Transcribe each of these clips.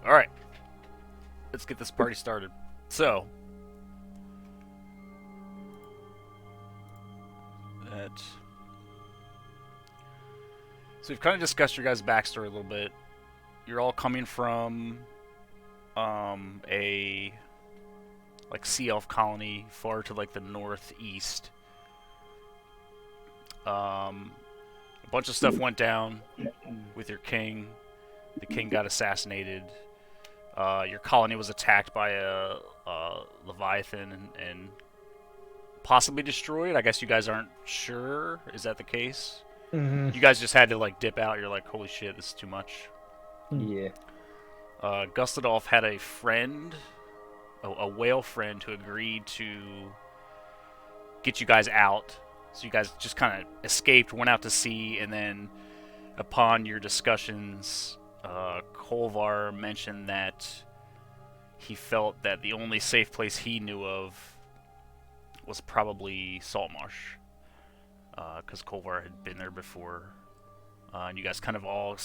All right, let's get this party started. So, that. So we've kind of discussed your guys' backstory a little bit. You're all coming from a like sea elf colony far to like the northeast. A bunch of stuff went down with your king. The king got assassinated. Your colony was attacked by a leviathan and possibly destroyed. I guess you guys aren't sure. Is that the case? Mm-hmm. You guys just had to like dip out. You're like, holy shit, this is too much. Yeah. Gustadolf had a friend, a whale friend, who agreed to get you guys out. So you guys just kind of escaped, went out to sea, and then upon your discussions, Kolvar mentioned that he felt that the only safe place he knew of was probably Saltmarsh, because Kolvar had been there before, and you guys kind of all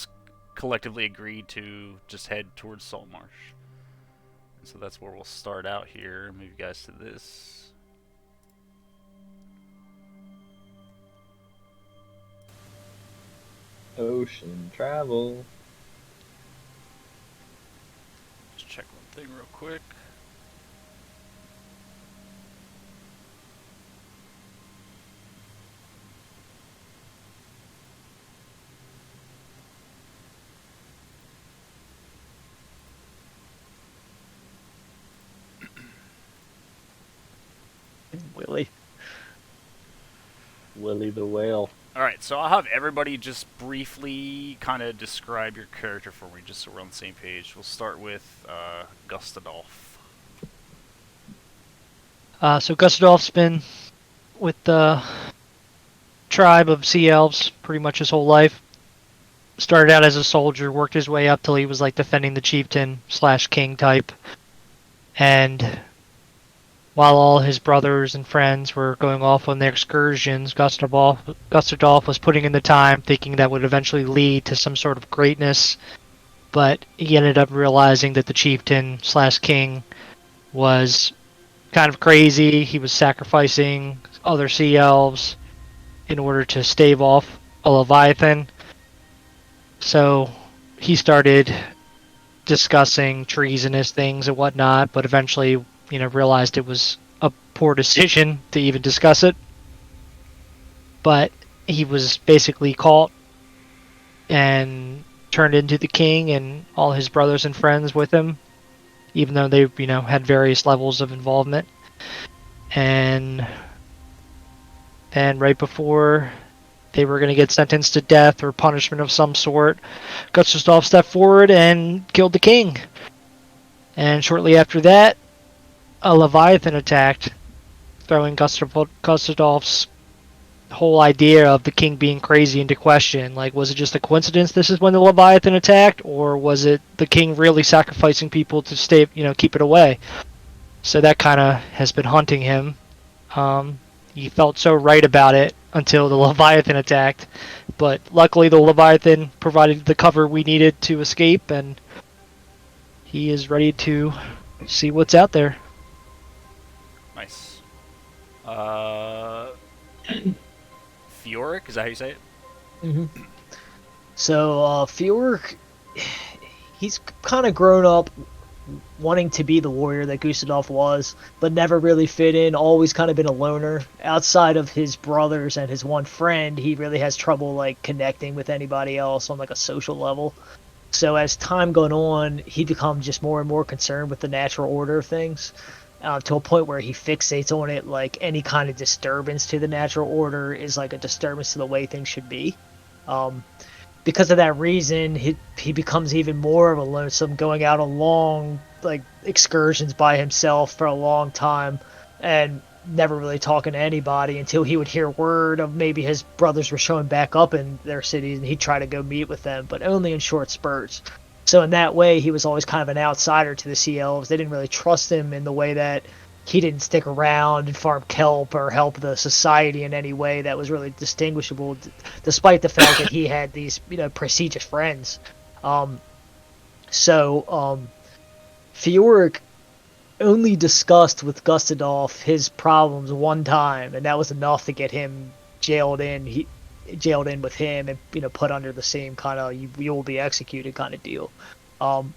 collectively agreed to just head towards Saltmarsh. And so that's where we'll start out here. Move you guys to this. Ocean travel. Just check one thing real quick. Willie the whale. Alright, so I'll have everybody just briefly kind of describe your character for me, just so we're on the same page. We'll start with Gustadolf. So Gustadolf's been with the tribe of sea elves pretty much his whole life. Started out as a soldier, worked his way up till he was like defending the chieftain / king type. And while all his brothers and friends were going off on their excursions, Gustadolf was putting in the time, thinking that would eventually lead to some sort of greatness. But he ended up realizing that the chieftain / king was kind of crazy. He was sacrificing other sea elves in order to stave off a leviathan. So he started discussing treasonous things and whatnot, but eventually, realized it was a poor decision to even discuss it. But he was basically caught and turned into the king and all his brothers and friends with him, even though they, had various levels of involvement. And then right before they were going to get sentenced to death or punishment of some sort, Gustadolf stepped forward and killed the king. And shortly after that, a leviathan attacked, throwing Gustadolf's whole idea of the king being crazy into question. Like, was it just a coincidence this is when the leviathan attacked, or was it the king really sacrificing people to stay, keep it away? So that kind of has been haunting him. He felt so right about it until the leviathan attacked, but luckily the leviathan provided the cover we needed to escape, and he is ready to see what's out there. Nice. Fiorik, is that how you say it? Mm-hmm. So, Fiorik, he's kind of grown up wanting to be the warrior that Gustadolf was, but never really fit in, always kind of been a loner. Outside of his brothers and his one friend, he really has trouble, like, connecting with anybody else on, like, a social level. So as time gone on, he becomes just more and more concerned with the natural order of things. To a point where he fixates on it, like any kind of disturbance to the natural order is like a disturbance to the way things should be. Because of that reason, he becomes even more of a lonesome, going out on long excursions by himself for a long time, and never really talking to anybody until he would hear word of maybe his brothers were showing back up in their cities, and he'd try to go meet with them, but only in short spurts. So in that way, he was always kind of an outsider to the Sea Elves. They didn't really trust him in the way that he didn't stick around and farm kelp or help the society in any way that was really distinguishable, despite the fact that he had these, prestigious friends. Um, so Fjord only discussed with Gustadolf his problems one time, and that was enough to get him jailed in. He jailed in with him and put under the same kind of you will be executed kind of deal. Um,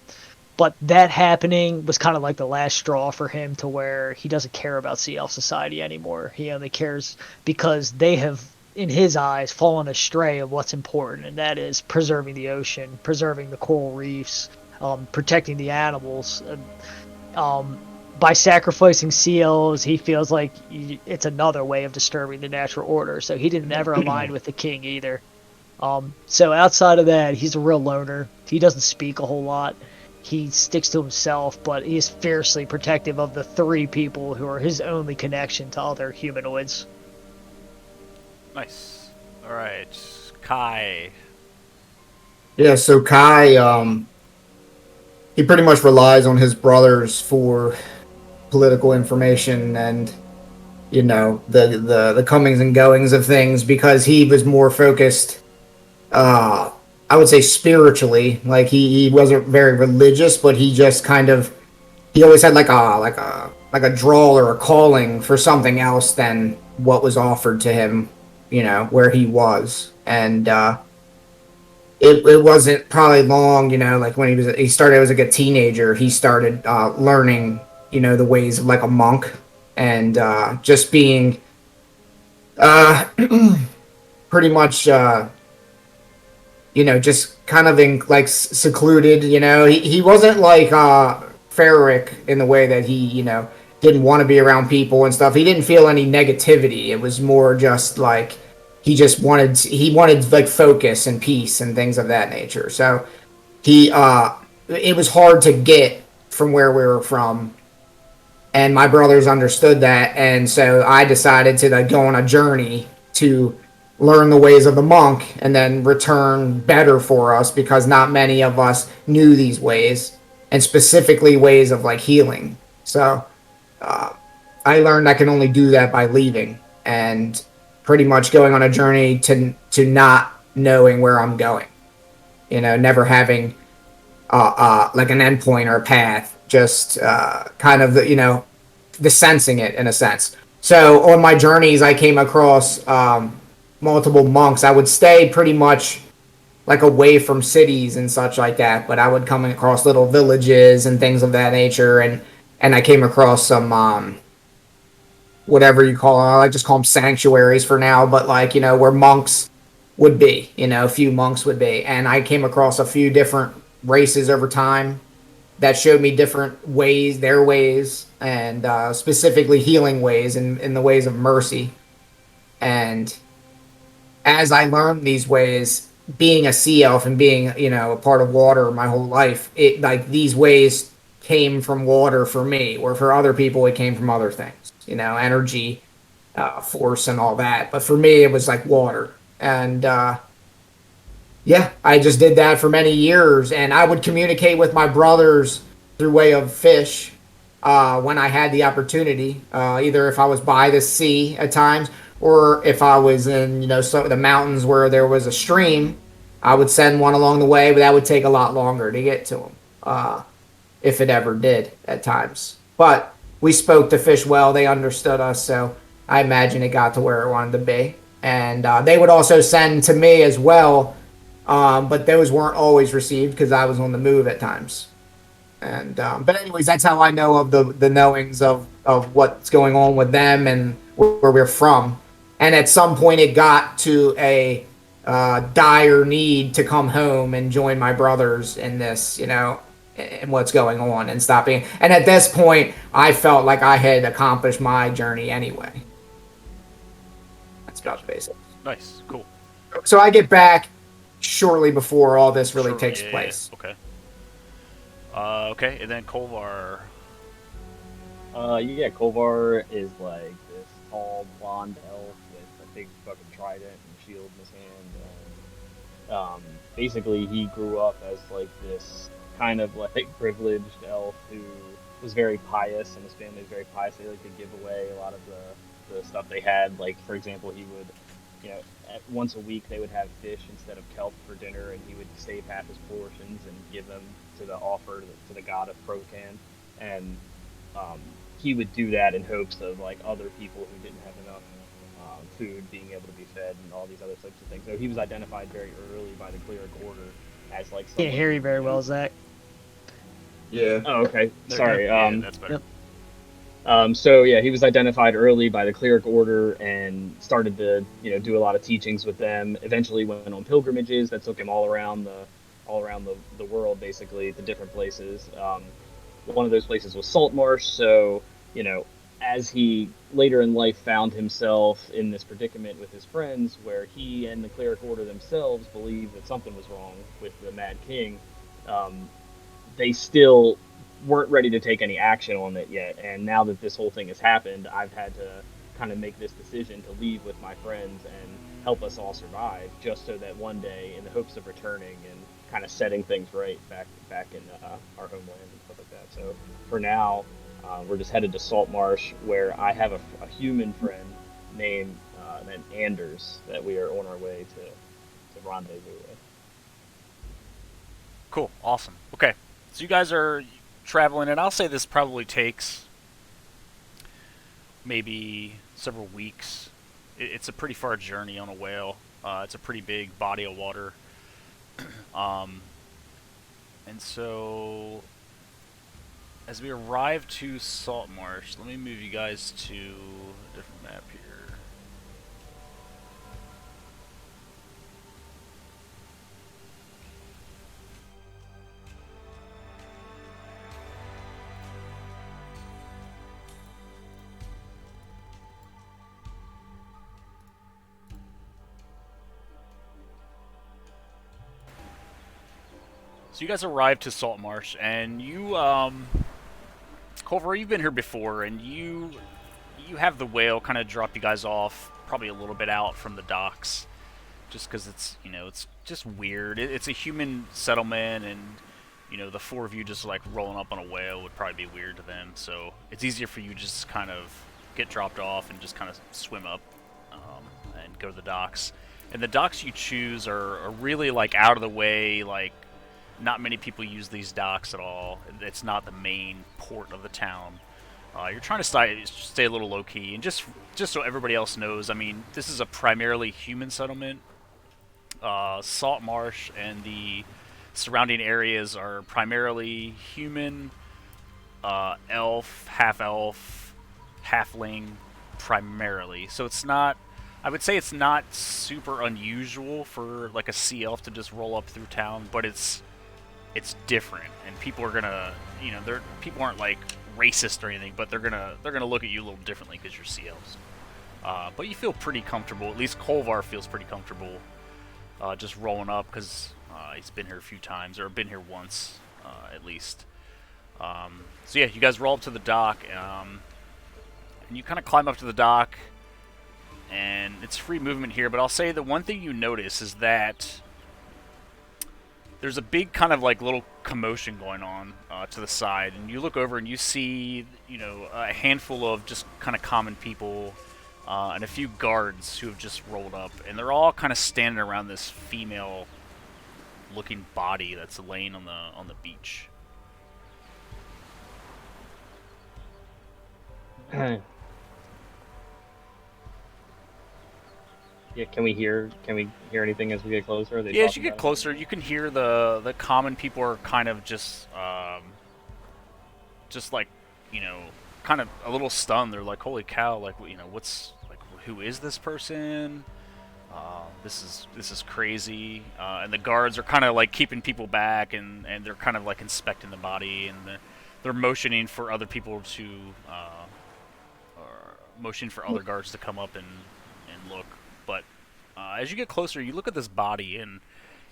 but that happening was kind of like the last straw for him, to where he doesn't care about Sea Elf society anymore. He only cares because they have, in his eyes, fallen astray of what's important, and that is preserving the ocean, preserving the coral reefs, protecting the animals. Um, by sacrificing seals, he feels like it's another way of disturbing the natural order. So he didn't ever align with the king either. So outside of that, he's a real loner. He doesn't speak a whole lot. He sticks to himself, but he's fiercely protective of the 3 people who are his only connection to other humanoids. Nice. All right, Kai. Yeah, so Kai, he pretty much relies on his brothers for political information and the comings and goings of things, because he was more focused, I would say, spiritually. Like he wasn't very religious, but he just kind of, he always had like a draw or a calling for something else than what was offered to him, where he was. And it wasn't probably long, like when he started as like a teenager, he started learning, the ways of like a monk, and just being pretty much just kind of in like secluded. He wasn't like Ferric in the way that he didn't want to be around people and stuff. He didn't feel any negativity. It was more just like he wanted like focus and peace and things of that nature. So it was hard to get from where we were from, and my brothers understood that, and so I decided to like go on a journey to learn the ways of the monk and then return better for us, because not many of us knew these ways, and specifically ways of like healing. So I learned I can only do that by leaving, and pretty much going on a journey to not knowing where I'm going, never having like an endpoint or a path, just kind of the sensing it in a sense. So on my journeys, I came across multiple monks. I would stay pretty much like away from cities and such like that, but I would come across little villages and things of that nature, and I came across some whatever you call them. I like just call them sanctuaries for now, but like where monks would be, a few monks would be, and I came across a few different races over time that showed me different ways, their ways, and specifically healing ways and in the ways of mercy. And as I learned these ways, being a sea elf and being a part of water my whole life, it like these ways came from water for me, or for other people it came from other things, energy, force, and all that. But for me, it was like water, and yeah, I just did that for many years, and I would communicate with my brothers through way of fish when I had the opportunity. Either if I was by the sea at times, or if I was in the mountains where there was a stream, I would send one along the way, but that would take a lot longer to get to them, if it ever did at times. But we spoke to fish well; they understood us, so I imagine it got to where it wanted to be. And they would also send to me as well. But those weren't always received because I was on the move at times. And but anyways, that's how I know of the knowings of what's going on with them and where we're from. And at some point, it got to a dire need to come home and join my brothers in this, and what's going on and stopping. And at this point, I felt like I had accomplished my journey anyway. That's about basic. Nice, cool. So I get back shortly before all this really Sure, takes yeah, place. Yeah. Okay. Okay, and then Kolvar. Yeah, Kovar is like this tall blonde elf with a big fucking trident and shield in his hand, and basically he grew up as like this kind of like privileged elf who was very pious, and his family was very pious. They like to give away a lot of the stuff they had. Like for example, he would, you know, once a week they would have fish instead of kelp for dinner, and he would save half his portions and give them to the offer to the god of Crocan, and um, he would do that in hopes of like other people who didn't have enough food being able to be fed and all these other types of things. So he was identified very early by the cleric order as like Can't someone hear who, you very well, Zach. Yeah. Oh, okay. There Sorry. you go. Yeah, that's better. Yep. So yeah, he was identified early by the cleric order and started to do a lot of teachings with them. Eventually went on pilgrimages that took him all around the world, basically to different places. One of those places was Saltmarsh. So you know, as he later in life found himself in this predicament with his friends, where he and the cleric order themselves believed that something was wrong with the Mad King, um, they still weren't ready to take any action on it yet. And now that this whole thing has happened, I've had to kind of make this decision to leave with my friends and help us all survive, just so that one day, in the hopes of returning and kind of setting things right back in our homeland and stuff like that. So for now, we're just headed to Saltmarsh, where I have a human friend named Anders that we are on our way to rendezvous with. Cool. Awesome. Okay. So you guys are traveling, and I'll say this probably takes maybe several weeks. It's a pretty far journey on a whale. It's a pretty big body of water. Um, and so, as we arrive to Saltmarsh, let me move you guys to a different map here. So you guys arrived to Saltmarsh, and you, Culver, you've been here before, and you have the whale kind of drop you guys off, probably a little bit out from the docks, just because it's just weird. It's a human settlement, and the four of you just like rolling up on a whale would probably be weird to them. So it's easier for you just kind of get dropped off and just kind of swim up and go to the docks. And the docks you choose are really like out of the way, like not many people use these docks at all. It's not the main port of the town. You're trying to stay a little low key, and just so everybody else knows, I mean, this is a primarily human settlement. Saltmarsh and the surrounding areas are primarily human, elf, halfling, primarily. So it's not. I would say it's not super unusual for like a sea elf to just roll up through town, but it's different, and people are gonna, people aren't like racist or anything, but they're gonna look at you a little differently because you're sea elves. But you feel pretty comfortable. At least Kolvar feels pretty comfortable just rolling up because he's been here a few times, or been here once at least. So yeah, you guys roll up to the dock, and you kind of climb up to the dock, and it's free movement here. But I'll say the one thing you notice is that there's a big kind of like little commotion going on to the side, and you look over and you see, a handful of just kind of common people and a few guards who have just rolled up, and they're all kind of standing around this female-looking body that's laying on the beach. Yeah, can we hear anything as we get closer? Are they Yeah, as you talking get about closer, anything? you can hear the common people are kind of just like, kind of a little stunned. They're like, "Holy cow! Like, what's like? Who is this person? This is crazy." And the guards are kind of like keeping people back, and they're kind of like inspecting the body, and they're motioning for other people to, or motioning for other guards to come up and look. But as you get closer, you look at this body, and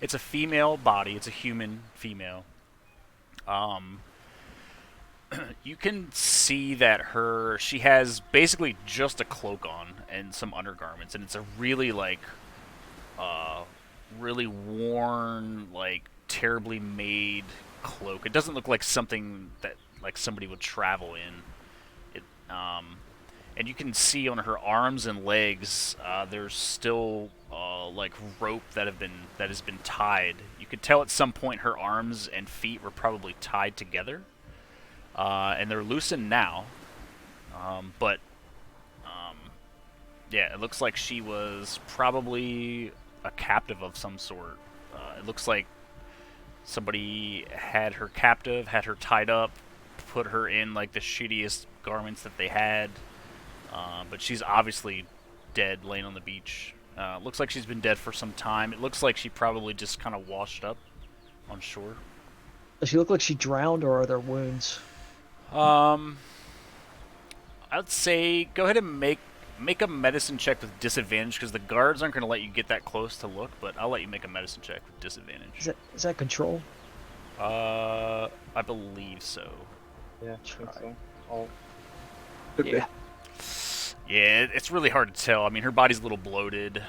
it's a female body. It's a human female. You can see that she has basically just a cloak on and some undergarments, and it's a really like really worn, like terribly made cloak. It doesn't look like something that like somebody would travel in. It and you can see on her arms and legs, there's still like rope that has been tied. You could tell at some point her arms and feet were probably tied together, and they're loosened now. But yeah, it looks like she was probably a captive of some sort. It looks like somebody had her captive, had her tied up, put her in like the shittiest garments that they had. But she's obviously dead, laying on the beach. Looks like she's been dead for some time. It looks like she probably just kind of washed up on shore. Does she look like she drowned, or are there wounds? I'd say go ahead and make a medicine check with disadvantage, because the guards aren't going to let you get that close to look, but I'll let you make a medicine check with disadvantage. Is that control? I believe so. Yeah, I think so. Yeah. Yeah, it's really hard to tell. I mean, her body's a little bloated.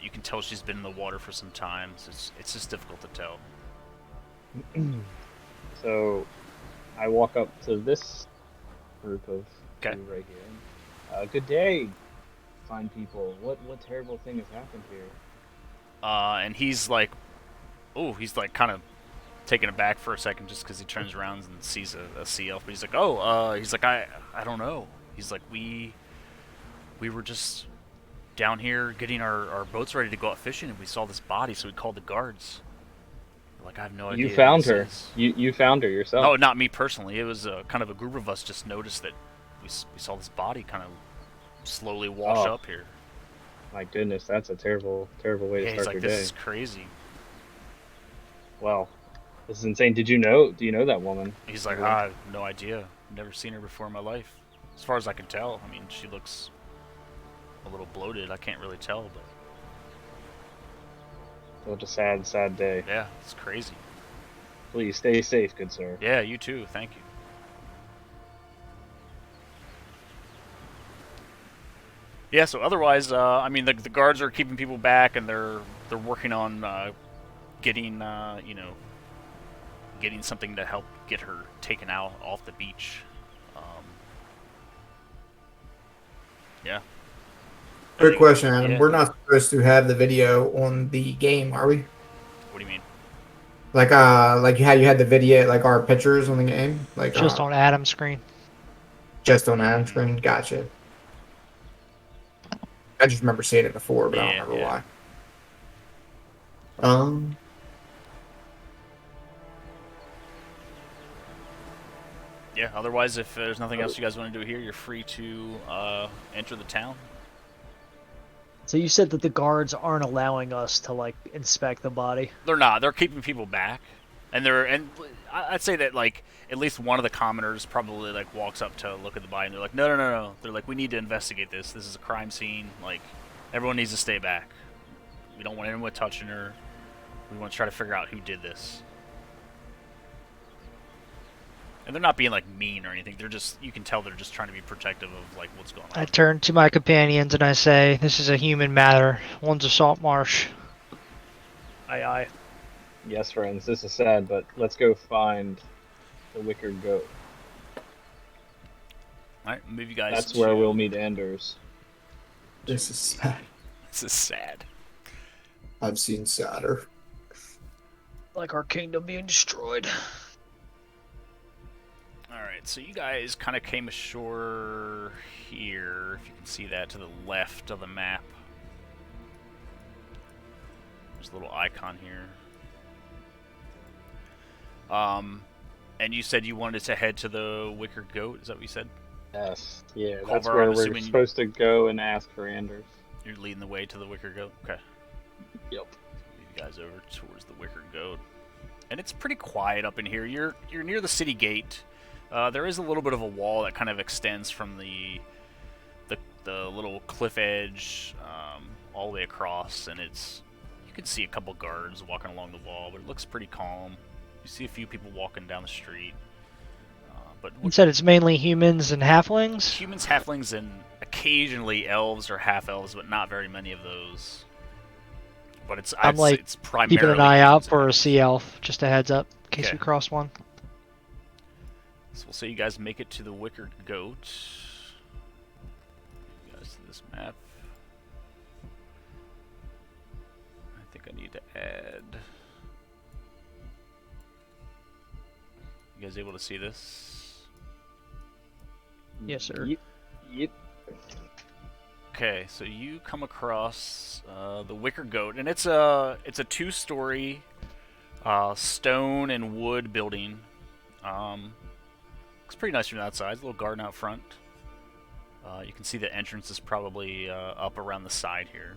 You can tell she's been in the water for some time, so it's just difficult to tell. So, I walk up to this group of two Okay. right here. Good day, fine people. What terrible thing has happened here? And he's like kind of taken aback for a second, just because he turns around and sees a sea elf. But he's like, I don't know. He's like, we were just down here getting our boats ready to go out fishing, and we saw this body, so we called the guards. We're like, I have no idea. You found who her. this is." You found her yourself. No, not me personally. It was kind of a group of us just noticed that we saw this body kind of slowly wash Oh. up here. My goodness, that's a terrible way Yeah, to he's start like, your this day. is crazy. Wow, this is insane. Do you know that woman? He's like, Yeah. I have no idea. Never seen her before in my life. As far as I can tell. I mean, she looks a little bloated. I can't really tell, but Such a sad day. yeah, it's crazy. Please stay safe, good sir. Yeah, you too. Thank you. Yeah, so otherwise, I mean, the guards are keeping people back, and they're working on getting getting something to help get her taken out off the beach. Yeah. Quick question, Adam. Yeah. We're not supposed to have the video on the game, are we? What do you mean? Like how you had the video, like our pictures on the game, like Just on Adam's screen. just on that screen. Gotcha. I just remember seeing it before, but I Yeah, don't remember yeah. why. Yeah, otherwise, if there's nothing else you guys want to do here, you're free to enter the town. So you said that the guards aren't allowing us to like inspect the body. They're not. They're keeping people back, and I'd say that like at least one of the commoners probably like walks up to look at the body, and they're like, no. They're like, we need to investigate this. This is a crime scene. Like, everyone needs to stay back. We don't want anyone touching her. We want to try to figure out who did this. And they're not being like mean or anything. They're just, you can tell they're just trying to be protective of like what's going on. I turn to my companions and I say, "This is a human matter. One's a Saltmarsh." Aye. Yes, friends, this is sad, but let's go find the wicker goat. All right, move you guys. That's where we'll meet Anders. This is sad. This is sad. I've seen sadder. Like our kingdom being destroyed. Alright, so you guys kind of came ashore here, if you can see that to the left of the map. There's a little icon here. And you said you wanted to head to the Wicker Goat, is that what you said? Yes. Yeah, that's Culver, where I'm we're assuming- supposed to go and ask for Anders. You're leading the way to the Wicker Goat? Okay. Yep. Lead you guys over towards the Wicker Goat. And it's pretty quiet up in here. You're near the city gate. There is a little bit of a wall that kind of extends from the little cliff edge all the way across, and you can see a couple guards walking along the wall, but it looks pretty calm. You see a few people walking down the street, but You said it's mainly humans and halflings? humans, halflings, and occasionally elves or half elves, but not very many of those. But I'm like it's primarily keeping an eye out humans and for a elves. sea elf, just a heads up, in case Okay. we cross one. So we'll say you guys make it to the Wicker Goat. You guys to this map. I think I need to add. You guys able to see this? Yes, sir. Yep. Okay, so you come across the Wicker Goat, and it's a 2-story stone and wood building. Looks pretty nice from the outside. There's a little garden out front. You can see the entrance is probably up around the side here.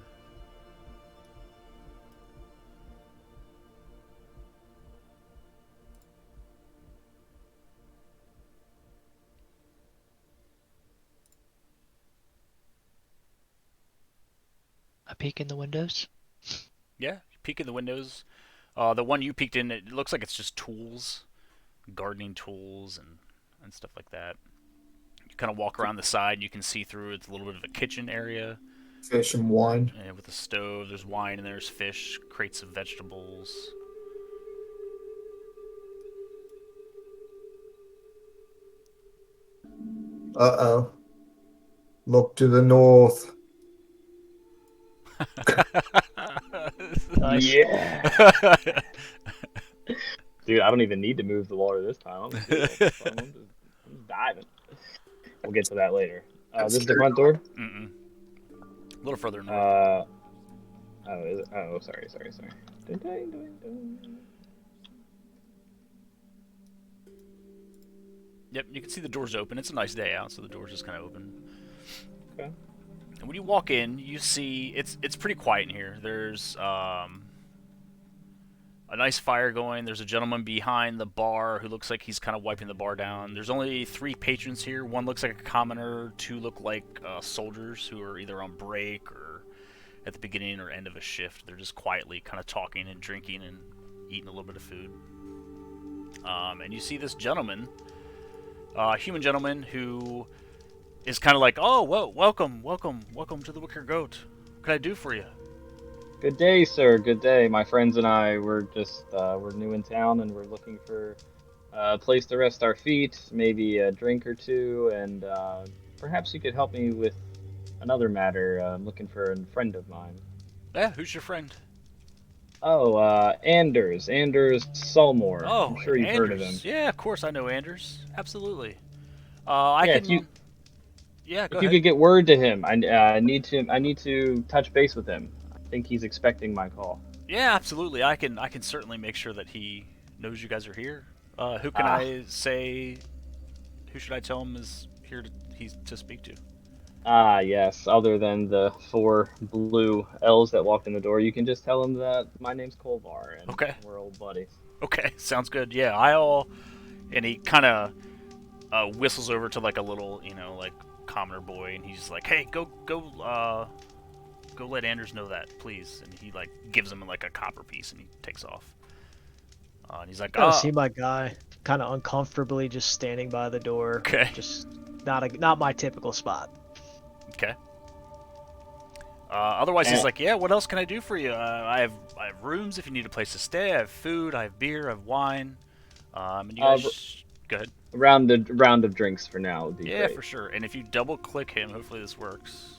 A peek in the windows. Yeah, you peek in the windows. The one you peeked in, it looks like it's just tools, gardening tools and stuff like that. You kind of walk around the side, and you can see through. It's a little bit of a kitchen area. Fish and wine. And with a stove, there's wine and there's fish, crates of vegetables. Uh-oh. Look to the north. Nice. Yeah. Dude, I don't even need to move the water this time. I'm just diving. We'll get to that later. This is the front door? Mm-mm. A little further north. Is it? Oh, sorry. Yep, you can see the doors open. It's a nice day out, so the doors just kind of open. Okay. And when you walk in, you see it's pretty quiet in here. There's a nice fire going. There's a gentleman behind the bar who looks like he's kind of wiping the bar down. There's only 3 patrons here. 1 looks like a commoner. 2 look like soldiers who are either on break or at the beginning or end of a shift. They're just quietly kind of talking and drinking and eating a little bit of food. And you see this gentleman, human gentleman, who is kind of like, oh, well, welcome to the Wicker Goat. What can I do for you? Good day, sir. Good day. My friends and I were just we're new in town and we're looking for a place to rest our feet, maybe a drink or two, and perhaps you could help me with another matter. I'm looking for a friend of mine. Yeah, who's your friend? Oh, Anders Saltmarsh. Oh, I'm sure you've heard of him. Anders. Yeah, of course I know Anders. Absolutely. If you go if you ahead. could get word to him, I need to touch base with him. I think he's expecting my call. Yeah, absolutely. I can certainly make sure that he knows you guys are here. Who can I say? Who should I tell him is here to speak to? Yes. Other than the 4 blue elves that walked in the door, you can just tell him that my name's Kolvar and Okay. we're old buddies. Okay, sounds good. Yeah, and he kind of whistles over to like a little, like commoner boy, and he's like, "Hey, go let Anders know that, please." And he like gives him like a copper piece, and he takes off. And he's like, I see my guy kind of uncomfortably just standing by the door. Okay. Just not my typical spot. Okay. Otherwise, he's Eh. like, "Yeah, what else can I do for you? I have rooms if you need a place to stay. I have food. I have beer. I have wine. And you guys, go ahead." A round of drinks for now would be Yeah, great. for sure. And if you double click him, hopefully this works.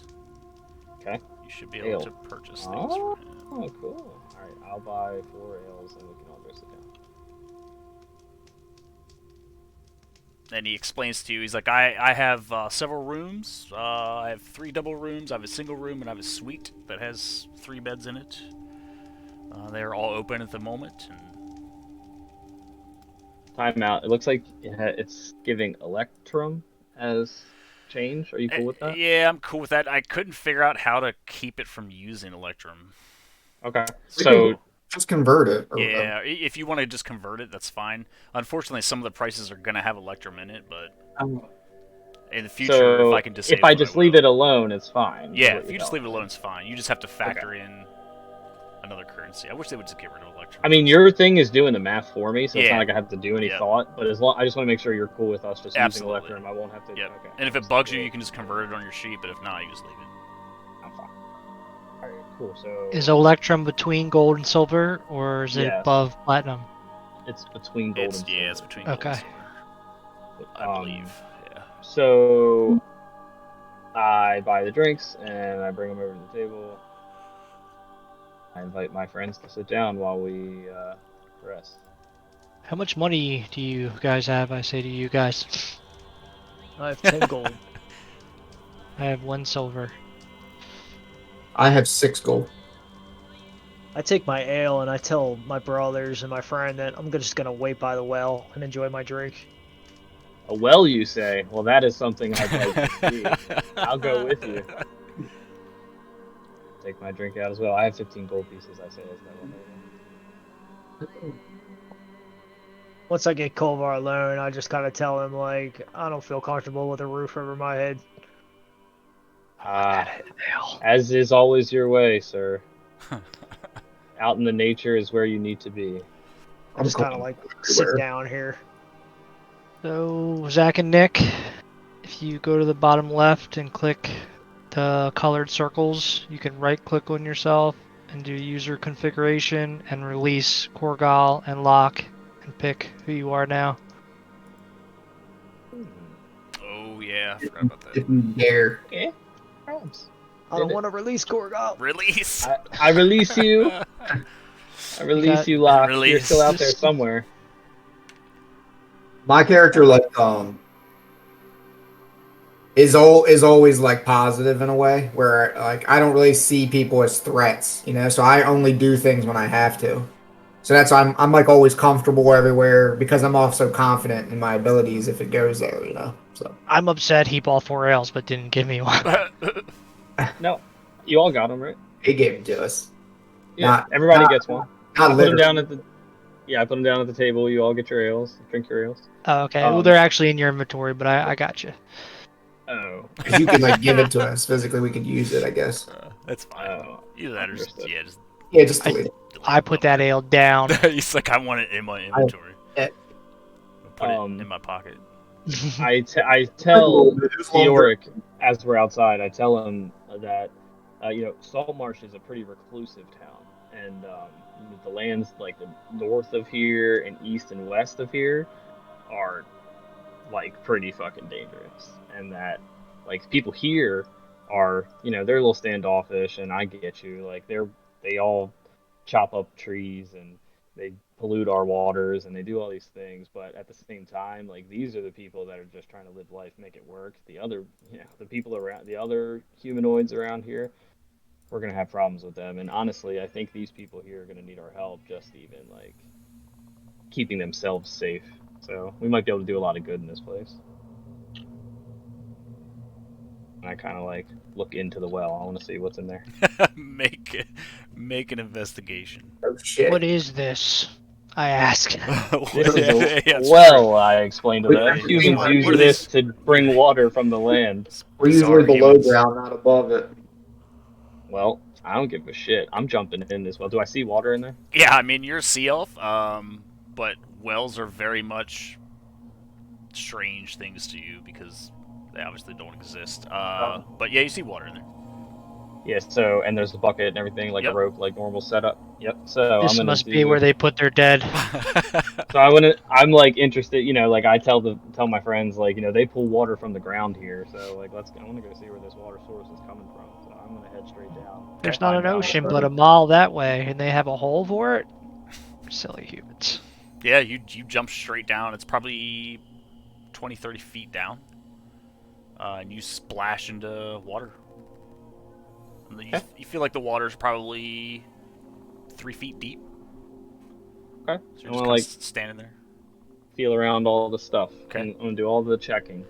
Okay. You should be able to purchase things Oh, from him. cool. All right, I'll buy 4 ales and we can all go sit down. And he explains to you, he's like, I have several rooms. I have 3 double rooms. I have a single room, and I have a suite that has 3 beds in it. They're all open at the moment. And Time out. It looks like it's giving Electrum as change. Are you cool with that? Yeah, I'm cool with that. I couldn't figure out how to keep it from using Electrum. Okay. So Just convert it. yeah, if you want to just convert it, that's fine. Unfortunately, some of the prices are gonna have Electrum in it, but in the future, So if I can disable if I it, just will. leave it alone, it's fine. is Yeah, what if you you're just leave it telling alone, me. it's fine. You just have to factor in another currency. I wish they would just get rid of Electrum. I mean, your thing is doing the math for me, so it's Yeah. not like I have to do any Yep. thought. But I just want to make sure you're cool with us just Absolutely. using Electrum. I won't have to. Yep. Okay. And if it bugs you, you can just convert it on your sheet. But if not, you just leave it. I'm fine. All right. Cool. So Is Electrum between gold and silver, or is it Yes. above platinum? it's between gold and silver. It's between gold Okay. and silver. I believe. Yeah. So I buy the drinks and I bring them over to the table. I invite my friends to sit down while we rest. How much money do you guys have? I say to you guys. I have 10 gold. I have 1 silver. I have 6 gold. I take my ale and I tell my brothers and my friend that I'm just gonna wait by the well and enjoy my drink. A well, you say? Well, that is something I'd like to see. I'll go with you. Take my drink out as well. I have 15 gold pieces, I say as that one. Once I get Kolvar alone, I just kind of tell him like I don't feel comfortable with a roof over my head. Ah, as is always your way, sir. Out in the nature is where you need to be. I just kind of like sit down here. So, Zach and Nick, if you go to the bottom left and click the colored circles, you can right click on yourself and do user configuration and release Korgal and lock and pick who you are now. Oh yeah, I forgot about that. If you dare. Okay. Problems. I don't want to release Korgal. Release. I release you. I release you, Locke. You're Release. still out there somewhere. My character is always like positive in a way where like I don't really see people as threats, so I only do things when I have to. So that's why I'm like always comfortable everywhere because I'm also confident in my abilities if it goes there. So I'm upset he bought 4 ales but didn't give me one. No, you all got them, right? he gave it to us. Yeah, everybody gets one. Not I put them literally. down at the. Yeah, I put them down at the table. You all get your ales. Drink your ales. Oh, okay, well they're actually in your inventory, but I got you. Oh. Because you can like give it to us physically, we could use it, I guess. That's fine. Oh. Either that or Understood. Just delete it. I put that ale down. He's like, I want it in my inventory. I'll put it in my pocket. I tell Theoric as we're outside. I tell him that Saltmarsh is a pretty reclusive town, and the lands like the north of here and east and west of here are like pretty fucking dangerous, and that like people here are they're a little standoffish, and I get you like they all chop up trees and they pollute our waters and they do all these things, but at the same time like these are the people that are just trying to live life, make it work. The other the people around, the other humanoids around here, we're gonna have problems with them, and honestly I think these people here are gonna need our help, just even like keeping themselves safe. So we might be able to do a lot of good in this place. And I kind of like look into the well. I want to see what's in there. Make an investigation. Oh shit. What is this? I ask. This is a Yeah, well, I explained to them. What- Humans what use are this these- to bring water from the land. We're usually below ground, not above it. Well, I don't give a shit. I'm jumping in this well. Do I see water in there? Yeah, I mean you're a sea elf, but wells are very much strange things to you because they obviously don't exist. But yeah, you see water in there. Yeah, so, and there's a bucket and everything, like Yep. a rope, like normal setup. Yep, so This I'm gonna must be where they put their dead. So I'm like interested, like I tell my friends, like, they pull water from the ground here, so like I wanna go see where this water source is coming from. So I'm gonna head straight down. There's not Find an out. ocean, but a mile that way, and they have a hole for it? Silly humans. Yeah, you jump straight down. It's probably 20, 30 feet down. And you splash into water. And you feel like the water's probably 3 feet deep. Okay. So you're I just wanna kinda standing there. feel around all the stuff. Okay. I'm gonna do all the checking.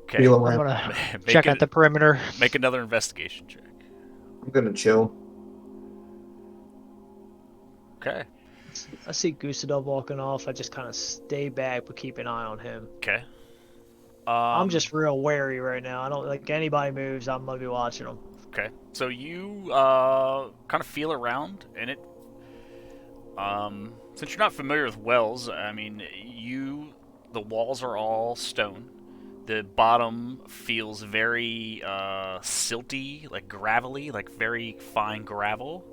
Okay. Feel I'm around. gonna Make check it- out the perimeter. Make another investigation check. I'm gonna chill. Okay. I see Gusadov walking off. I just kind of stay back but keep an eye on him. Okay. I'm just real wary right now. I don't like anybody moves. I'm gonna be watching them. Okay. So you kind of feel around, and it. Since you're not familiar with wells, I mean, the walls are all stone. The bottom feels very silty, like gravelly, like very fine gravel.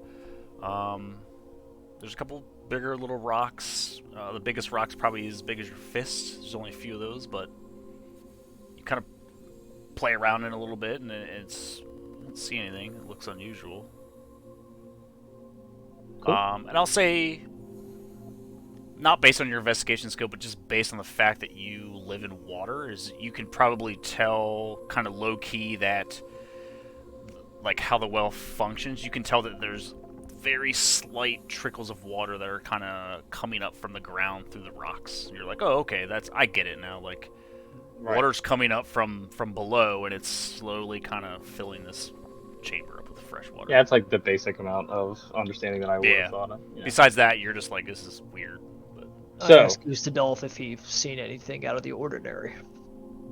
There's a couple bigger little rocks. The biggest rock's probably as big as your fist. There's only a few of those, but kind of play around in a little bit, and it's I don't see anything that looks unusual. Cool. And I'll say, not based on your investigation skill, but just based on the fact that you live in water, is you can probably tell kind of low key that, like, how the well functions. You can tell that there's very slight trickles of water that are kind of coming up from the ground through the rocks. You're like, oh, okay, I get it now. Like, Right. water's coming up from below, and it's slowly kind of filling this chamber up with fresh water. Yeah, it's like the basic amount of understanding that I would Yeah. have thought of. Yeah. Besides that, you're just like, this is weird. But I So- asked Gustadolf if he's seen anything out of the ordinary.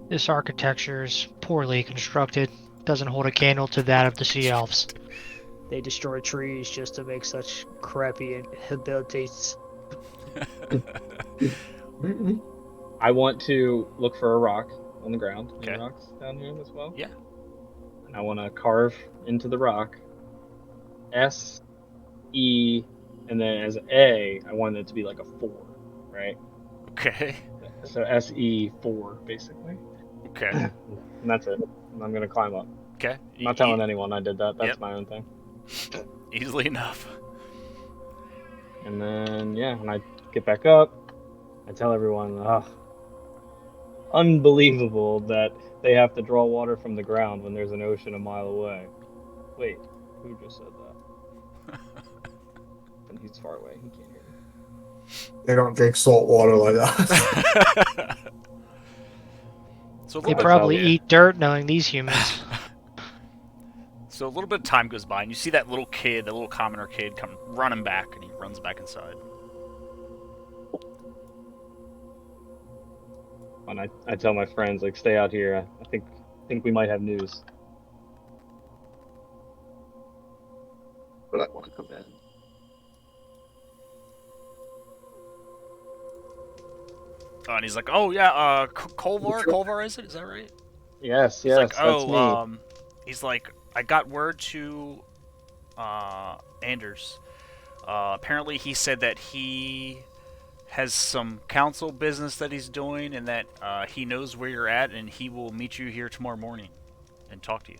This architecture is poorly constructed. Doesn't hold a candle to that of the Sea Elves. They destroy trees just to make such crappy abilities. I want to look for a rock on the ground. Okay. Any rocks down here as well? Yeah. And I want to carve into the rock S, E, and then as A, I want it to be like a 4, right? okay. So SE 4, basically. Okay. And that's it. And I'm going to climb up. Okay. I'm not telling anyone I did that. That's Yep. my own thing. Easily enough. And then, yeah, when I get back up, I tell everyone, unbelievable that they have to draw water from the ground when there's an ocean a mile away. Wait, who just said that? And he's far away, he can't hear me. They don't drink salt water like that. So a They little bit, probably yeah. eat dirt knowing these humans. so a little bit of time goes by, and you see that little kid, that little commoner kid, come running back, and he runs back inside. And I tell my friends, like, stay out here. I think we might have news. But I want to come in. And he's like, "Oh yeah, Kolvar is it? Is that right?" Yes, He's yes, like, that's "Oh, me. he's like, I got word to, Anders. Apparently, he said that he has some council business that he's doing, and that he knows where you're at, and he will meet you here tomorrow morning and talk to you."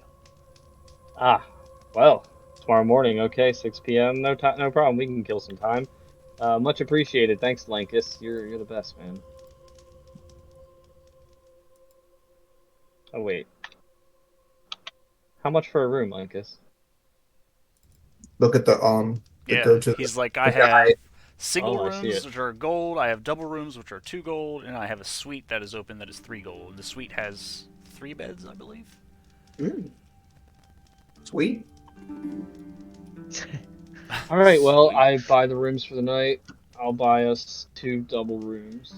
Well, tomorrow morning, okay, 6 p.m. No problem. We can kill some time. Much appreciated. Thanks, Lankus. You're the best, man. Oh wait. How much for a room, Lankus? Look at the Yeah, go to he's like, the I guy. have single Oh, I see rooms it. which are gold, I have double rooms which are 2 gold, and I have a suite that is open that is 3 gold. And the suite has 3 beds, I believe. Sweet. All right. Well, Sweet. I buy the rooms for the night. I'll buy us 2 double rooms.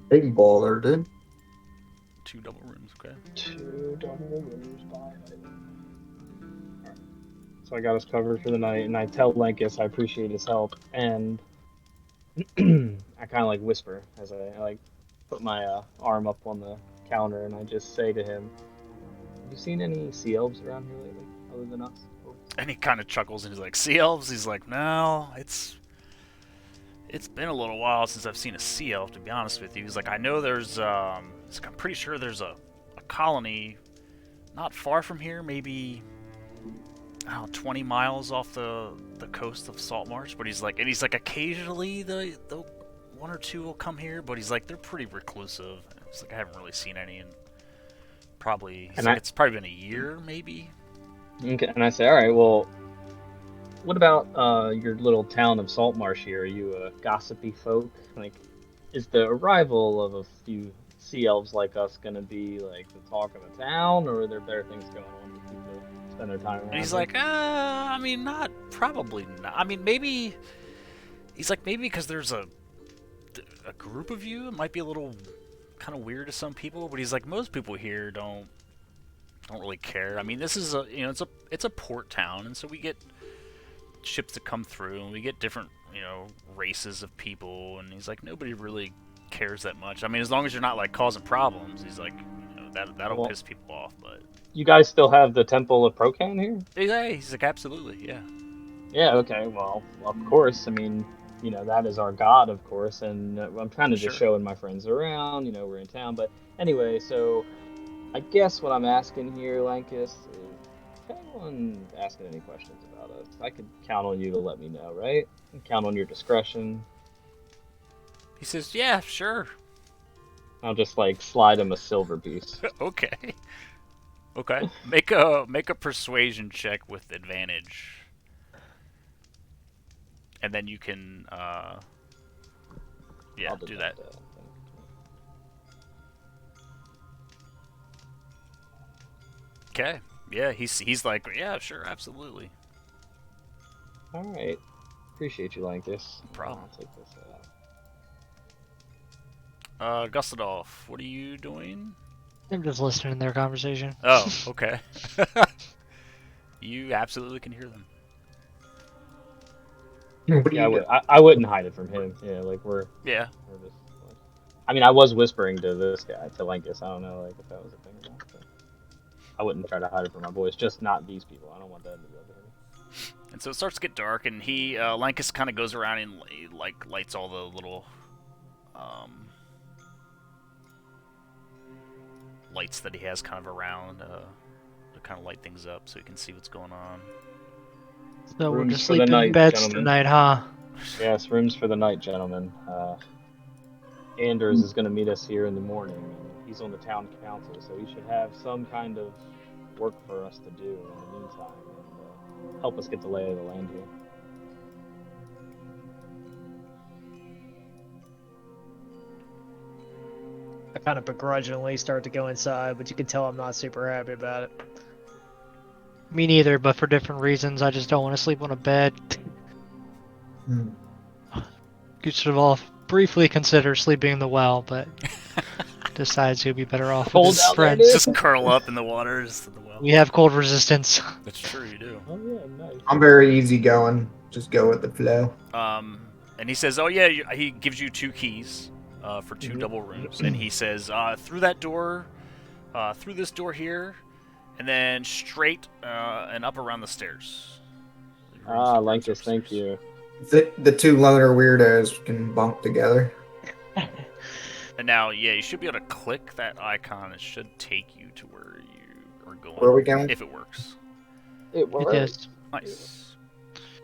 Big baller, dude. 2 double rooms, okay. 2 double rooms by Alright. So I got us covered for the night, and I tell Lankus I appreciate his help, and I kind of like whisper as I like put my arm up on the counter, and I just say to him, "Have you seen any sea elves around here lately, other than us?" And he kind of chuckles and he's like, "Sea elves?" He's like, "No, it's been a little while since I've seen a sea elf, to be honest with you." He's like, "I know there's he's like, I'm pretty sure there's a colony not far from here, maybe, I don't know, 20 miles off the coast of Saltmarsh." But he's like, occasionally the 1 or 2 will come here, but he's like, they're pretty reclusive. He's like, I haven't really seen any, and probably it's probably been a year, maybe. Okay, and I say, all right, well, what about your little town of Saltmarsh here? Are you a gossipy folk? Like, is the arrival of a few sea elves like us gonna be like the talk of the town, or are there better things going on that people spend their time around? And he's here? like, I mean, probably not. I mean, maybe. He's like, maybe because there's a group of you, it might be a little kind of weird to some people. But he's like, most people here don't really care. I mean, this is it's a port town, and so we get ships that come through, and we get different races of people. And he's like, nobody really cares that much. I mean, as long as you're not like causing problems, he's like, that'll piss people off. But you guys still have the Temple of Procan here? he's like, absolutely, yeah. Yeah. Okay. Well, of course. I mean, that is our god, of course. And I'm trying to just Sure. showing my friends around. We're in town. But anyway, so I guess what I'm asking here, Lankus, is if anyone's asking any questions about us, I could count on you to let me know, right? Count on your discretion. He says, "Yeah, sure. I'll just like slide him a silver piece. Okay. Okay. Make a persuasion check with advantage, and then you can yeah, I'll do deduct that. that. Okay. Yeah, he's like, yeah, sure, absolutely. All right. Appreciate you, Lankus. No problem. I'll take this out. Gustadolf, what are you doing? I'm just listening to their conversation. Oh, okay. You absolutely can hear them. What are Yeah, you doing? I wouldn't hide it from him. Yeah, like Yeah. we're just. I mean, I was whispering to this guy, to Lankus. I don't know, like if that was a thing or not. But I wouldn't try to hide it from my boys. Just not these people. I don't want them to be able to hear me. And so it starts to get dark, and Lankus kind of goes around and like lights all the little lights that he has kind of around to kind of light things up so he can see what's going on. So we're Rooms just for the sleeping in night, beds gentlemen. tonight, huh? Yes, rooms for the night, gentlemen. Anders is going to meet us here in the morning, and he's on the town council, so he should have some kind of work for us to do in the meantime, and help us get the lay of the land here. I kind of begrudgingly start to go inside, but you can tell I'm not super happy about it. Me neither, but for different reasons. I just don't want to sleep on a bed. Hmm. Gustav briefly considers sleeping in the well, but decides he'll be better off with Cold his out there, friends. Just curl up in the waters of the well. We have cold resistance. That's true, you do. Oh yeah, nice. I'm very easygoing. Just go with the flow. And he says, "Oh yeah," he gives you 2 keys for 2 Mhm. double rooms, and he says, "Through that door, through this door here, and then straight and up around the stairs." Ah, Rooms Lankus, thank upstairs. you. The two loner weirdos can bunk together. And now, yeah, you should be able to click that icon. It should take you to where you are going. Where are we going? If it works. It It worked. is. Nice.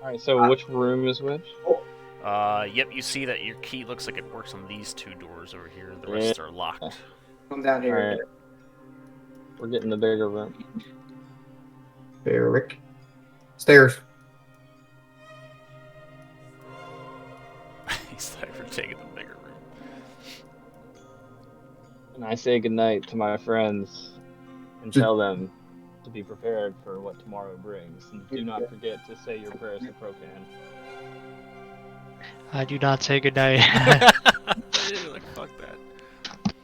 All right, so which room is which? Yep, you see that your key looks like it works on these 2 doors over here. The rest are locked. Come down All here. right, we're getting the bigger room. Eric. Stairs. He's like, we're taking the bigger room. And I say goodnight to my friends and tell them to be prepared for what tomorrow brings. And do not forget to say your prayers to Procan. I do not say goodnight. You're like, fuck that.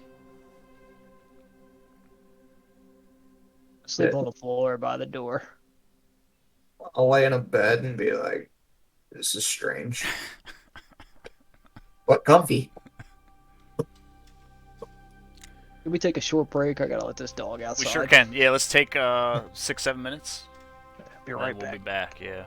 Sleep on the floor by the door. I'll lay in a bed and be like, this is strange. But comfy. Can we take a short break? I gotta let this dog outside. We sure can. Yeah, let's take 6-7 minutes. Be And right we'll back. be back, yeah.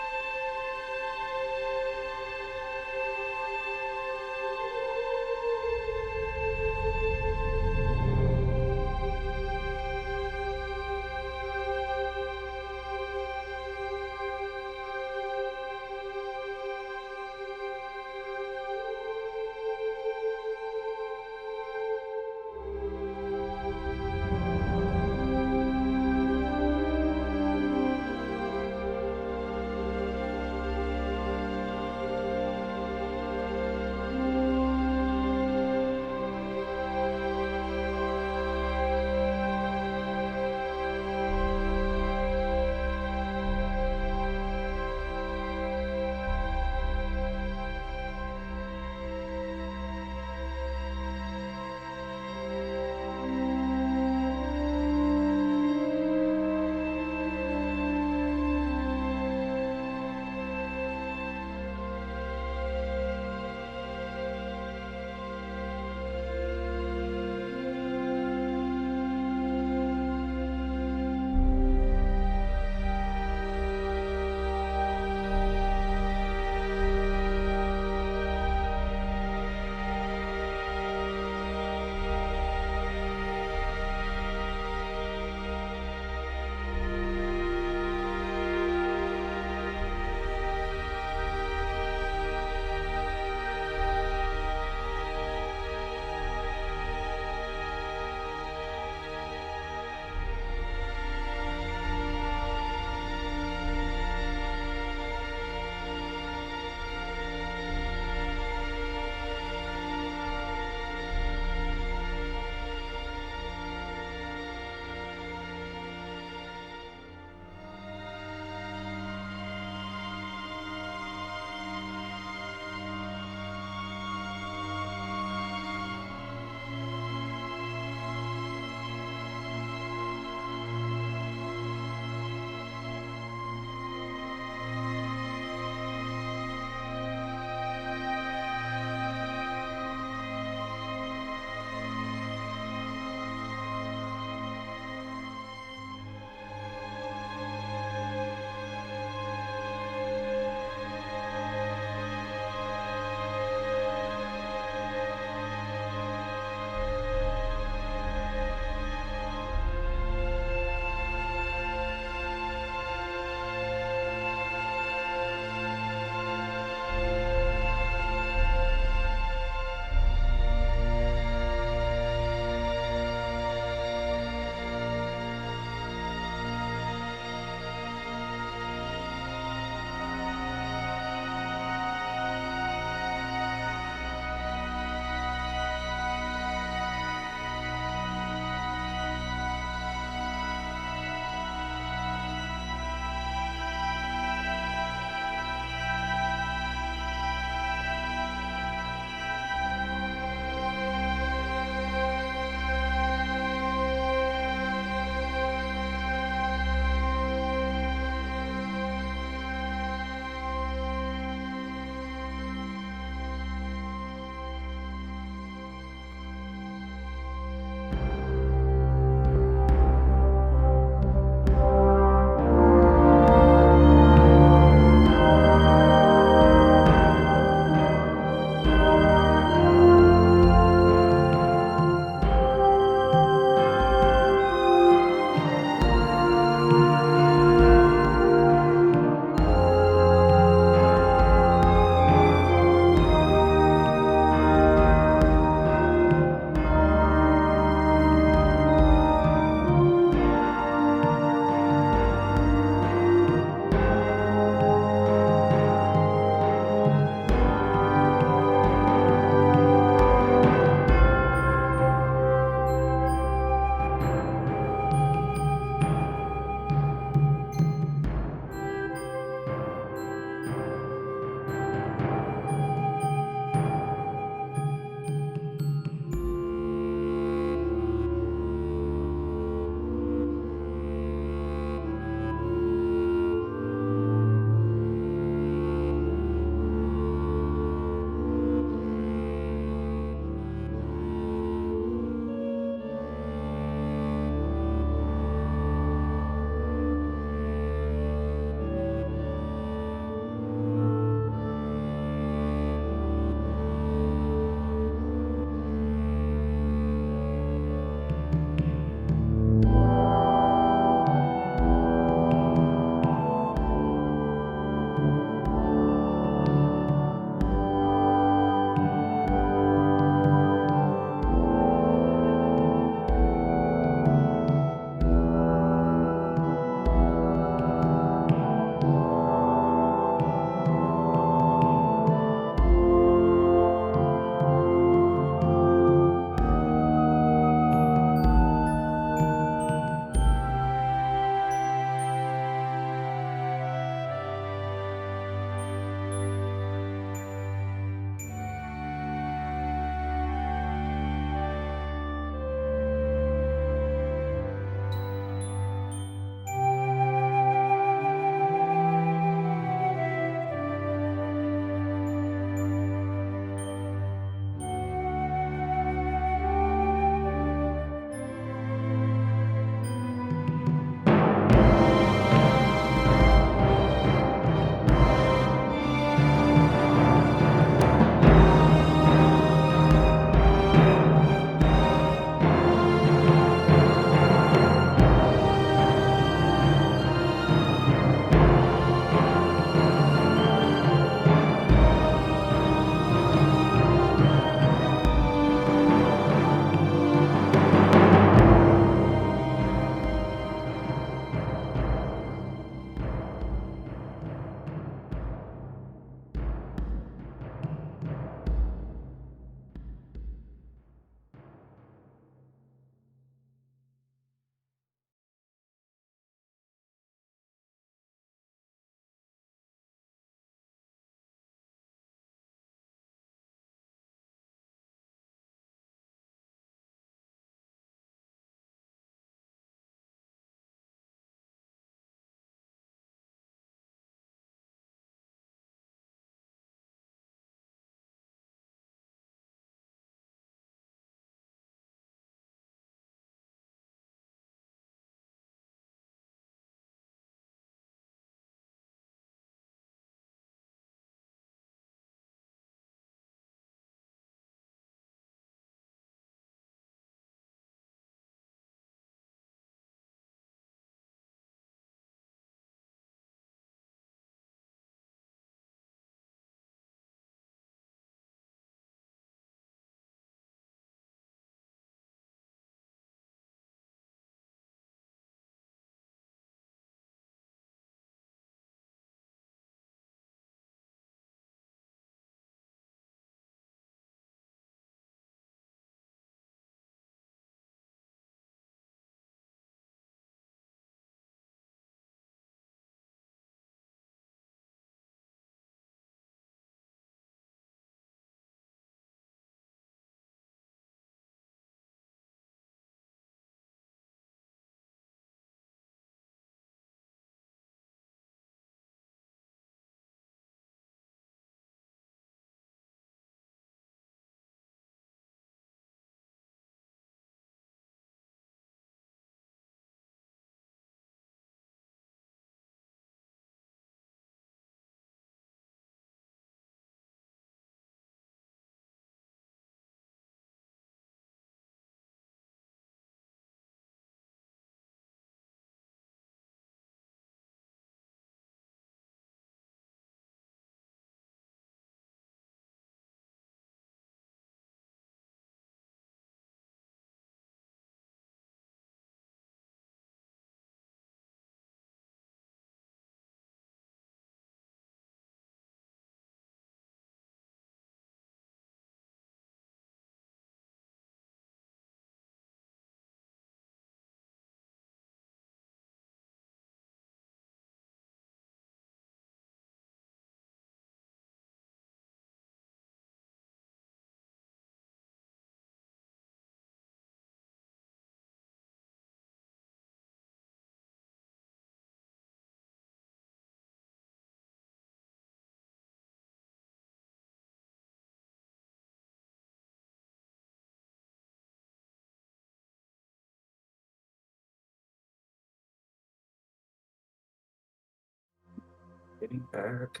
Getting back.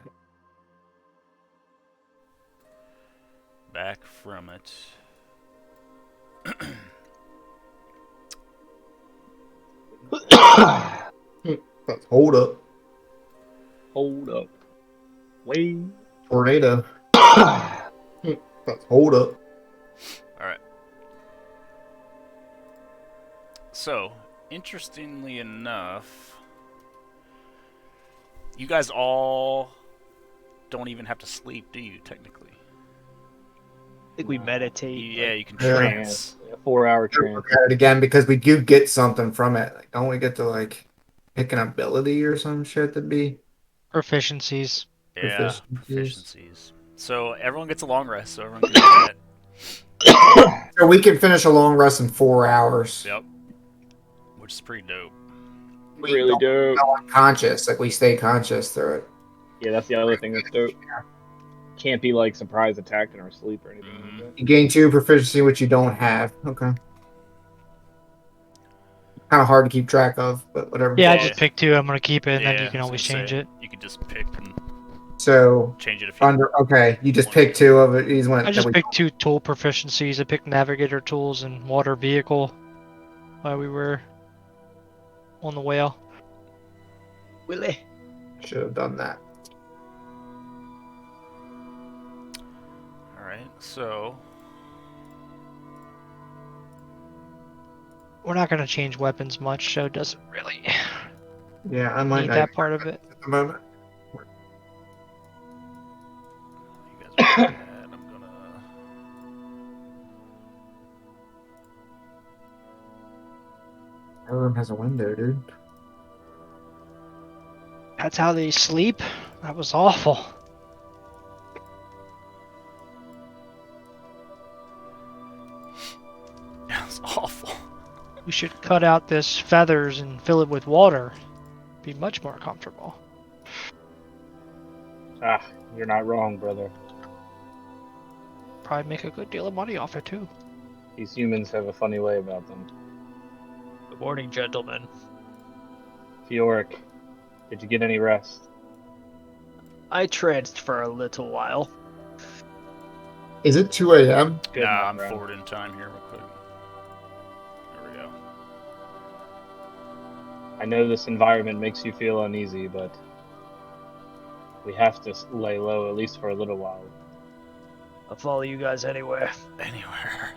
Back from it. Hold up. Hold up. Wait. Tornado. Hold up. Alright. So, interestingly enough, you guys all don't even have to sleep, do you, technically? I think we meditate. Yeah, you can Yeah. trance. Yeah, 4-hour trance. Look at it again because we do get something from it. Like, don't we get to like pick an ability or some shit to be Proficiencies. Yeah, Proficiencies. proficiencies. So everyone gets a long rest, so everyone can do that. So we can finish a long rest in 4 hours. Yep. Which is pretty dope. We Really don't dope. go unconscious. Like we stay conscious through it. Yeah, that's the other thing that's dope. Can't be like surprise attacked in our sleep or anything like that. You gain 2 proficiency, which you don't have. Okay. Kind of hard to keep track of, but whatever. Yeah, I Yeah. just picked 2. I'm gonna keep it, and then Yeah, you can I was always gonna change say, it. You can just pick and So change it if you okay, you just picked 2 of it. These went. I just picked 2 tool proficiencies. I picked navigator tools and water vehicle while we were on the whale. Willie. Should have done that. Alright, so We're not gonna change weapons much, so it doesn't really Yeah, I might need not that part of it. at the moment. you guys are doing that. I'm gonna Our room has a window, dude. That's how they sleep? That was awful. That was awful. We should cut out this feathers and fill it with water. Be much more comfortable. Ah, you're not wrong, brother. Probably make a good deal of money off it too. These humans have a funny way about them. Good morning, gentlemen. Fioric, did you get any rest? I tranced for a little while. Is it 2 a.m.? Good, Nah, my I'm friend. forward in time here real quick. There we go. I know this environment makes you feel uneasy, but we have to lay low at least for a little while. I'll follow you guys anywhere. Anywhere.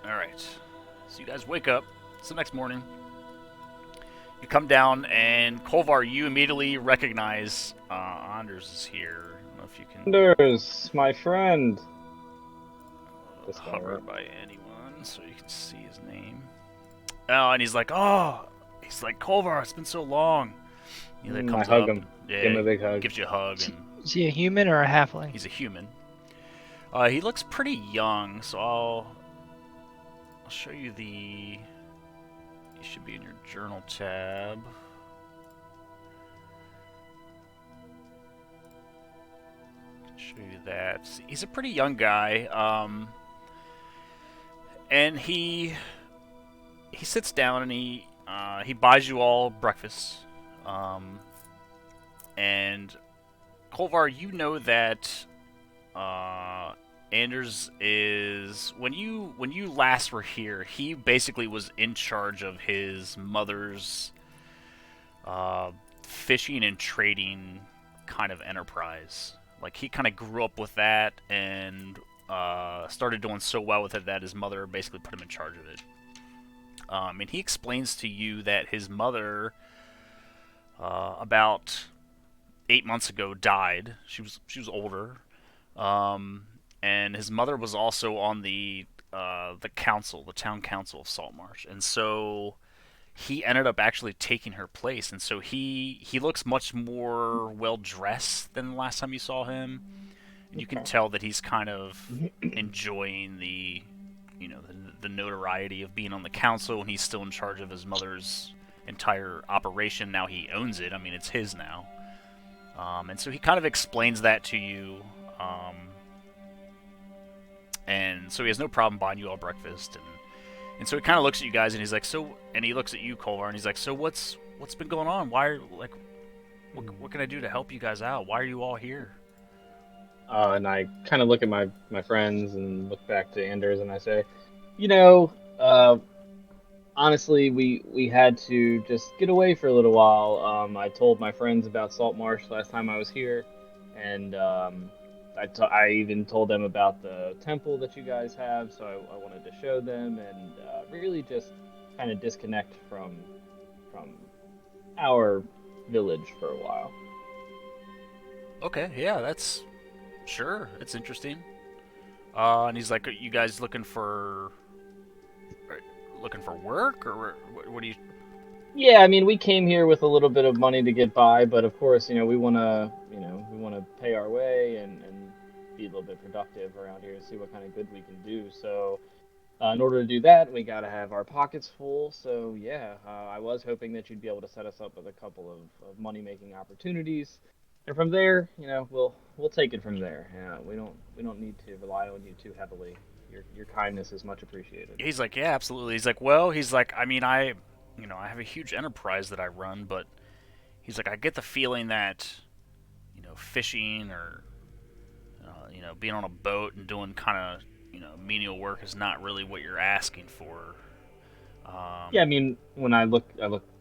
Alright. So you guys wake up. It's the next morning. You come down, and Kolvar, you immediately recognize Anders is here. I don't know if you can Anders, my friend. This guy, hover right? by anyone so you can see his name. Oh, and he's like, Kolvar, it's been so long. He like I comes hug up, him. yeah, Give him a big hug. gives you a hug, and Is he a human or a halfling? he's a human. He looks pretty young, so I'll show you the. It should be in your journal tab. Show you that. He's a pretty young guy, and he sits down and he buys you all breakfast, and Kolvar, you know that Anders is when you last were here, he basically was in charge of his mother's fishing and trading kind of enterprise. Like he kind of grew up with that and started doing so well with it that his mother basically put him in charge of it. And he explains to you that his mother, about 8 months ago, died. She was older. And his mother was also on the council, the town council of Saltmarsh, and so he ended up actually taking her place. And so he looks much more well dressed than the last time you saw him, and you can tell that he's kind of enjoying the notoriety of being on the council, and he's still in charge of his mother's entire operation. Now he owns it. I mean, it's his now. And so he kind of explains that to you. And so he has no problem buying you all breakfast, and so he kind of looks at you guys, and he's like, and he looks at you, Kolvar, and he's like, so what's been going on? Why are What can I do to help you guys out? Why are you all here? And I kind of look at my friends and look back to Anders and I say, you know, honestly, we had to just get away for a little while. I told my friends about Saltmarsh last time I was here, and I even told them about the temple that you guys have. So I wanted to show them and really just kind of disconnect from our village for a while. Okay, yeah, that's sure. It's interesting. And he's like, "Are you guys looking for work, or what do you?" Yeah, I mean, we came here with a little bit of money to get by, but of course, we want to pay our way and be a little bit productive around here and see what kind of good we can do. So, in order to do that, we got to have our pockets full. So, yeah, I was hoping that you'd be able to set us up with a couple of money-making opportunities, and from there, we'll take it from there. Yeah, we don't need to rely on you too heavily. Your kindness is much appreciated. He's like, "Yeah, absolutely." He's like, "Well, he's like, I mean, I have a huge enterprise that I run, but he's like, I get the feeling that, fishing or being on a boat and doing kind of, menial work is not really what you're asking for." Yeah, I mean, when I look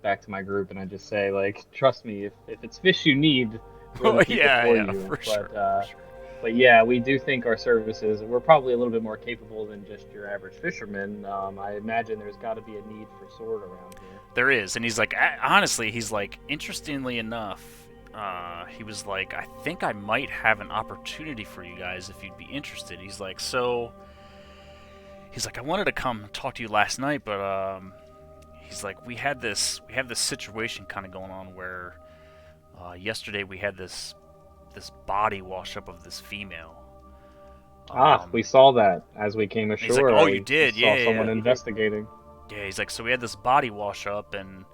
back to my group and I just say, like, trust me, if it's fish you need, we're the people yeah, for yeah, you. for sure, for sure. But yeah, we do think our services, we're probably a little bit more capable than just your average fisherman. I imagine there's got to be a need for sword around here. There is, and he's like, honestly, he's like, interestingly enough, he was like, I think I might have an opportunity for you guys if you'd be interested. He's like, I wanted to come talk to you last night, but he's like, we have this situation kind of going on where yesterday we had this body wash up of this female. We saw that as we came And he's like, ashore. oh, I you did, saw yeah, someone yeah. investigating. Yeah, he's like, so we had this body wash up, and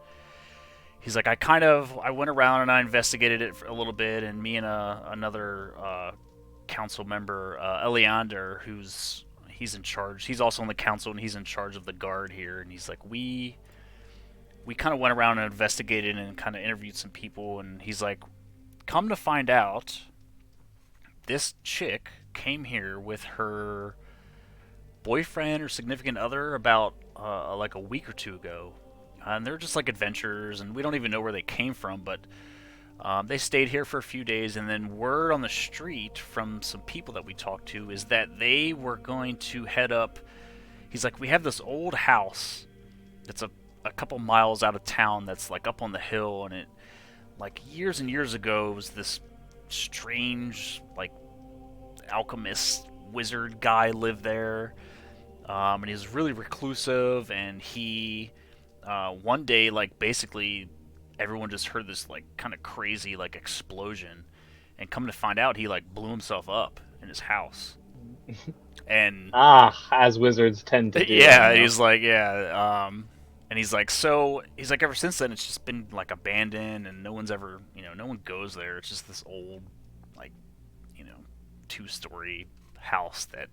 he's like, I went around and I investigated it for a little bit, and me and another council member, Eleander, he's in charge. He's also on the council, and he's in charge of the guard here. And he's like, we kind of went around and investigated and kind of interviewed some people, and he's like, come to find out, this chick came here with her boyfriend or significant other about like a week or two ago. And they're just like adventurers, and we don't even know where they came from, but they stayed here for a few days, and then word on the street from some people that we talked to is that they were going to head up. He's like, we have this old house that's a couple miles out of town that's like up on the hill, and it, like, years and years ago, was this strange, like, alchemist wizard guy lived there, and he was really reclusive, and he one day, like, basically everyone just heard this like kind of crazy like explosion, and come to find out he like blew himself up in his house. And As wizards tend to do. yeah, he's like, yeah, and he's like, ever since then it's just been like abandoned, and no one's ever, no one goes there. It's just this old, like, 2-story house that,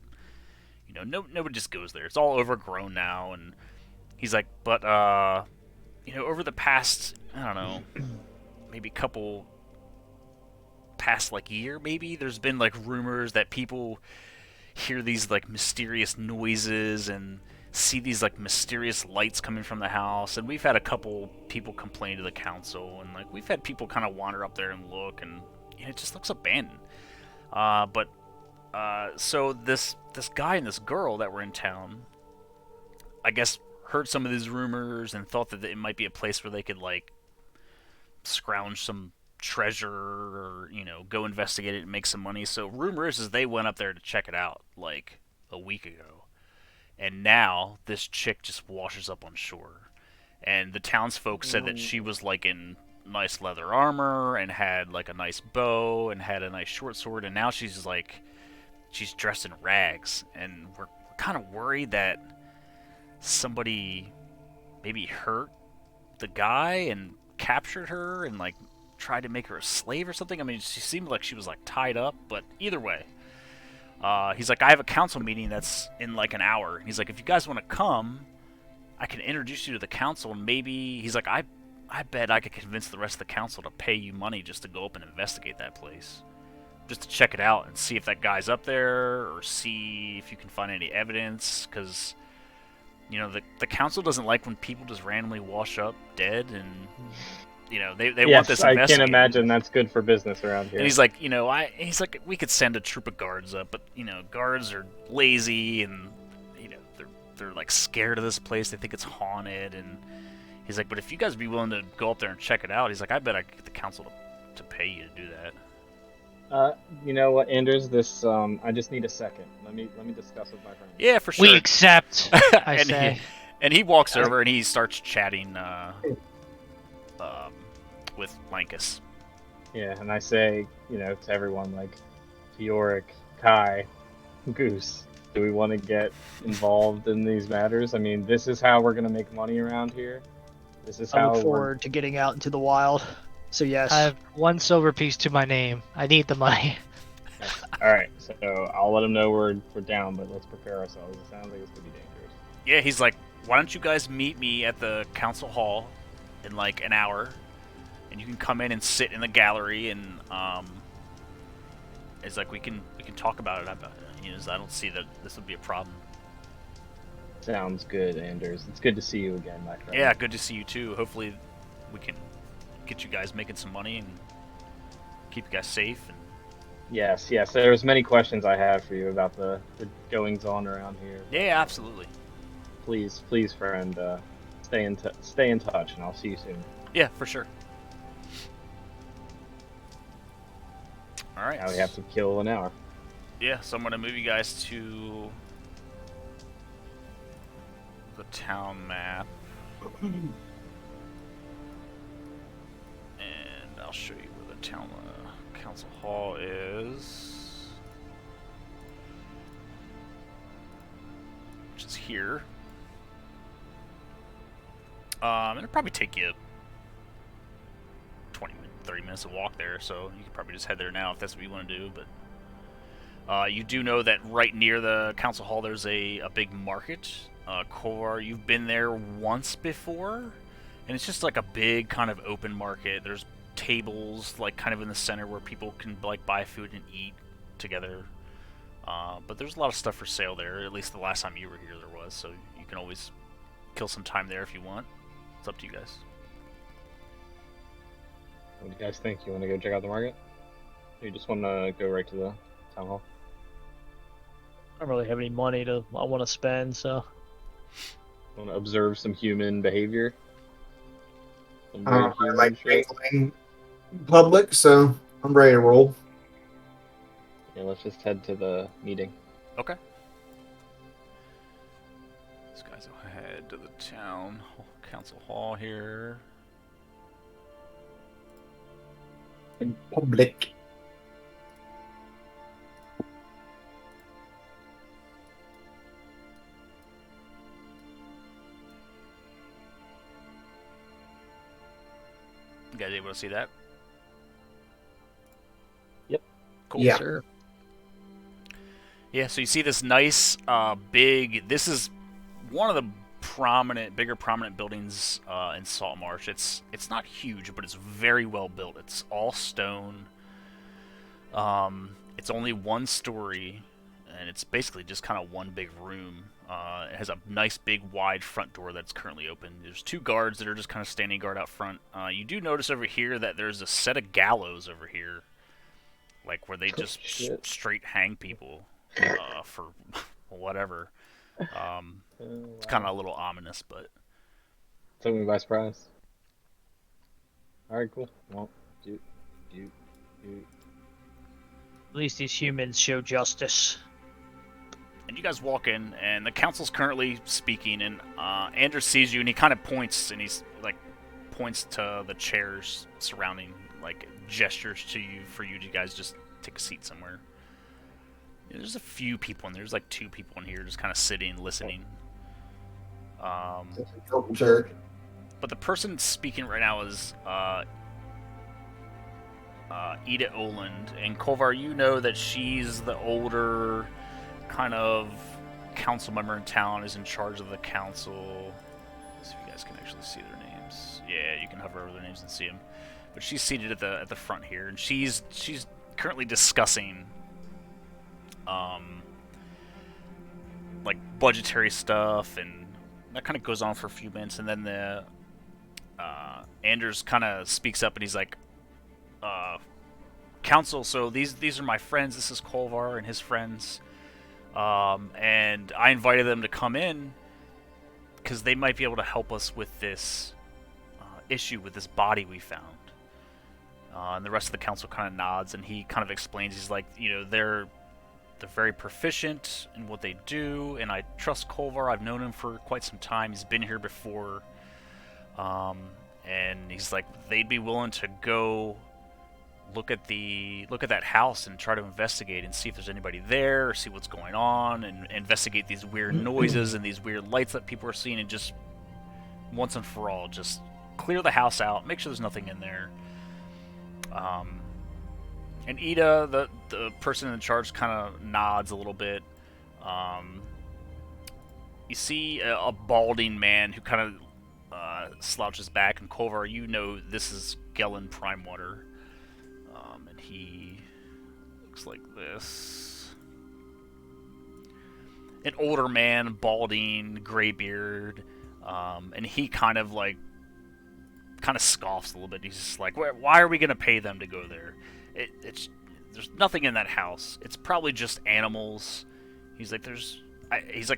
nobody just goes there. It's all overgrown now. And he's like, but over the past, I don't know, maybe couple past like year, maybe there's been like rumors that people hear these like mysterious noises and see these like mysterious lights coming from the house. And we've had a couple people complain to the council, and like we've had people kind of wander up there and look, and it just looks abandoned. So this guy and this girl that were in town, I guess, heard some of these rumors and thought that it might be a place where they could like scrounge some treasure, or go investigate it and make some money. So rumor is they went up there to check it out like a week ago, and now this chick just washes up on shore. And the townsfolk said that she was like in nice leather armor and had like a nice bow and had a nice short sword, and now she's dressed in rags, and we're kind of worried that somebody maybe hurt the guy and captured her and like tried to make her a slave or something. I mean, she seemed like she was like tied up, but either way, he's like, I have a council meeting that's in like an hour. He's like, if you guys want to come, I can introduce you to the council, and maybe, he's like, I bet I could convince the rest of the council to pay you money just to go up and investigate that place. Just to check it out and see if that guy's up there, or see if you can find any evidence, because, you know, the council doesn't like when people just randomly wash up dead, and, you know, they Yes, want this I investigated. can't imagine that's good for business around here. And he's like, you know, he's like, we could send a troop of guards up, but, you know, guards are lazy, and, you know, they're like scared of this place. They think it's haunted, and he's like, but if you guys would be willing to go up there and check it out, he's like, I bet I could get the council to pay you to do that. You know what, Anders? This I just need a second. Let me discuss with my friend. Yeah, for sure. We accept, I and say. And he walks over and he starts chatting with Lankus. Yeah, and I say, you know, to everyone, like, Fioric, Kai, Goose, do we want to get involved in these matters? I mean, this is how we're gonna make money around here. This is I how look forward to getting out into the wild. So yes. I have 1 silver piece to my name. I need the money. All right, so I'll let them know we're down, but let's prepare ourselves. It sounds like it's gonna be dangerous. Yeah, he's like, why don't you guys meet me at the council hall in like an hour, and you can come in and sit in the gallery, and it's like we can talk about it. You know, I don't see that this would be a problem. Sounds good, Anders. It's good to see you again, my friend. Yeah, good to see you too. Hopefully, we can get you guys making some money and keep you guys safe. And Yes. There's many questions I have for you about the goings on around here. yeah, absolutely. Please, friend, stay in touch, and I'll see you soon. Yeah, for sure. All right. Now we have to kill an hour. Yeah, so I'm gonna move you guys to the town map, and I'll show you where the town council hall is, which is here. It'll probably take you 30 minutes to walk there, so you can probably just head there now if that's what you want to do. But you do know that right near the council hall there's a big market. Kovar, you've been there once before, and it's just like a big kind of open market. There's tables like kind of in the center where people can like buy food and eat together. But there's a lot of stuff for sale there. At least the last time you were here there was, so you can always kill some time there if you want. It's up to you guys. What do you guys think? You want to go check out the market? Or you just want to go right to the town hall? I don't really have any money I want to spend, so Want to observe some human behavior? Some I weird human like shit? mingling in public, so I'm ready to roll. Yeah, let's just head to the meeting. Okay. These guys will head to the town council hall here. In public. You guys able to see that? Yep. Cool. Yeah. sure. Yeah, so you see this nice, big. This is one of the bigger prominent buildings in Saltmarsh. It's not huge, but it's very well built. It's all stone. It's only 1 story, and it's basically just kind of one big room. It has a nice big wide front door that's currently open. There's 2 guards that are just kind of standing guard out front. You do notice over here that there's a set of gallows over here, like where they just shit. straight hang people for whatever. It's kind of a little ominous, but Took me by surprise. Alright, cool. Well, do. At least these humans show justice. and you guys walk in, and the council's currently speaking, and Andrew sees you, and he kind of points, and he's like points to the chairs surrounding, like gestures to you for you to guys just take a seat somewhere. There's a few people in there. There's like 2 people in here just kind of sitting, listening. Sure. But the person speaking right now is Ida Oland. And Kolvar, you know that she's the older kind of council member in town, is in charge of the council. So you guys guys can actually see their names. Yeah, you can hover over their names and see them. But she's seated at the front here, and she's currently discussing like budgetary stuff, and that kind of goes on for a few minutes, and then the Anders kind of speaks up, and he's like, "Council, so these are my friends. This is Kolvar and his friends, and I invited them to come in because they might be able to help us with this issue with this body we found." And the rest of the council kind of nods, and he kind of explains. He's like, they're very proficient in what they do, and I trust Kolvar. I've known him for quite some time. He's been here before, and he's like, they'd be willing to go look at that house and try to investigate and see if there's anybody there, or see what's going on, and investigate these weird noises and these weird lights that people are seeing, and just once and for all, just clear the house out, make sure there's nothing in there. And Ida, the person in charge, kind of nods a little bit. You see a balding man who kind of slouches back, and Kolvar, this is Gellin Primewater. And he looks like this. An older man, balding, gray beard, and he kind of scoffs a little bit. He's just like, why are we going to pay them to go there? There's nothing in that house. It's probably just animals. He's like,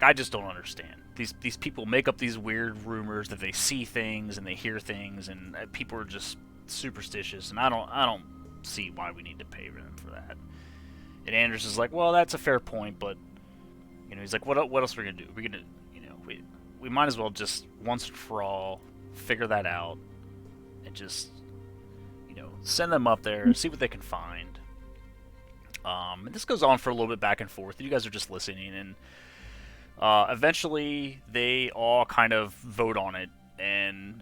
I just don't understand. These people make up these weird rumors that they see things and they hear things, and people are just superstitious, and I don't see why we need to pay them for that. And Anders is like, well, that's a fair point, but he's like, what else are we gonna do? We're gonna, we might as well just once and for all figure that out, and just send them up there and see what they can find. And this goes on for a little bit back and forth. You guys are just listening, and eventually they all kind of vote on it, and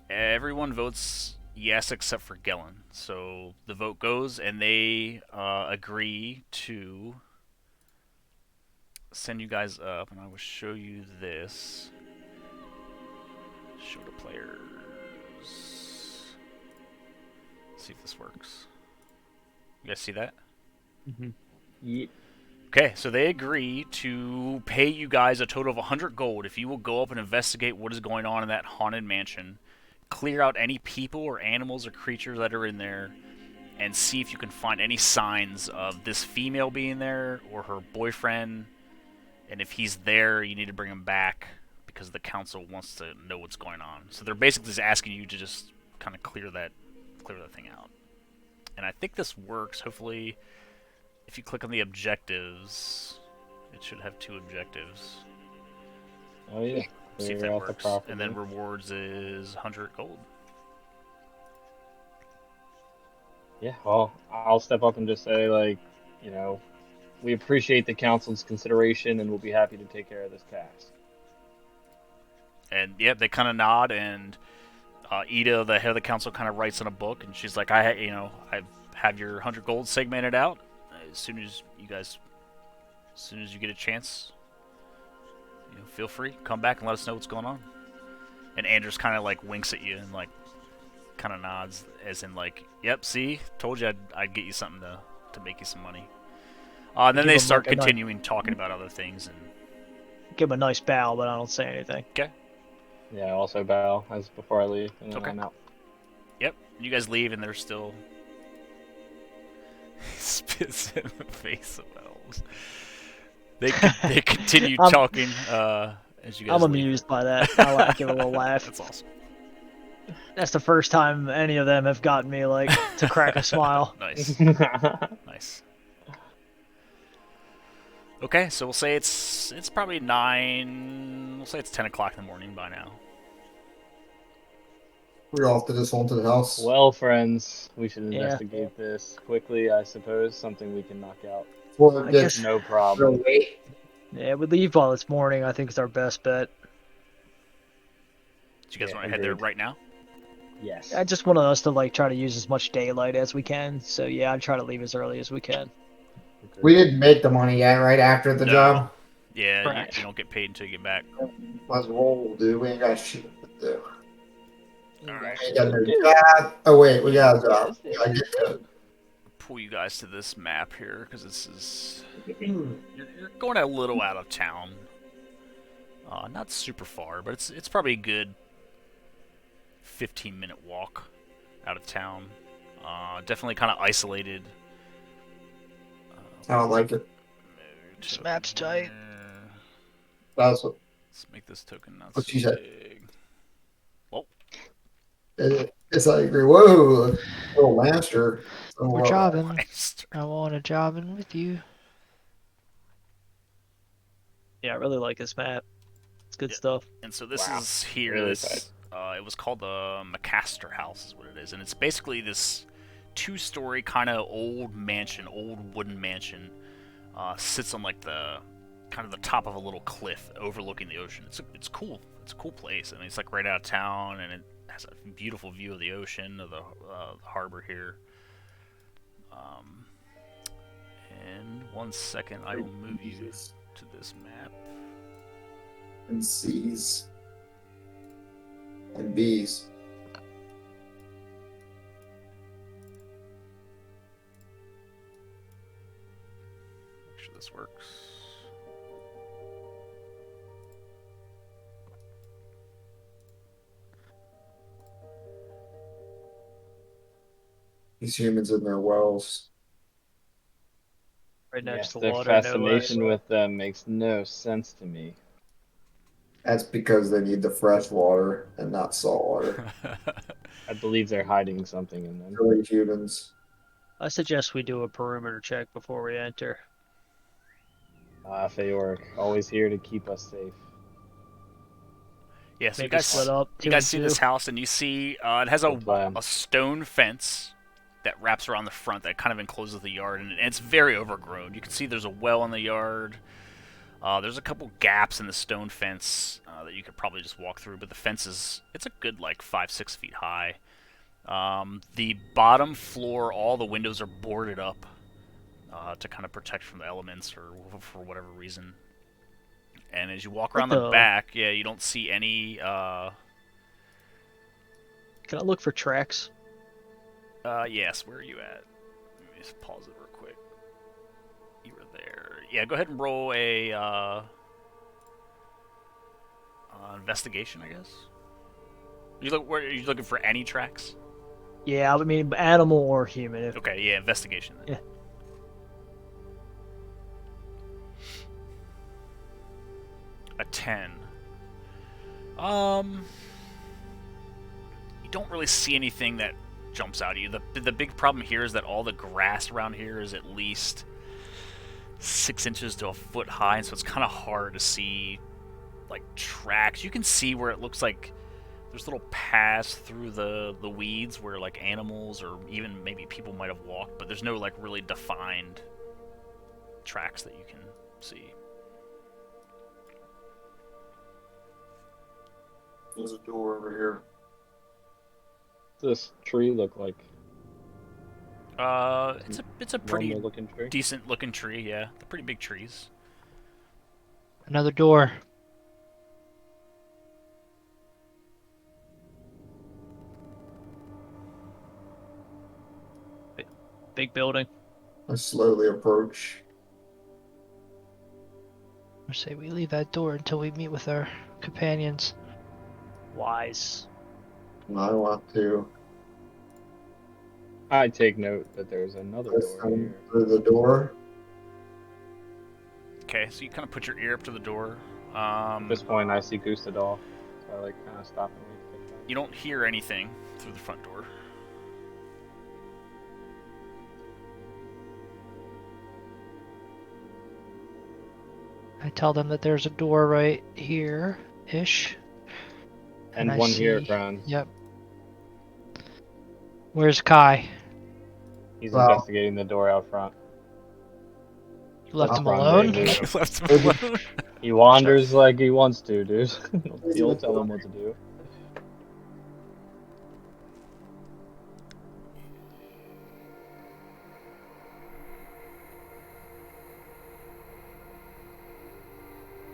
everyone votes yes except for Gellin. So the vote goes, and they agree to send you guys up, and I will show you this. Show to players. See if this works. You guys see that? Mm-hmm. Yeah. Okay, so they agree to pay you guys a total of 100 gold if you will go up and investigate what is going on in that haunted mansion, clear out any people or animals or creatures that are in there, and see if you can find any signs of this female being there or her boyfriend. And if he's there, you need to bring him back because the council wants to know what's going on. So they're basically just asking you to just kind of clear that thing out. And I think this works. Hopefully, if you click on the objectives, it should have 2 objectives. Oh yeah. See if that works. And then rewards is 100 gold. Yeah, well, I'll step up and just say, we appreciate the council's consideration, and we'll be happy to take care of this task. And yeah, they kind of nod, and Ida, the head of the council, kind of writes in a book, and she's like, I have your 100 gold segmented out. As soon as you get a chance, feel free, come back and let us know what's going on. And Anders kind of winks at you and kind of nods, as in yep, see, told you I'd get you something to make you some money. And then they start continuing talking about other things, and give him a nice bow, but I don't say anything. Okay. Yeah, also bow before I leave, and then Okay. I'm out. Yep, you guys leave, and they're still spits in the face of elves. They continue talking as you guys. I'm leave. amused by that. I like to give a little laugh. That's awesome. That's the first time any of them have gotten me to crack a smile. Nice, nice. Okay, so we'll say it's probably 9. We'll say it's 10 o'clock in the morning by now. We're off to this haunted house. Well, friends, we should investigate this quickly, I suppose. Something we can knock out. Well, I guess- No problem. wait. Yeah, we leave while it's morning. I think it's our best bet. Do you guys Yeah, want to head there agreed. right now? Yes. I just want us to try to use as much daylight as we can. So yeah, I'd try to leave as early as we can. We didn't make the money yet, right after the No. job. Yeah, Correct. you don't get paid until you get back. Let's roll, dude. We ain't got shit. Yeah. Alright. We got no job. Oh wait, we got a job. Yes, Gotta get to Pull you guys to this map here because this is you're going a little out of town. Not super far, but it's probably a good 15-minute walk out of town. Definitely kind of isolated. I don't like it. This map's tight. That's what Let's make this token not What so she said. big. Well, Yes, I agree. Whoa, little master. So, We're jobbing. Christ. I want a jobbing with you. Yeah, I really like this map. It's good stuff. And so this Wow. is here. Really This it was called the McCaster House, is what it is, and it's basically this two-story kind of old mansion, old wooden mansion. Sits on like the kind of the top of a little cliff overlooking the ocean. It's cool. It's a cool place. I mean, it's like right out of town, and it has a beautiful view of the ocean, of the harbor here. And 1 second, I will move you to this map. and C's and B's. Make sure this works. These humans in their wells. Right next to their water. No fascination with them makes no sense to me. That's because they need the fresh water and not salt water. I believe they're hiding something in them. Really, humans. I suggest we do a perimeter check before we enter. Feyork, always here to keep us safe. Yeah, so you Maybe guys, split up. you guys see this house, and you see it has Good plan. a stone fence that wraps around the front that kind of encloses the yard, and it's very overgrown. You can see there's a well in the yard. There's a couple gaps in the stone fence that you could probably just walk through, but the fence it's a good like 5-6 feet high. The bottom floor, all the windows are boarded up to kind of protect from the elements or for whatever reason. And as you walk around the back, yeah, you don't see any. Can I look for tracks? Yes, where are you at? Let me just pause it real quick. You were there. Yeah, go ahead and roll a investigation, I guess. Are you looking for any tracks? Yeah, I mean animal or human. If Okay, yeah, investigation then. Yeah. A 10. You don't really see anything that jumps out at you. The big problem here is that all the grass around here is at least 6 inches to a foot high, and so it's kind of hard to see like tracks. You can see where it looks like there's little paths through the weeds where like animals or even maybe people might have walked, but there's no like really defined tracks that you can see. There's a door over here. What's this tree look like? It's a pretty Normal looking tree. decent looking tree, yeah. They're pretty big trees. Another door. big building. I slowly approach. I say we leave that door until we meet with our companions. Wise. I want to I take note that there's another door listen here. through the door. Okay, so you kind of put your ear up to the door. At this point, I see Gustadolf, so I like kind of stop and wait to catch You don't hear anything through the front door. I tell them that there's a door right here-ish. And I one here, see- Crown. Yep. Where's Kai? He's Wow. investigating the door out front. You left Well, him Crown alone? David. You left him alone. He wanders like he wants to, dude. You'll tell him what to do.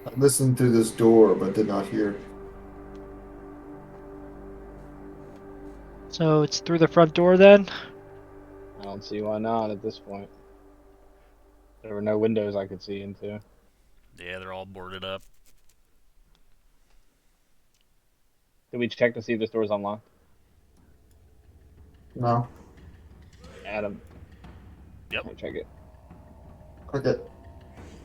I listened through this door, but did not hear. So it's through the front door then? I don't see why not at this point. There were no windows I could see into. Yeah, they're all boarded up. Did we check to see if this door's unlocked? No. Adam. Yep. I'll check it. Click it.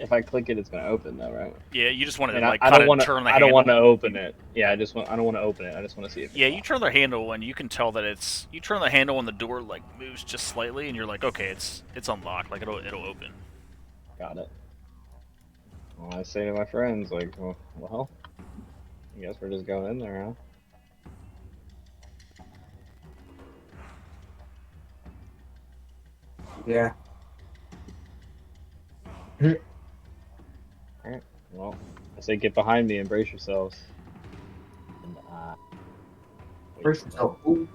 If I click it, it's gonna open though, right? Yeah, you just want to And like I kind don't of want to. turn the I handle. don't want to open it. Yeah, I don't want to open it. I just want to see if. Yeah, you turn the handle and you can tell that it's. You turn the handle and the door like moves just slightly, and you're like, okay, it's unlocked. Like it'll open. Got it. Well, I say to my friends, like, well, I guess we're just going in there, huh? Yeah. Alright, well, I say get behind me and brace yourselves. And, wait Brace for yourself. that. Ooh.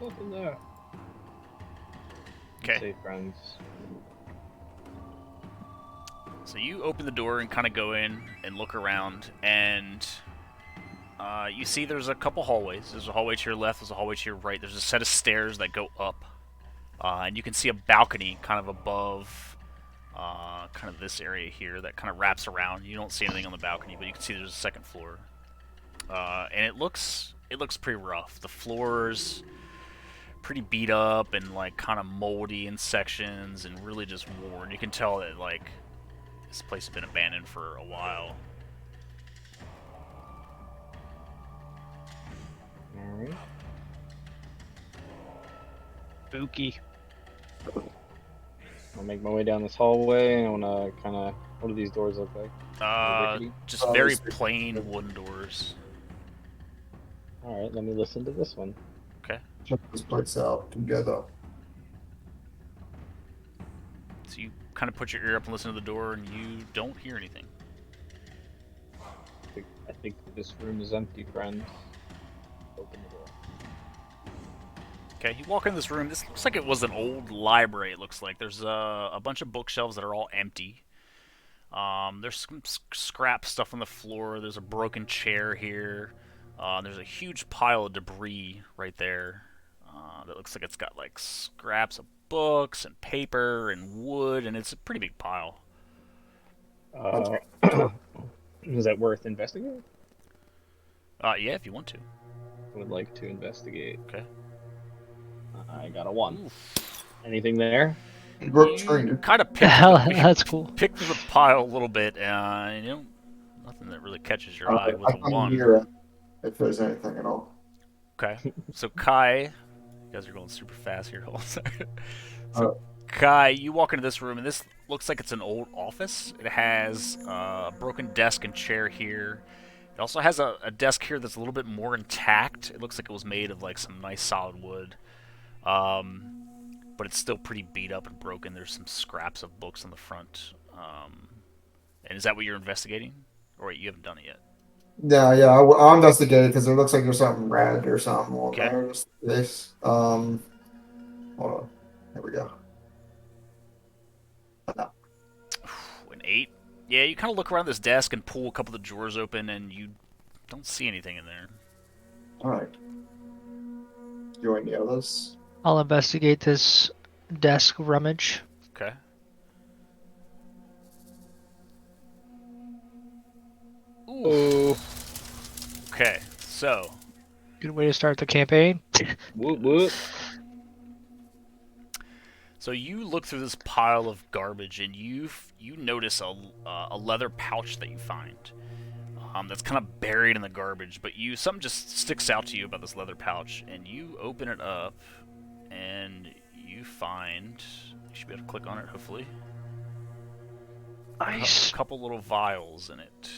Nothing there. Okay. Say friends. So you open the door and kind of go in and look around, and you see there's a couple hallways. There's a hallway to your left. There's a hallway to your right. There's a set of stairs that go up, and you can see a balcony kind of above. Kind of this area here that kind of wraps around. You don't see anything on the balcony, but you can see there's a second floor, and it looks pretty rough. The floor's pretty beat up and like kind of moldy in sections and really just worn. You can tell that like this place has been abandoned for a while. Alright. Spooky. I'll make my way down this hallway, and I want to kind of. What do these doors look like? Rickety? Just very plain wooden doors. Alright, let me listen to this one. Okay. Check this place out together. So you kind of put your ear up and listen to the door, and you don't hear anything. I think this room is empty, friends. Open the door. Okay, you walk in this room. This looks like it was an old library, it looks like. There's a bunch of bookshelves that are all empty. There's some scrap stuff on the floor. There's a broken chair here. There's a huge pile of debris right there. That looks like it's got like scraps of books and paper and wood, and it's a pretty big pile. Is that worth investigating? Yeah, if you want to. I would like to investigate. Okay. I got a 1. Oof. Anything there? Brooke You trained. kind of That's cool. pick through the pile a little bit, and you know, nothing that really catches your eye with I a can 1. hear it if there's anything at all. Okay. So Kai, you guys are going super fast here. Hold on a second. So Kai, you walk into this room, and this looks like it's an old office. It has a broken desk and chair here. It also has a desk here that's a little bit more intact. It looks like it was made of like some nice solid wood. But it's still pretty beat up and broken. There's some scraps of books on the front. And is that what you're investigating? Or wait, you haven't done it yet? Yeah, I'll investigate it because it looks like there's something red or something on Okay. there. Just this. Hold on. There we go. No. An 8? Yeah, you kind of look around this desk and pull a couple of the drawers open, and you don't see anything in there. All right. You want any others? I'll investigate this desk rummage. Okay. Ooh. Okay, so Good way to start the campaign. Whoop whoop. so you look through this pile of garbage, and you notice a leather pouch that you find. That's kind of buried in the garbage, but something just sticks out to you about this leather pouch, and you open it up, and you find. You should be able to click on it, hopefully. Nice. A couple little vials in it.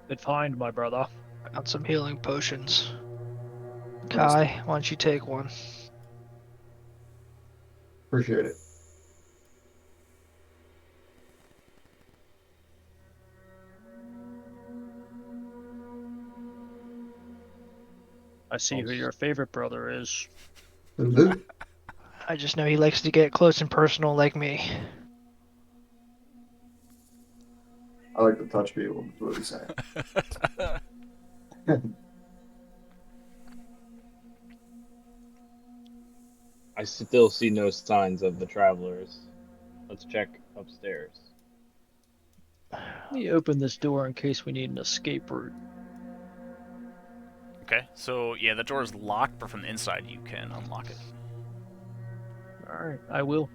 Good find, my brother. I got some healing potions. Kai, why don't you take one? Appreciate it. I see who your favorite brother is. I just know he likes to get close and personal like me. I like to touch people. Is what he's saying. I still see no signs of the travelers. Let's check upstairs. Let me open this door in case we need an escape route. Okay, so yeah, the door is locked, but from the inside you can unlock it. Alright, I will.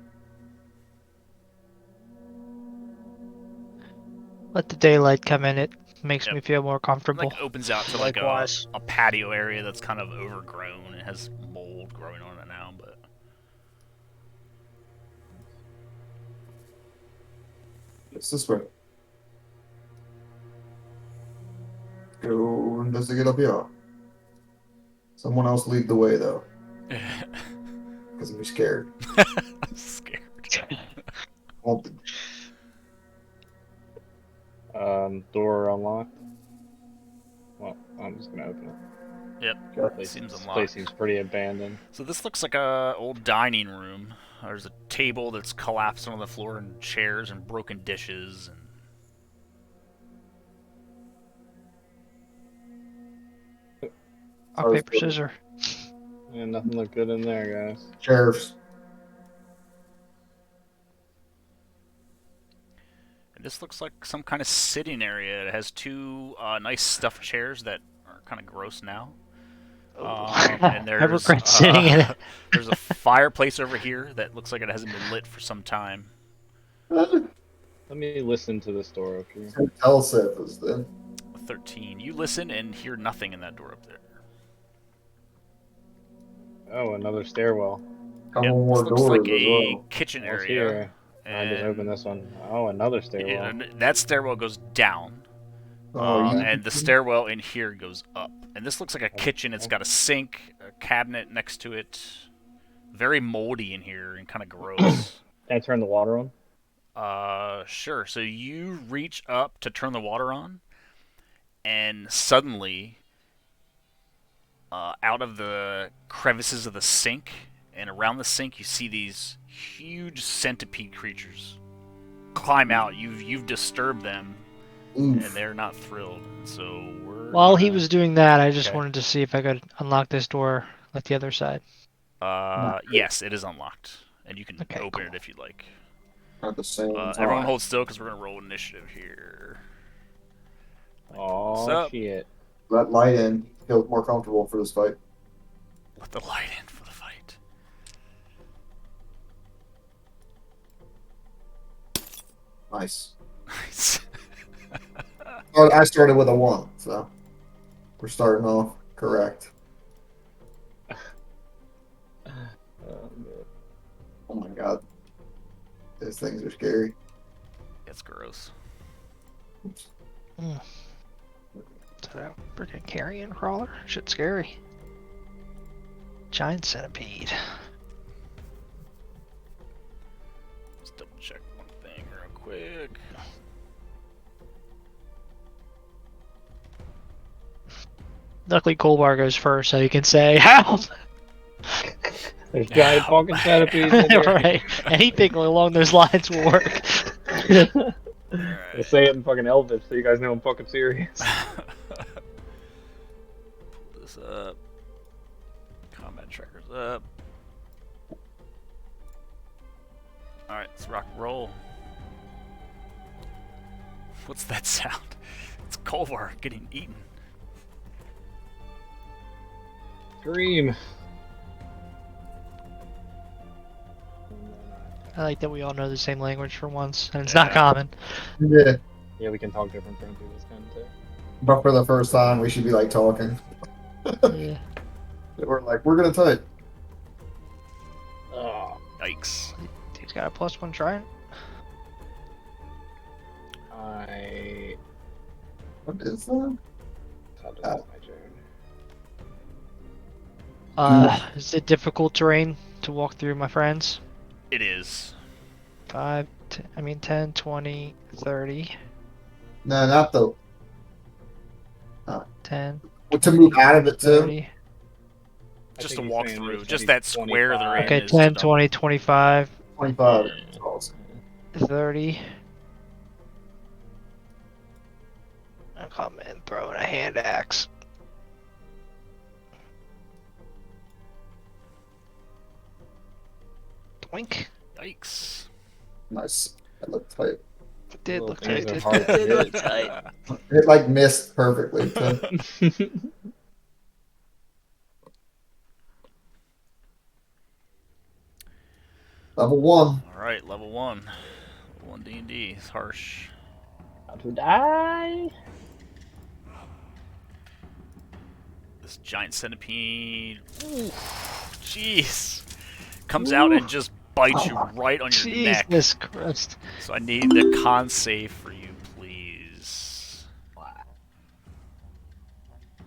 Let the daylight come in. It makes Yep. me feel more It, comfortable. like opens out to like Likewise. a patio area that's kind of overgrown. It has mold growing on it now, but It's this way. Go investigate up here. Someone else lead the way though, because I'm scared. I'm scared. Haunted. Door unlocked. Well, I'm just gonna open it. Yep, Place seems This unlocked. place seems pretty abandoned. So this looks like a old dining room. There's a table that's collapsed on the floor, and chairs and broken dishes. And Rock, paper, scissors. Yeah, nothing looked good in there, guys. Sheriffs. this looks like some kind of sitting area. It has two nice stuffed chairs that are kind of gross now. And I there's regret sitting in it. there's a fireplace over here that looks like it hasn't been lit for some time. Let me listen to this door up here. Tell Seth is then. 13. You listen and hear nothing in that door up there. Oh, another stairwell. Couple Yep, more this looks doors like as a well. kitchen What's area. here? I just opened this one. Oh, another stairwell. And that stairwell goes down. Oh, And the stairwell in here goes up. And this looks like a kitchen. It's got a sink, a cabinet next to it. Very moldy in here and kind of gross. Can I turn the water on? Sure. So you reach up to turn the water on, and suddenly, out of the crevices of the sink and around the sink, you see these huge centipede creatures climb out. You've disturbed them, and they're not thrilled. So we're While he was doing that, I just Okay. wanted to see if I could unlock this door like the other side. yes, it is unlocked, and you can Okay, open cool. it if you'd like. At the same time. Everyone hold still because we're gonna roll initiative here. What's Oh, up? shit. Let light in. Feel more comfortable for this fight. Let the light in for the fight. Nice. Nice. Oh, I started with a 1, so we're starting off correct. Oh my god. These things are scary. It's gross. Oops. Is that a freaking carrion crawler? Shit's scary. Giant centipede. Let's double check one thing real quick. Luckily, Colbar goes first, so he can say help. There's giant fucking centipedes in here. Right. Anything along those lines will work. They say it in fucking Elvish, so you guys know I'm fucking serious. Pull this up. Combat tracker's up. Alright, let's rock and roll. What's that sound? It's Kolvar getting eaten. Scream. I like that we all know the same language for once, and it's not common. Yeah. Yeah, we can talk different things through this kind of thing. But for the first time, we should be like talking. Yeah. We're like, we're gonna type. Oh, Yikes. He's got a +1 trident. I... What is that? I'll do that my turn. Is it difficult terrain to walk through, my friends? It is. 10, 20, 30, No, not the. 10, What to move out of it too? 30. Just think to he's walk saying through. there's Just gonna that be square they're 25. in. Okay, is 10, to 20, 25, 25. Awesome. 30, come in throwing a hand axe. Doink. Yikes. Nice. That looked tight. It did Little look things tight. are hard to Did look hit. tight. It like missed perfectly too. Level 1. All right, level 1. Level 1 D&D. It's harsh. About to die. This giant centipede. Ooh, jeez. Comes out and just bites you right on your neck. Jesus Christ. So I need the con save for you, please.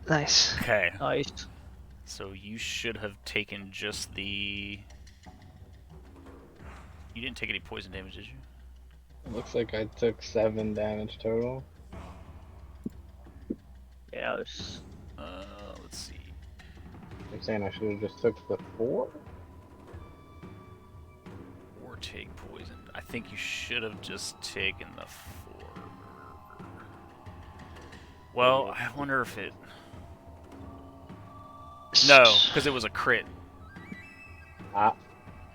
Nice. Okay. Nice. So you should have taken just the... You didn't take any poison damage, did you? Looks like I took 7 damage total. Yeah, it was... Let's see. You're saying I should have just took the 4? Or take poison. I think you should have just taken the 4. Well, I wonder if it... No, because it was a crit. Ah,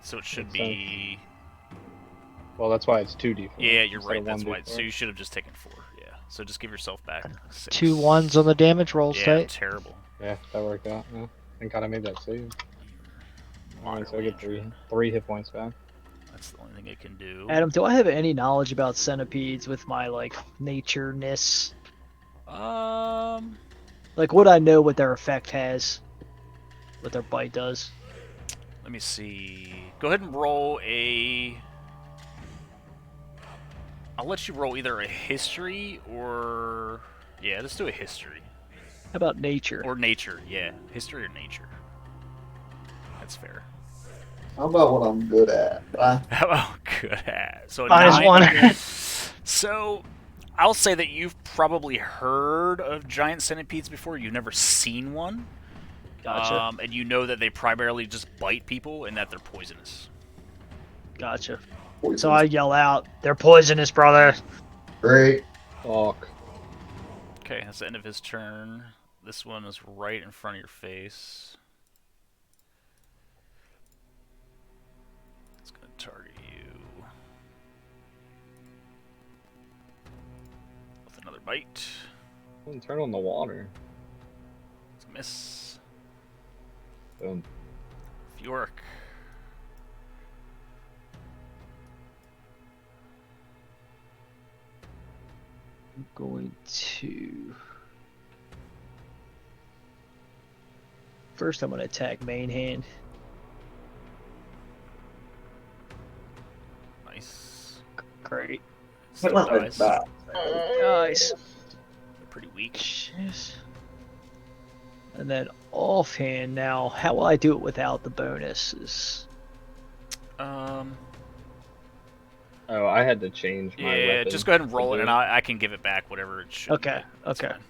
So it should Makes be... well, that's why it's 2d4. Yeah, you're instead right. of That's 1d4. why. So you should have just taken 4. Yeah. So just give yourself back 6. 2 1s on the damage rolls, Yeah, tight. terrible. Yeah, that worked out. Yeah. Thank God I made that save. Alright, so I Moderately get injured. 3 hit points back. That's the only thing it can do. Adam, do I have any knowledge about centipedes with my like nature-ness? Um, Like, would I know what their effect has? What their bite does? let me see. Go ahead and roll a. I'll let you roll either a history or yeah, let's do a history How about nature? or nature. Yeah, history or nature. That's fair. How about what I'm good at? Oh, good at. So a Minus 9. 1. So I'll say that you've probably heard of giant centipedes before. You've never seen one. Gotcha. And you know that they primarily just bite people and that they're poisonous. Gotcha. Poisonous. So I yell out, "They're poisonous, brother!" Great. Fuck. Okay, that's the end of his turn. This one is right in front of your face. It's going to target you with another bite. Turn on the water. It's a miss. Boom. Fjork. I'm going to. First, I'm going to attack main hand. Nice. Great. Still Not like dies. that. Nice. They're pretty weak. Jeez. And then offhand now, how will I do it without the bonuses? Oh, I had to change my Yeah, weapon. just go ahead and roll to it, and do I can give it back, whatever it should Okay, be. That's okay. fine.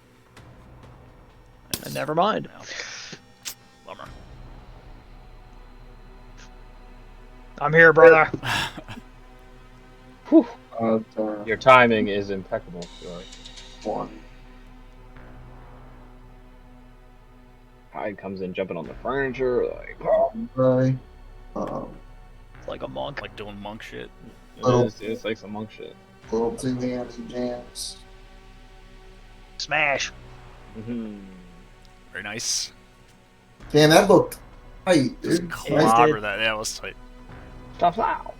That's- Never mind. Bummer. I'm here, brother. Your timing is impeccable. Sure. 1. Hyde comes in jumping on the furniture, like, Right. Like a monk. Like doing monk shit. it's like some monk shit. Little two hands and jams. Smash. Mm-hmm. Very nice. Damn, that looked tight, Just dude. clobber that. Yeah, it was tight. Stop loud.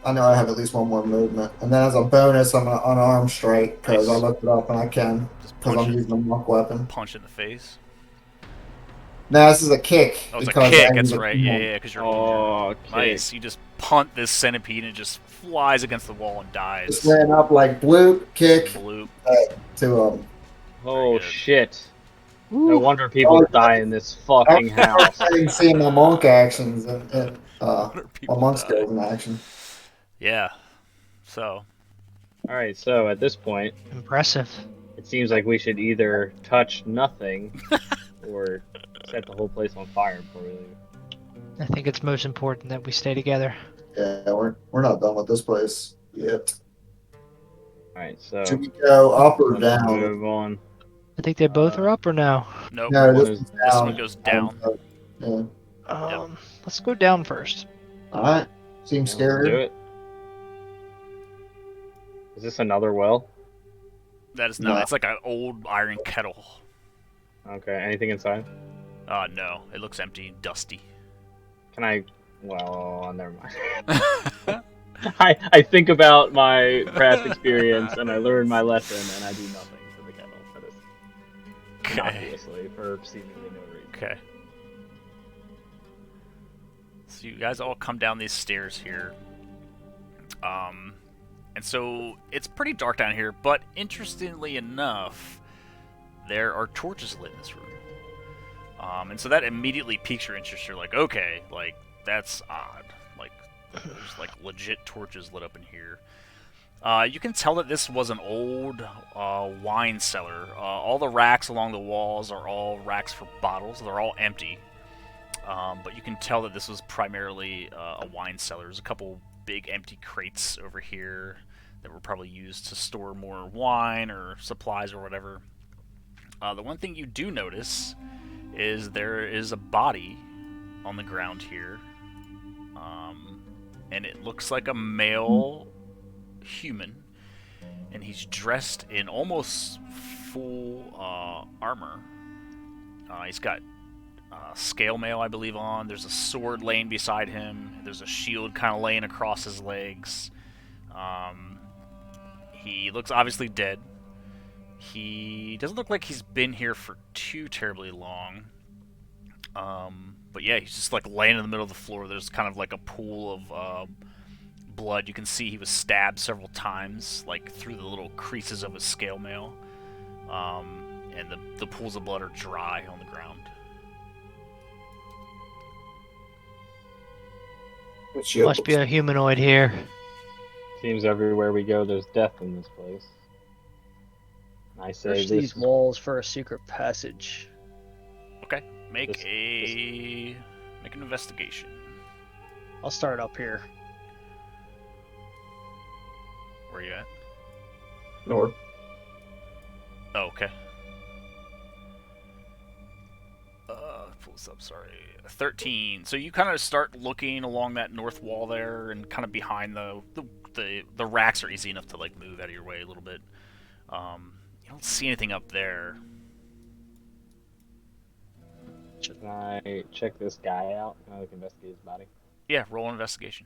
I know I have at least one more movement, and then as a bonus, I'm gonna unarmed strike because I Nice. looked it up and I can Just because punch I'm it, using a monk weapon. punch in the face. No, this is a kick. Oh, it's a because kick. I That's use a right. monk. Yeah, because you're Oh, injured. kick. Nice. You just punt this centipede and it just flies against the wall and dies. Just ran up like bloop, kick Bloop. to Oh, good. shit. No wonder people Oh, die in this fucking house. I didn't see my monk actions and Wonder my people monk die. skills in action. Yeah. So, Alright, so at this point, Impressive. it seems like we should either touch nothing or set the whole place on fire before we leave. I think it's most important that we stay together. Yeah, we're not done with this place yet. Alright, so Should we go up or let's down? move on. I think they both are up or no? Nope. No, One this is- one's This down. one goes down. Yeah. Let's go down first. All right. Seems Yeah, let's do scary. it. Is this another well? That is not. No. It's like an old iron kettle. Okay, anything inside? No. It looks empty and dusty. Can I? Well, never mind. I think about my past experience and I learn my lesson and I do nothing to the kettle. That is Okay. obviously for seemingly no reason. Okay. So you guys all come down these stairs here. And so it's pretty dark down here, but interestingly enough, there are torches lit in this room. And so that immediately piques your interest. You're like, okay, like, that's odd. Like, there's like legit torches lit up in here. You can tell that this was an old wine cellar. All the racks along the walls are all racks for bottles. They're all empty. But you can tell that this was primarily a wine cellar. There's a couple big empty crates over here that were probably used to store more wine or supplies or whatever. The one thing you do notice is there is a body on the ground here. And it looks like a male human. And he's dressed in almost full armor. He's got scale mail, I believe, on. There's a sword laying beside him. There's a shield kind of laying across his legs. He looks obviously dead. He doesn't look like he's been here for too terribly long. But yeah, he's just like laying in the middle of the floor. There's kind of like a pool of blood. You can see he was stabbed several times, like through the little creases of his scale mail. And the pools of blood are dry on the ground. Must be a humanoid here. Seems everywhere we go, there's death in this place. I say Search this. these walls for a secret passage. Okay, make This- make an investigation. I'll start up here. Where you at? North. Oh, okay. Pull this up. Sorry, 13. So you kind of start looking along that north wall there, and kind of behind the racks are easy enough to like move out of your way a little bit. You don't see anything up there. Can I check this guy out? Can I like investigate his body? Yeah, roll an investigation.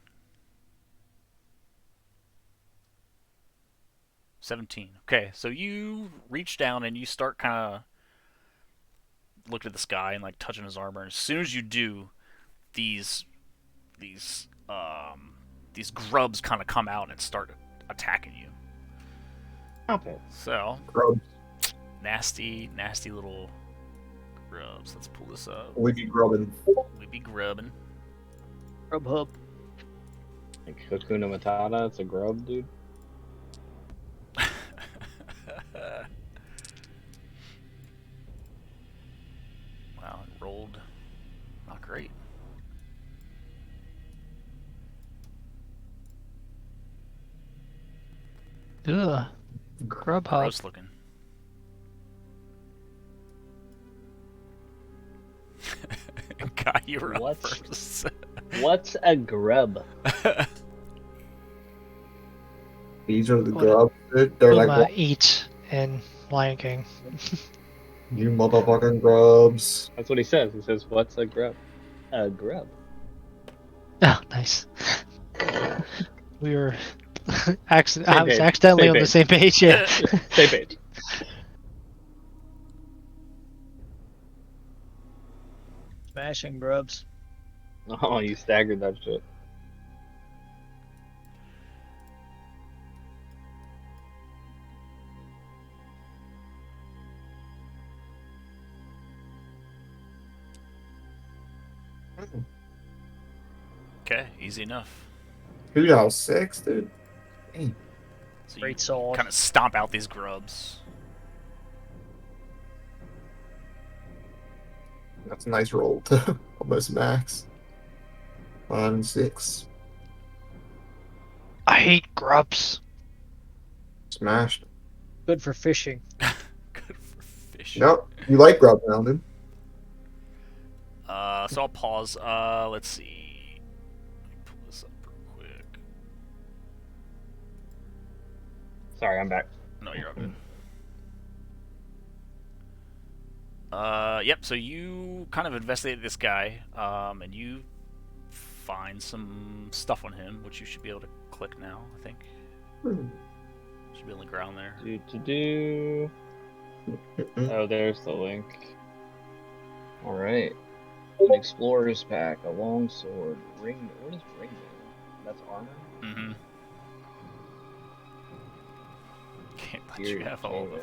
17. Okay, so you reach down and you start kind of looking at this guy and like touching his armor. And as soon as you do, these grubs kind of come out and start attacking you. Okay. So Grubs. nasty little grubs. Let's pull this up. We be grubbing. We be grubbing. Grub hub. Like Hakuna Matata, it's a grub, dude. Wow, it rolled not great. Ugh. Grub hub. Gross looking. God, you were up What? first. What's a grub? These are the What? grubs. Dude. They're like, Uma eats in Lion King. you motherfucking grubs. That's what he says. He says, "What's a grub?" A grub. Oh, nice. We were I was page. accidentally Same on the page. same page. Yeah. Same page. Smashing grubs. Oh, you staggered that shit. Okay, easy enough. 2,6, dude. Dang. So Great sword. kind of stomp out these grubs. That's a nice roll to almost max. 5 and 6. I hate grubs. Smashed. Good for fishing. Good for fish. Yep. You like grub now, dude. So I'll pause. Let's see. Let me pull this up real quick. Sorry, I'm back. No, you're all good. Yep. So you kind of investigated this guy, and you find some stuff on him, which you should be able to click now. I think should be on the ground there. Do. Oh, there's the link. All right. An explorer's pack, a long sword, ring. What is ring? That's armor. Mm-hmm. Can't let you have all of it.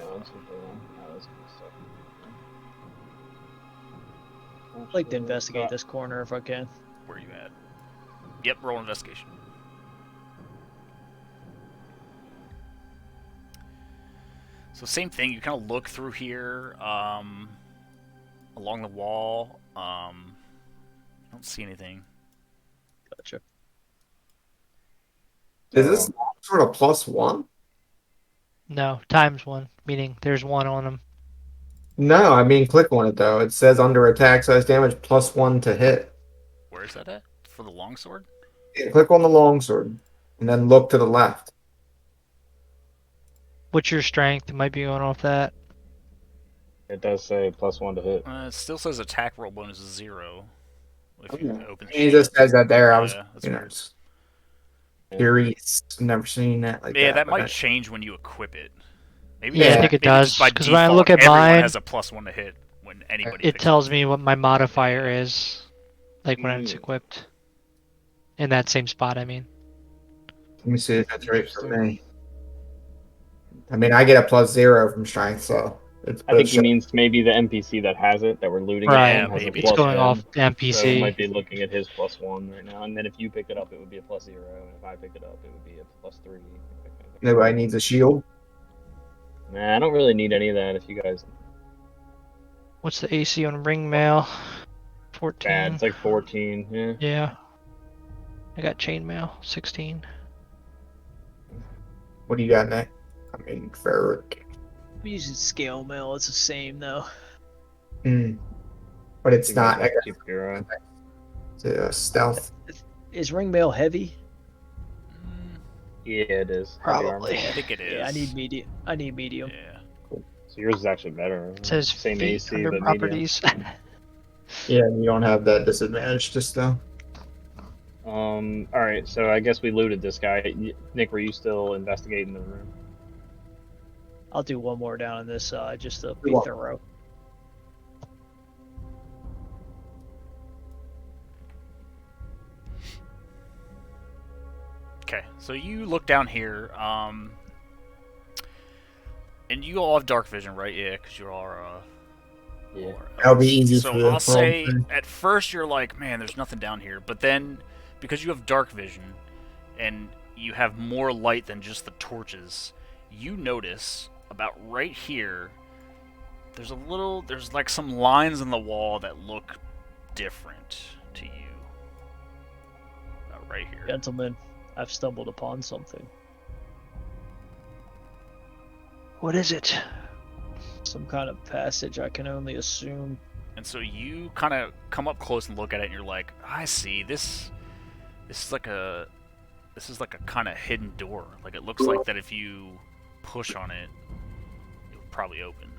I'd like to investigate this corner if I can. Where are you at? Yep, roll investigation. So same thing. You kind of look through here, along the wall. Don't see anything. Gotcha. Is this sort of +1? No, ×1, meaning there's 1 on him. No, I mean click on it though. It says under attack size damage +1 to hit. Where is that at? For the longsword? Yeah, click on the longsword and then look to the left. What's your strength? It might be going off that. It does say +1 to hit. It still says attack roll bonus is 0. If you open the It just says that there. I was, Yeah, that's you know, weird. just curious. Never seen that like Yeah, that. that but might change when you equip it. Maybe Yeah, I just- think it maybe does, just by 'cause when I default, look at everyone mine, has a +1 to hit when anybody It picks tells up. me what my modifier is, like when it's equipped. In that same spot, I mean. Let me see if that's right for me. I mean, I get a +0 from strength, so it's. I think he means maybe the NPC that has it, that we're looting Right, it from, has maybe. a It's going +1. off the So it NPC. might be looking at his +1 right now, and then if you pick it up, it would be a +0, and if I pick it up, it would be a +3. Nobody needs a shield. Nah, I don't really need any of that. If you guys What's the AC on ring mail? 14. bad, it's like 14. Yeah. Yeah. I got chainmail, 16. What do you got, Nick? I mean, Ferric. I'm using scale mail. It's the same though. But it's You guys not. have cheap hero. It's a stealth. Is ring mail heavy? Yeah, it is. Heavy armor. Probably. I think it is. Yeah, I need medium. I need medium. Yeah. So yours is actually better. It says Same feet AC, under but medium. properties. Yeah, you don't have that disadvantage just though. All right. So I guess we looted this guy. Nick, were you still investigating the room? I'll do one more down on this side just to be Cool. thorough. Okay, so you look down here, and you all have dark vision, right? Yeah, because you are. Yeah. That'll be easy So for the I'll say, roll. at first you're like, man, there's nothing down here, but then because you have dark vision, and you have more light than just the torches, you notice about right here. There's like some lines in the wall that look different to you. About right here. Gentlemen, I've stumbled upon something. What is it? Some kind of passage, I can only assume. And so you kind of come up close and look at it, and you're like, I see. This is like a kind of hidden door. Like it looks like that if you push on it, it would probably open.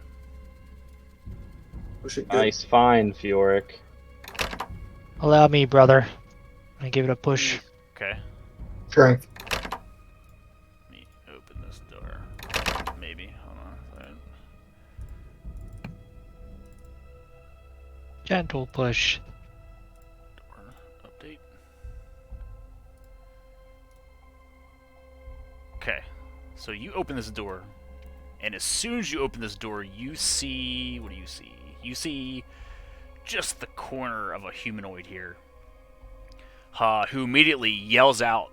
Push it good. Nice find, Fioric. Allow me, brother. I give it a push. Okay. Strength. Let me open this door. Maybe. Hold on. a second. Gentle push. Door update. Okay. So you open this door, and as soon as you open this door, you see... What do you see? You see just the corner of a humanoid here, who immediately yells out,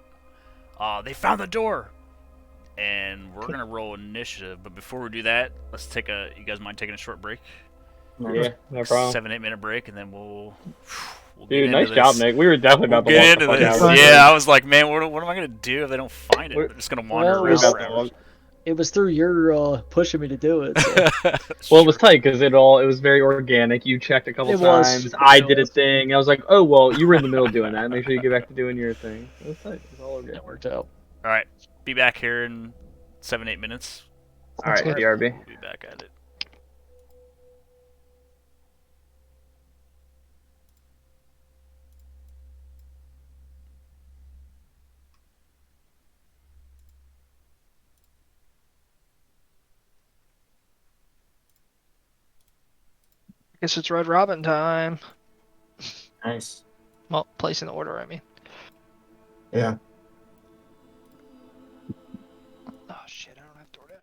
they found the door! And we're going to roll initiative, but before we do that, let's take you guys mind taking a short break? Yeah, no problem. 7-8 minute break, and then we'll get Dude, into nice this. job, Nick. We were definitely We'll about to get walk into the fuck this. out. Fine. Yeah, I was like, man, what am I going to do if they don't find it? We're- They're just going to wander Well, we're around about to forever. walk. It was through your pushing me to do it. So. Well, it was tight because it was very organic. You checked a couple It was. times. I It did a was. thing. I was like, oh well, you were in the middle doing that. Make sure you get back to doing your thing. It was tight. It was all organic. It worked out. All right, be back here in 7-8 minutes. All right, good. BRB. We'll be back at it. I guess it's Red Robin time. Nice. Well, placing the order, I mean. Yeah. Oh shit, I don't have DoorDash.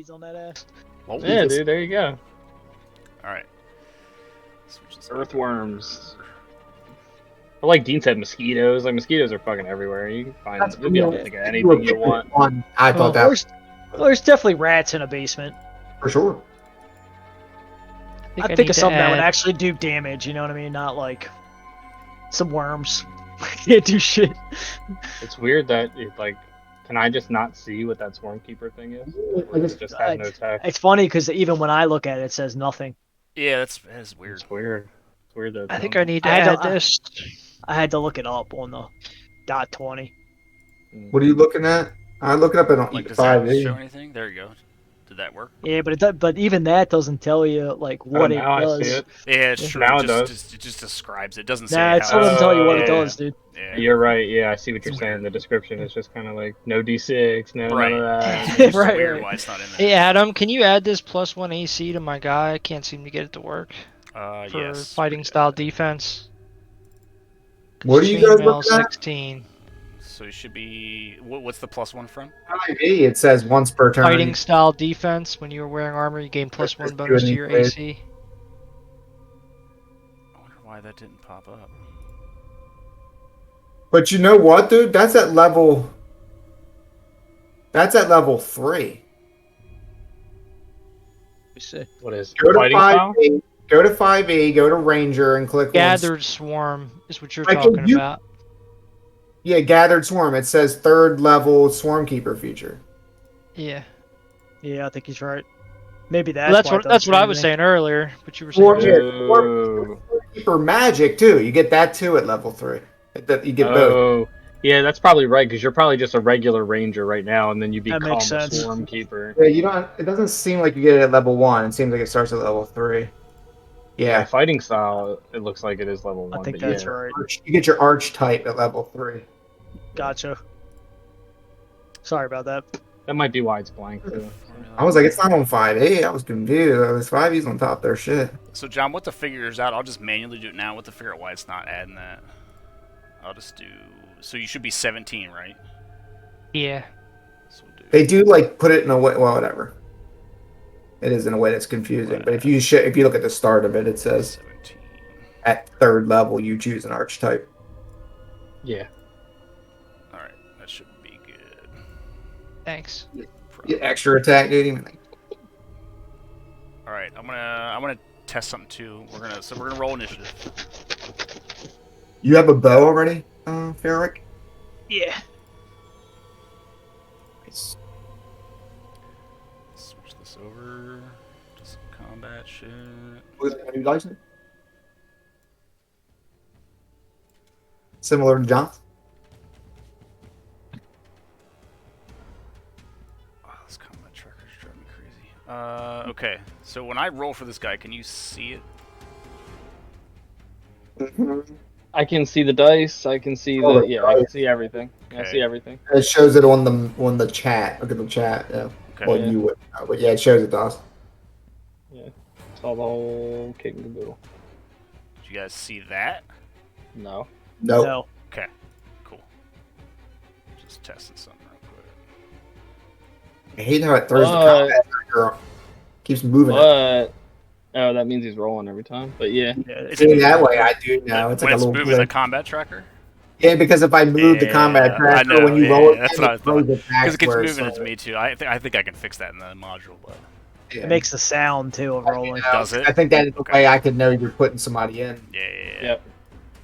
He's on that ass. Whoa. Yeah, dude. There you go. All right. Switch this Earthworms. But like Dean said, mosquitoes. Like mosquitoes are fucking everywhere. You can find. That's You'll be able to think of anything you want. I thought that was There's definitely rats in a basement. for sure. I I think need of to something that would add- actually do damage. You know what I mean? Not like some worms. Can't do shit. It's weird that it, like, can I just not see what that swarm keeper thing is? Or does it just have no text? It's funny because even when I look at it, it says nothing. Yeah, that's weird. It's weird. It's weird that. I think I need to I had add to- this. I had to look it up on the .20. What are you looking at? I look it up at Like, does that 5e. show anything? There you go. Did that work? Yeah, but even that doesn't tell you like what it now does. I see it. Yeah, it's true. Now it it just, does. Just, it just describes it. It doesn't say Nah, it how still doesn't tell you what it yeah. does, dude. Yeah. You're right. Yeah, I see what you're It's saying. weird. The description is just kind of like no D6, no Right. none of that. It's just Right, weird right. why it's not in there. Hey Adam, can you add this +1 AC to my guy? I can't seem to get it to work for Yes. fighting style defense. What are you guys Chainmail looking at? 16. So it should be. What's the +1 from? 5e, it says once per turn. Fighting style defense. When you were wearing armor, you gain +1 Just do bonus it to your anyways. AC. I wonder why that didn't pop up. But you know what, dude? That's at level 3. You see. What is Go to fighting style? 5e, go to 5e, go to Ranger, and click on Gathered swarm is what you're Like, if talking you- about. Yeah, Gathered Swarm. It says 3rd level Swarm Keeper feature. Yeah. Yeah, I think he's right. Maybe that's Well, that's why it what doesn't that's what say I was anything. saying earlier, but you were saying Or, yeah, Oh. Swarm Keeper Magic, too. You get that, too, at level 3. You get both. Oh. Yeah, that's probably right because you're probably just a regular ranger right now, and then you That become makes a sense. swarm keeper. Yeah, you don't. It doesn't seem like you get it at level 1. It seems like it starts at level 3. Yeah. Fighting style. It looks like it is level 1. I think but that's yeah. right. You get your Archetype at level 3. Gotcha. Sorry about that. That might be why it's blank too. I was like, it's not on 5e. I was confused. I was 5e's on top of their shit. So John, what the figures out? I'll just manually do it now. What to figure out why it's not adding that? I'll just do. So you should be 17, right? yeah. So we'll do. They do like put it in a way. Well, whatever. It is in a way that's confusing. But if you look at the start of it, it says 17. at 3rd level you choose an Archetype. Yeah. All right, that should be good. Thanks. Get extra attack, dude. All right, I'm gonna test something too. We're gonna roll initiative. You have a bow already, Ferric? Yeah. Nice. Switch this over to some combat shit. Was it a new license? Similar to John? Oh, this combat tracker's driving me crazy. Okay. So when I roll for this guy, can you see it? I can see the dice. I can see Oh, the yeah. I can see everything. I Okay. see everything. It shows it on the chat. Look at the chat. Yeah. Okay. Well, you would, but yeah, it shows it to us. Saw the whole kit and caboodle. Did you guys see that? No. Nope. No. Okay. Cool. Just testing something real quick. I hate how it throws the What? combat tracker. Keeps moving. But oh, that means he's rolling every time. But yeah. Yeah, Is See, that way I do now. It's when like a it's little moving the glitch. combat tracker? Yeah, because if I move the Yeah, combat I tracker know, when you yeah, roll it, that's it what I throws thought. it back Because it keeps where it's moving it to like- me too. I think I can fix that in the module, but yeah. It makes the sound too of rolling. Does it? I think that's the way I could know you're putting somebody in. yeah. Yep.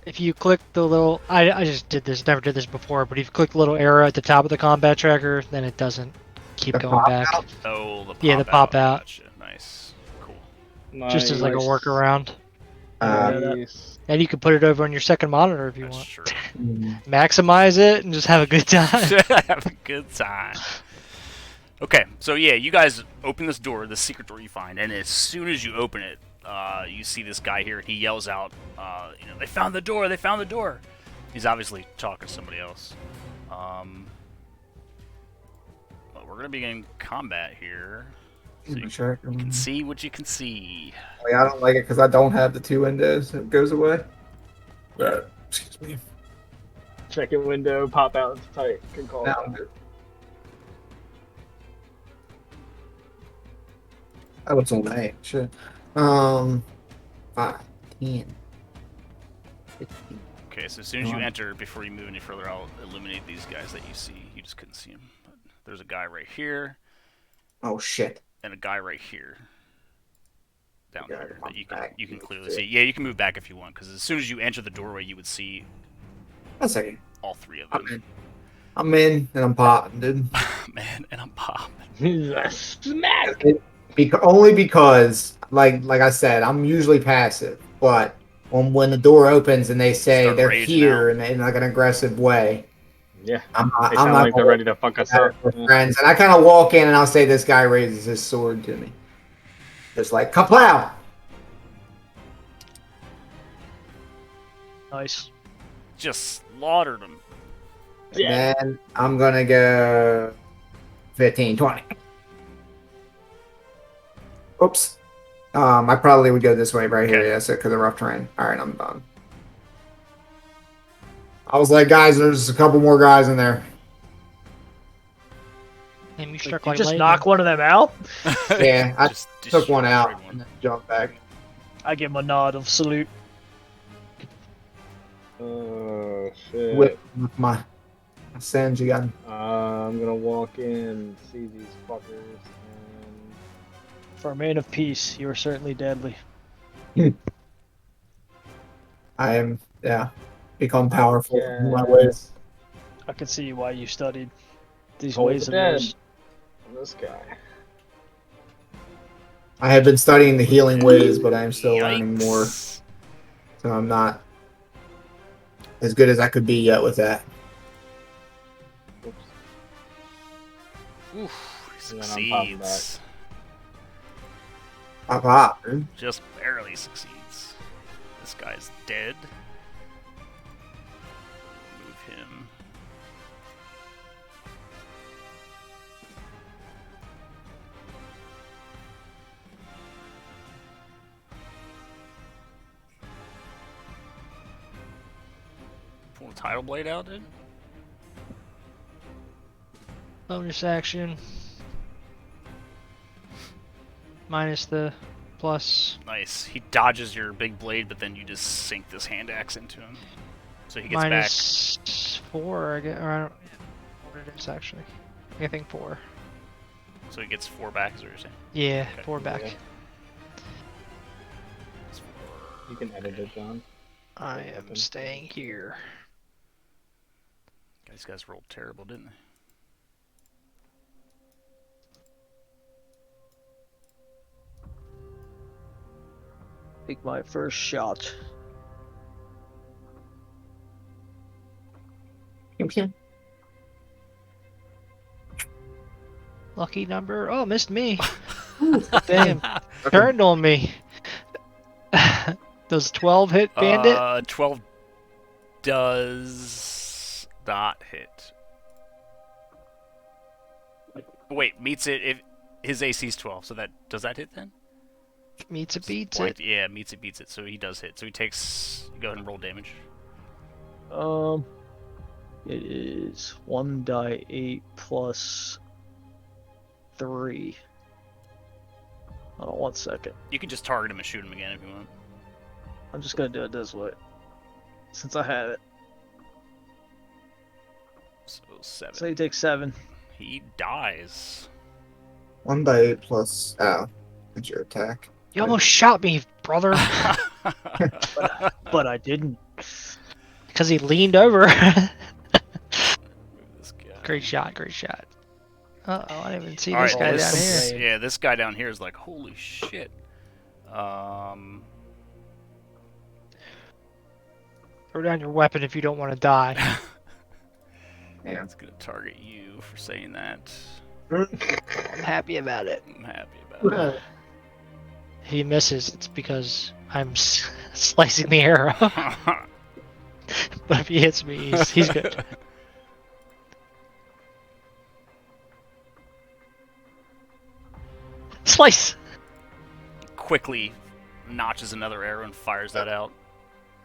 If you click the little, I just did this, never did this before, but if you click the little arrow at the top of the combat tracker, then it doesn't keep The going pop back. out? Oh, the pop Yeah, the pop out. Gotcha. Nice. Cool. Just as like a Nice. workaround. Nice. And you can put it over on your second monitor if you That's want. true. Maximize it and just have a good time. Have a good time. Okay, so yeah, you guys open this door, the secret door you find, and as soon as you open it, you see this guy here, and he yells out, they found the door, they found the door. He's obviously talking to somebody else. But we're going to begin combat here. So you can see what you can see. Like, I don't like it because I don't have the 2 windows. It goes away. Excuse me. Check in window, pop out, it's tight. Good call. Now I'm good. Oh, it's on A. Shit. 5, 10, 15. Okay, so as soon as you enter, before you move any further, I'll eliminate these guys that you see. You just couldn't see them. But there's a guy right here, Oh shit. and a guy right here. Down Yeah, here that back. you can clearly see. Yeah, you can move back if you want, because as soon as you enter the doorway, you would see One second. all three of I'm them. in. I'm in and I'm popping, dude. Man, and I'm popping. Smack. Only because, like I said, I'm usually passive, but when the door opens and they say Start they're raging here out. in like an aggressive way, Yeah. I'm They not sound like they're gonna ready to fuck us up. for friends. And I kind of walk in and I'll say, this guy raises his sword to me, just like kaplow. Nice. Just slaughtered them. Yeah. And then I'm gonna go 15, 20. Oops. I probably would go this way right here, Okay. yes, because of rough terrain. All right, I'm done. I was like, guys, there's a couple more guys in there. And you Like, struck you like just lightning. knock one of them out? Yeah, I Just took one out destroyed and then jumped back. I give him a nod of salute. Oh shit. With my Sanji gun. I'm gonna walk in, see these fuckers, and For a man of peace, you are certainly deadly. I am, yeah, become powerful in my Yeah. ways. I can see why you studied these Hold ways the of dead. yours. This guy. I have been studying the healing ways, but I am still learning more. Yikes. So I'm not as good as I could be yet with that. Oops. Oof, he And then I'm popping succeeds. Pop, pop, dude. Just barely succeeds. This guy's dead. Move him. Pull the title blade out, dude. Bonus action. Minus the plus. Nice. He dodges your big blade, but then you just sink this hand axe into him. So he gets back. Minus 4, I guess. Or I don't know what it is actually. I think 4. So he gets 4 back, is what you're saying? Yeah, Okay. 4 back. Yeah. You can edit it, John. I am staying here. These guys rolled terrible, didn't they? Take my first shot. Pew, pew. Lucky number. Oh, missed me. Damn. Turned on me. Does 12 hit bandit? 12 does not hit. Wait, meets it if his AC's 12. So that does that hit then? Meets it, beats Point- it. Yeah, meets it, beats it. So he does hit. So he takes. Go ahead and roll damage. It is 1d8 plus 3. Hold on 1 second. You can just target him and shoot him again if you want. I'm just gonna do it this way, since I have it. So 7. So you take 7. He dies. 1d8 plus. Oh, that's your attack. You almost shot me, brother. But I didn't. Because he leaned over. This guy. Great shot, great shot. Uh-oh, I didn't even see All this right, guy this- down here. Yeah, this guy down here is like, holy shit. Throw down your weapon if you don't want to die. Yeah. It's gonna target you for saying that. I'm happy about it. I'm happy about it. If he misses, it's because I'm slicing the arrow. But if he hits me, he's good. Slice! Quickly notches another arrow and fires that out.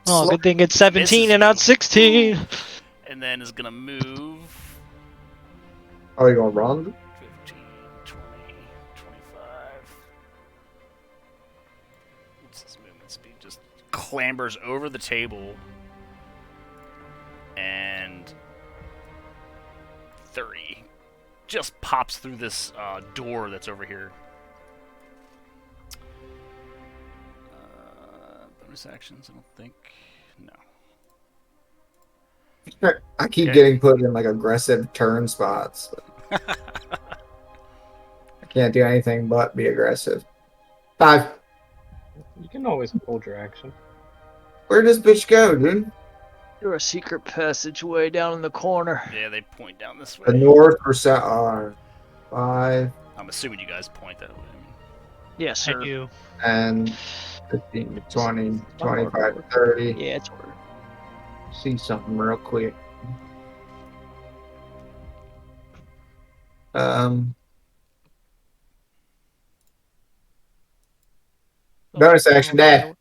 Oh, good thing it's 17 Misses and not you. 16. And then is gonna move Oh, you gonna run? 15, 20, 25. clambers over the table and 30 just pops through this door that's over here. Bonus actions, I don't think. No. I keep Okay. getting put in like aggressive turn spots. I can't do anything but be aggressive. 5. You can always hold your action. Where does bitch go, dude? You're a secret passageway down in the corner. Yeah, they point down this way. The north or south? 5 I'm assuming you guys point that way. Yes, I sir. do. and 15, 20, My 25, marker. 30. Yeah, it's ordered. See something real quick. Bonus action, Dad.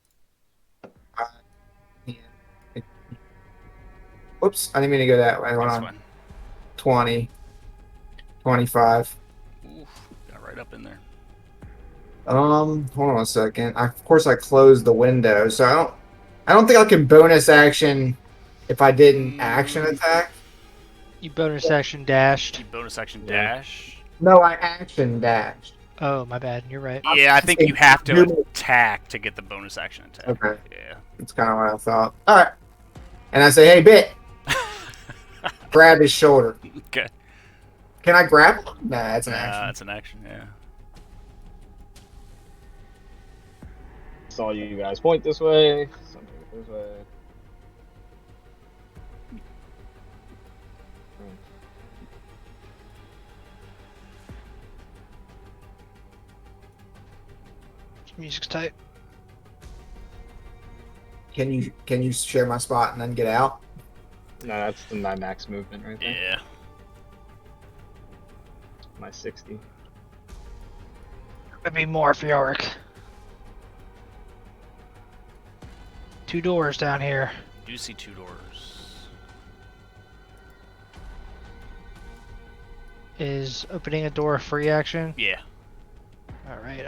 Whoops, I didn't mean to go that way. Hold That's on. fine. 20, 25. Oof, got right up in there. Hold on a second. Of course, I closed the window, so I don't think I can bonus action if I didn't action attack. You bonus action dashed. You bonus action Yeah. dash. No, I action dashed. Oh, my bad. You're right. Yeah, I think you have to attack to get the bonus action attack. Okay. Yeah. That's kind of what I thought. All right. And I say, hey, Bit. Grab his shoulder. Okay. Can I grab him? Nah, that's an action. That's an action, yeah. Saw you guys point this way. Some point this way. Music's tight. Can you share my spot and then get out? No, that's my max movement right there. Yeah. My 60. Could be more for Yorick. 2 doors down here. You do see 2 doors. Is opening a door a free action? Yeah. Alright,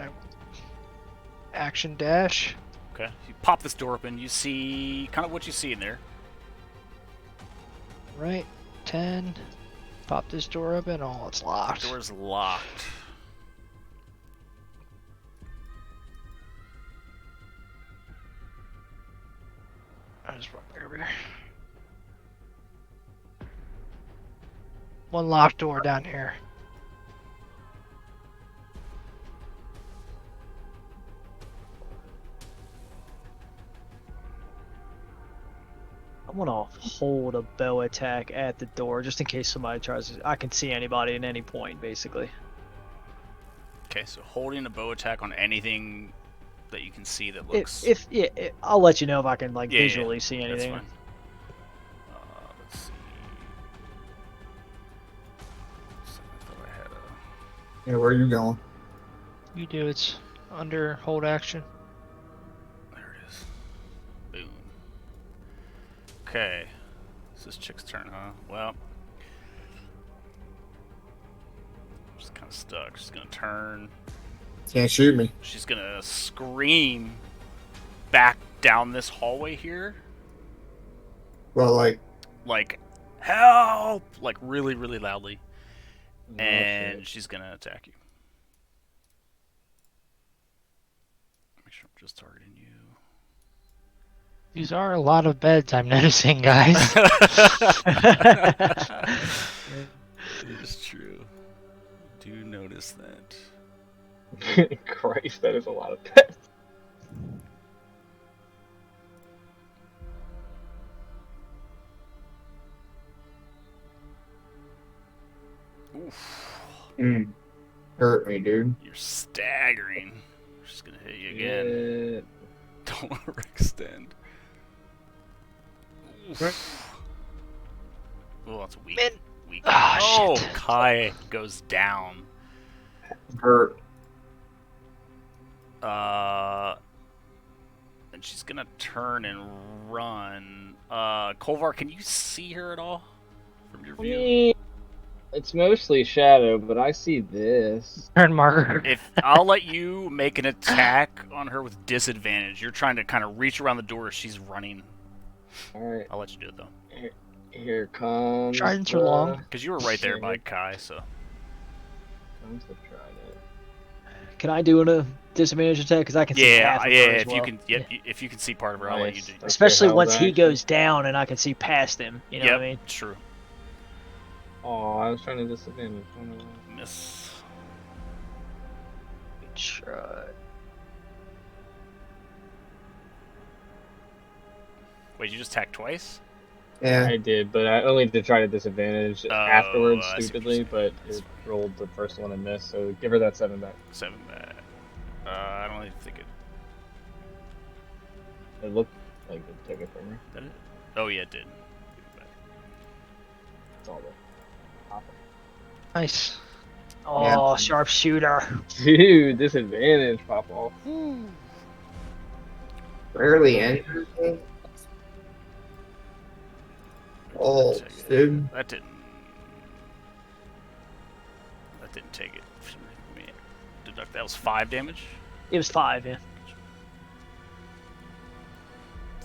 action dash. Okay. You pop this door open, you see kind of what you see in there. Right, 10. Pop this door open. Oh, it's locked. The door's locked. I just run back over here. 1 locked door down here. I'm gonna hold a bow attack at the door just in case somebody tries to. I can see anybody at any point, basically. Okay, so holding a bow attack on anything that you can see that looks... I'll let you know if I can Yeah, visually see that's anything. fine. Let's see. So I thought I had a... Yeah, where are you going? You do. It's under hold action. There it is. Boom. Okay. It's this chick's turn, huh? Well... I'm just kind of stuck. She's gonna turn. Can't shoot me. She's gonna scream back down this hallway here. Well, Like, help! Like, really, really loudly. Oh, And shit. she's gonna attack you. Make sure I'm just targeting you. These are a lot of beds I'm noticing, guys. It is true. Do notice that. Christ, that is a lot of pets. Oof. hurt me, dude. You're staggering. She's gonna hit you again. Don't overextend. Oof. Oh, that's weak. Man. Weak. Ah, Oh, shit. Kai goes down. Hurt. And she's gonna turn and run. Kolvar, can you see her at all from your view? It's mostly shadow, but I see this. Turn marker. If I'll let you make an attack on her with disadvantage. You're trying to kind of reach around the door as she's running. Alright, I'll let you do it though, here comes. Tridents are long. because you were right there by Kai. So Comes the trident. Can I do a disadvantage attack? Because I can see yeah, half of yeah. her as If well. you can, if you can see part of her, I'll let you do. Nice. Especially Okay, once how's he that? goes down and I can see past him. You know Yep, what I mean? true. Oh, I was trying to disadvantage. Miss. Try. Wait, you just attacked twice? Yeah. I did, but I only did try to disadvantage Oh, afterwards, I see what you're stupidly, saying. but That's it rolled the first one and missed, so give her that 7 back. 7 back. I don't even think it. It looked like it took it from her. Did it? Oh yeah, it did. It's all there. Pop Nice. Oh, sharpshooter. it. Dude, disadvantage, pop off. Rarely anything. Oh, dude. That didn't. That didn't take it. Let me deduct. That was 5 damage. It was 5, yeah.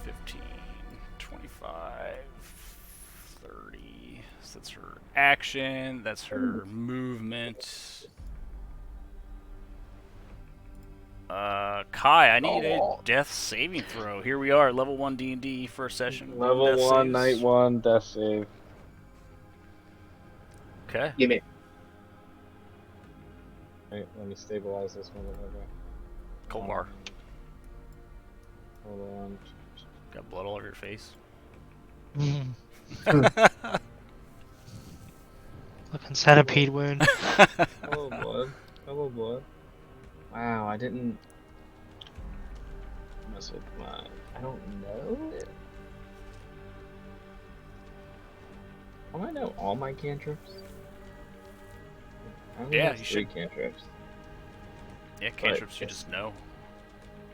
15, 25, 30. So that's her action. That's her movement. Kai, I need a death saving throw. Here we are, level 1 D&D first session. Level Death 1, saves. night 1, death save. Okay. Give me. Right, let me stabilize this one. Colbar. Hold on. Got blood all over your face. Looking centipede wound. Hello, blood. Hello, blood. Wow, I didn't mess with my. I don't know it. Oh, I know all my cantrips. I only Yeah, have you 3 should. cantrips. Yeah, cantrips you it's- just know.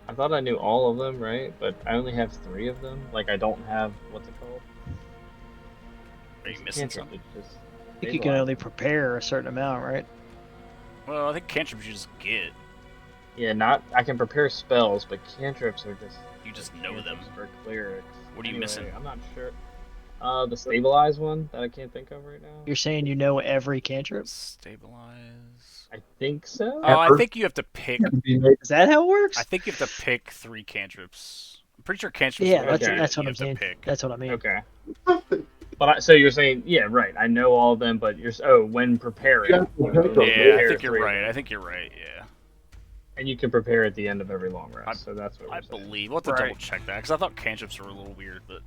I thought I knew all of them, right? But I only have 3 of them. Like I don't have what's it called? Are you It's a missing cantrip, something? it's just I think you can stabilize. only prepare a certain amount, right? Well, I think cantrips you just get. Yeah, not. I can prepare spells, but cantrips are just. You just know them. cantrips for clerics. What are you Anyway, missing? I'm not sure. The stabilize one that I can't think of right now. You're saying you know every cantrip? Stabilize. I think so. Oh, I think you have to pick. Is that how it works? I think you have to pick 3 cantrips. I'm pretty sure cantrips. Yeah, are that's Okay. that's what you I'm have to saying. pick. That's what I mean. Okay. But so you're saying, yeah, right. I know all of them, but when preparing. Yeah, you can only Yeah, I prepare think you're 3 of right. them. I think you're right. Yeah. And you can prepare at the end of every long rest. So that's what I we're saying. believe. We'll have to Right. double check that because I thought cantrips were a little weird, but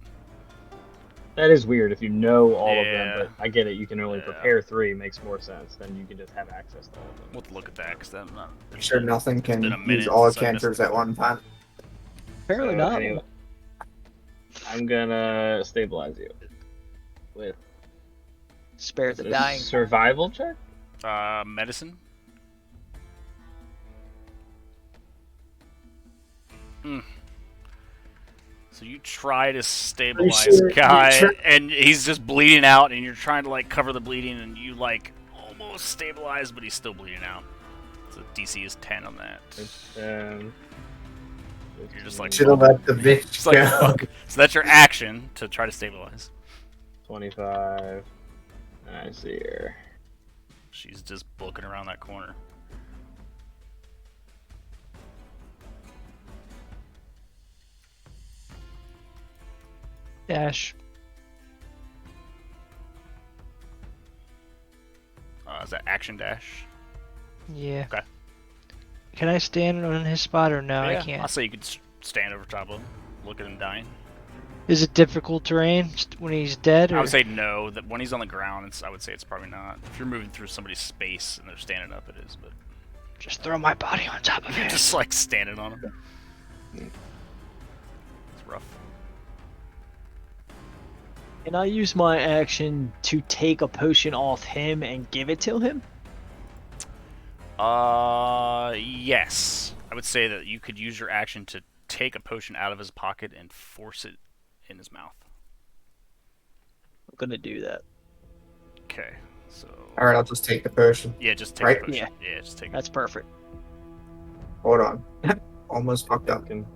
That is weird if you know all Yeah. of them, but I get it. You can only Yeah. prepare 3. Makes more sense. Then you can just have access to all of them. we'll have to look at that because I'm not. I'm sure nothing can been a minute use all since I missed cantrips at one time. Apparently So, not. anyway, I'm gonna stabilize you with Spare the a dying. survival check. Medicine. So you try to stabilize sure? Guy, You try- and he's just bleeding out, and you're trying to like cover the bleeding, and you like almost stabilize, but he's still bleeding out. So DC is 10 on that. You're just like, Should have let the bitch Just like go. fuck. So that's your action to try to stabilize. 25. I see here. She's just booking around that corner. Dash. Is that action dash? Yeah. Okay. Can I stand on his spot or no? Yeah, I can't. I'll say you could stand over top of him, look at him dying. Is it difficult terrain when he's dead? Or? I would say no. That when he's on the ground, I would say it's probably not. If you're moving through somebody's space and they're standing up, it is. But Just throw my body on top of you're it. just like standing on him. It's rough. Can I use my action to take a potion off him and give it to him? Yes. I would say that you could use your action to take a potion out of his pocket and force it in his mouth. I'm gonna do that. Okay. So. All right, I'll just take the potion. Yeah, just take Right? the potion. Yeah, just take it. That's perfect. Hold on. Almost fucked up. Thinking.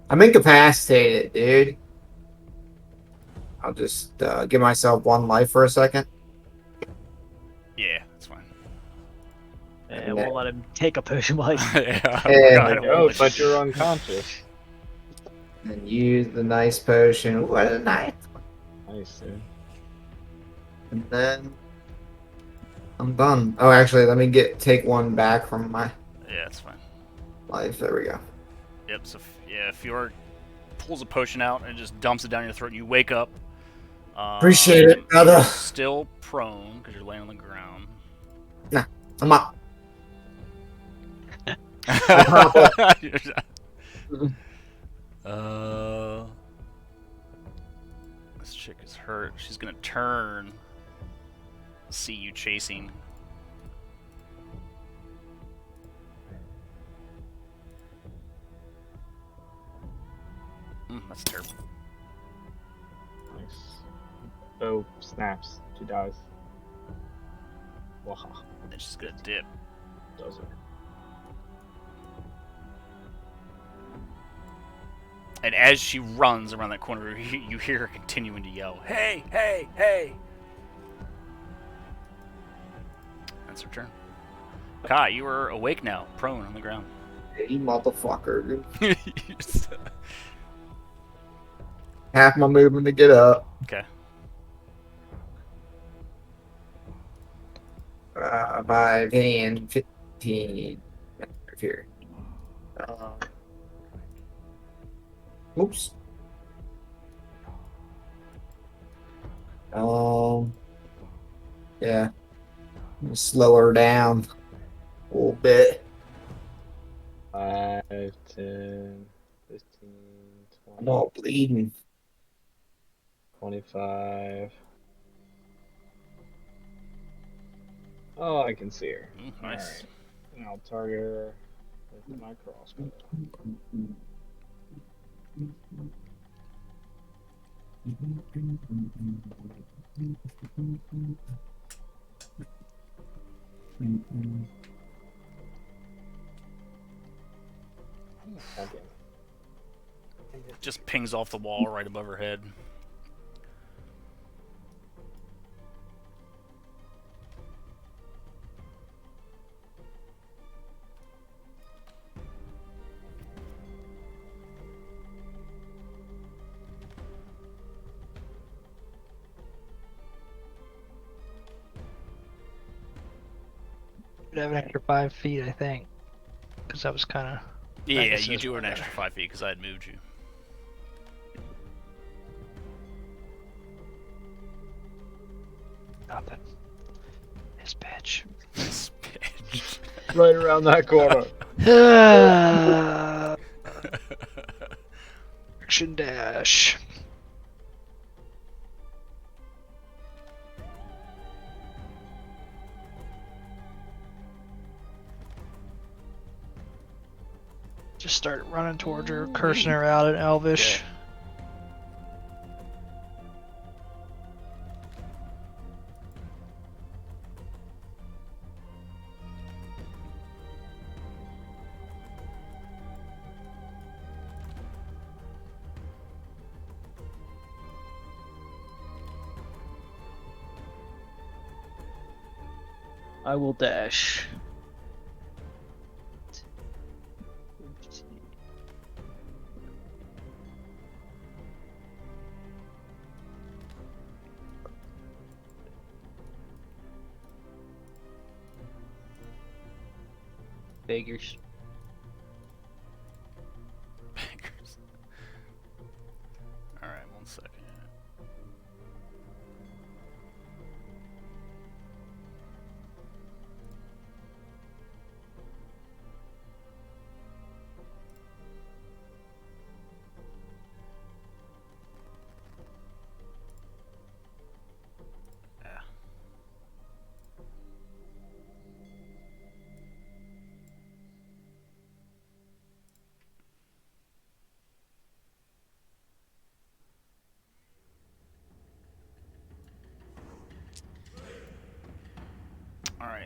I'm incapacitated, dude. I'll just give myself 1 life for a second. Yeah, that's fine. And we'll let him take a potion while he's Yeah, I Yeah. forgot. Oh, Holy but shit. you're unconscious. And use the nice potion. What a nice. Nice, dude. And then I'm done. Oh, actually, let me take 1 back from my Yeah, that's fine. life. There we go. Yep. So yeah, Fjord pulls a potion out and just dumps it down your throat, and you wake up. Appreciate it, brother. You're still prone because you're laying on the ground. Nah, I'm up. This chick is hurt. She's gonna turn. See you chasing. That's terrible. Nice. Oh, snaps. She dies. Waha. And she's gonna dip. Does it? And as she runs around that corner, you hear her continuing to yell, "Hey, hey, hey!" That's her turn. Kai, you are awake now, prone on the ground. Hey, motherfucker. Half my movement to get up. Okay. 5, 10, 15. Right here. Oops. Yeah. Slow her down a little bit. 5, 10, 15, I'm 20, all bleeding. 25. Oh, I can see her. Nice. Alright. And I'll target her with my crossbow. Okay. Just pings off the wall right above her head. Would have an extra 5 feet, I think, because that was kind of. Yeah, guess you that's do one an extra 5 feet because I had moved you. Nothing. This bitch. This bitch. Right around that corner. Action dash. Just start running towards her, cursing her out in Elvish. Okay. I will dash. Figures. Bankers. Alright, 1 second. Yeah.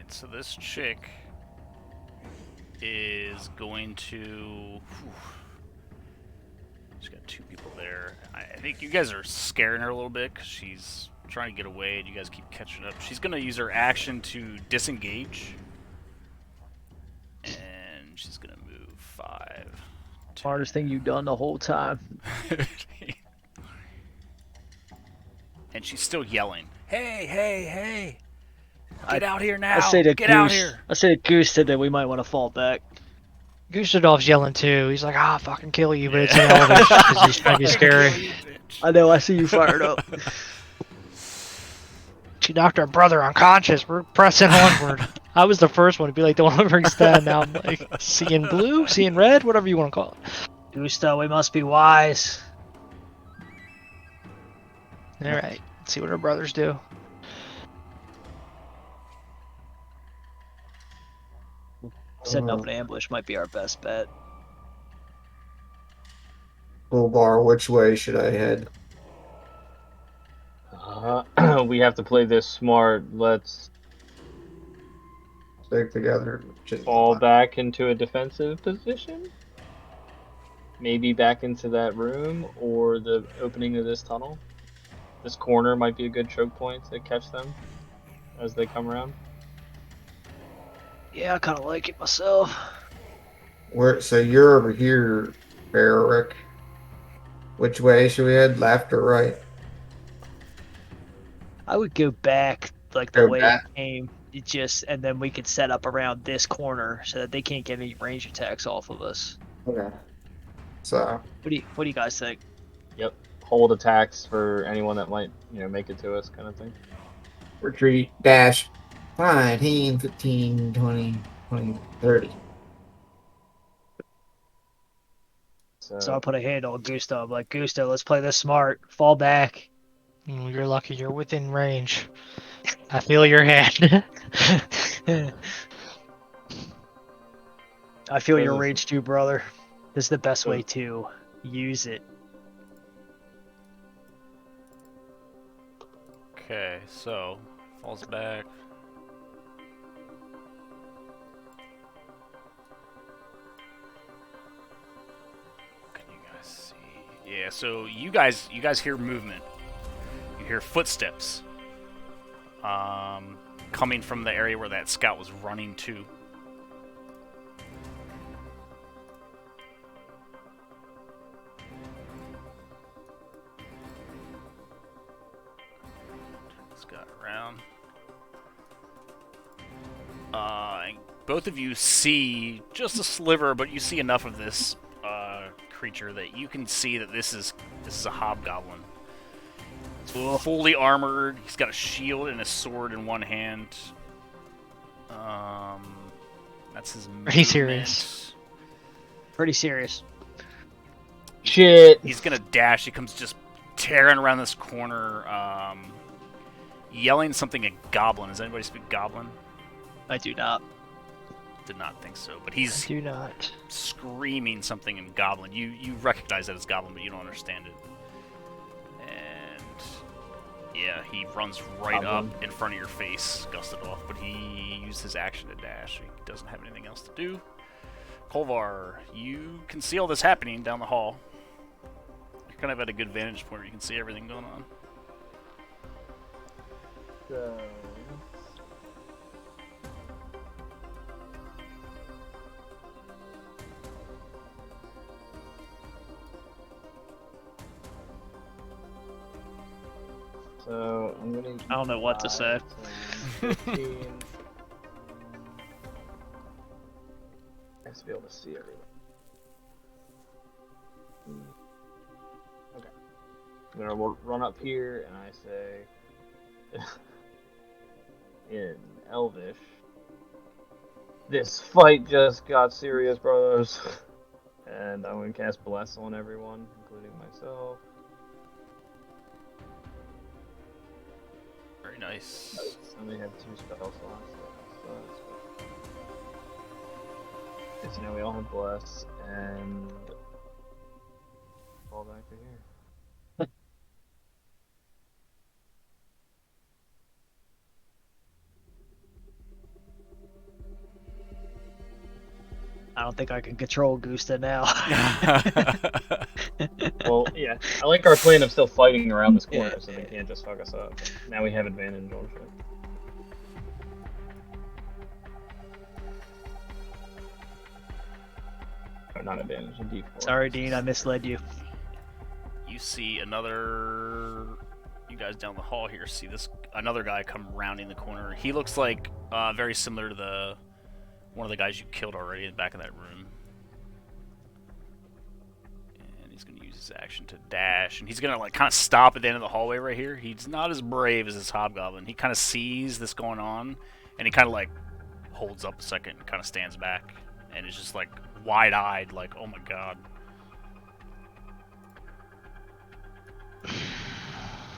so this chick is going to. She's got two people there. I think you guys are scaring her a little bit because she's trying to get away and you guys keep catching up. She's going to use her action to disengage. And she's going to move 5. Hardest thing you've done the whole time. And she's still yelling, "Hey, hey, hey! Get out here now! I say to Get Goose, out here!" I say to Goose that we might want to fall back. Gustadolf's yelling too. He's like, "Ah, fucking kill you," but it's in Elvish because he's trying to be scary. I know. I see you fired up. She knocked our brother unconscious. We're pressing onward. I was the first one to be like, "Don't bring Stan." Now I'm like, seeing blue, seeing red, whatever you want to call it. Gusto, we must be wise. All right, let's see what our brothers do. Setting up an ambush might be our best bet. Bar, which way should I head? We have to play this smart. Let's Stick together. fall back into a defensive position. Maybe back into that room or the opening of this tunnel. This corner might be a good choke point to catch them as they come around. Yeah, I kind of like it myself. So you're over here, Eric. Which way should we head? Left or right? I would go back like the Go way back? it came. And then we could set up around this corner so that they can't get any range attacks off of us. Okay. So What do you guys think? Yep. Hold attacks for anyone that might, make it to us, kind of thing. retreat, dash, 5, 10, 15, 20, 20, 30. So I put a hand on Gusto. I'm like, Gusto, let's play this smart. Fall back. You're lucky you're within range. I feel your hand. I feel your rage too, brother. This is the best way to use it. Okay, so falls back. Can you guys see? Yeah, so you guys hear movement. You hear footsteps. Coming from the area where that scout was running to. Scout around. Both of you see just a sliver, but you see enough of this creature that you can see that this is a hobgoblin. It's fully armored. He's got a shield and a sword in one hand. That's his movement. Pretty serious. Pretty serious. Shit. He's gonna dash. He comes just tearing around this corner, yelling something at Goblin. Does anybody speak Goblin? I do not. Did not think so, but he's Do not. screaming something in Goblin. You recognize that as Goblin, but you don't understand it. And yeah, he runs right Goblin. up in front of your face, Gustadolf, but he used his action to dash. He doesn't have anything else to do. Kolvar, you can see all this happening down the hall. You're kind of at a good vantage point where you can see everything going on. So I'm gonna. I don't know what to say. 15. I have to be able to see everything. Okay. I'm gonna run up here and I say, in Elvish, this fight just got serious, brothers. And I'm gonna cast Bless on everyone, including myself. Very nice. I only have 2 spell slots left, so now we all have Bless and fall back to here. don't think I can control Gusta now. Well, yeah. I like our plan of still fighting around this corner so they can't just fuck us up. Now we have advantage on shit. Or not advantage, a D4. Sorry, Dean, I misled you. You see another. You guys down the hall here see another guy come rounding the corner. He looks like very similar to one of the guys you killed already in the back of that room. And he's gonna use his action to dash, and he's gonna like kind of stop at the end of the hallway right here. He's not as brave as this hobgoblin. He kind of sees this going on, and he kind of like holds up a second and kind of stands back, and is just like wide-eyed, like, oh my god.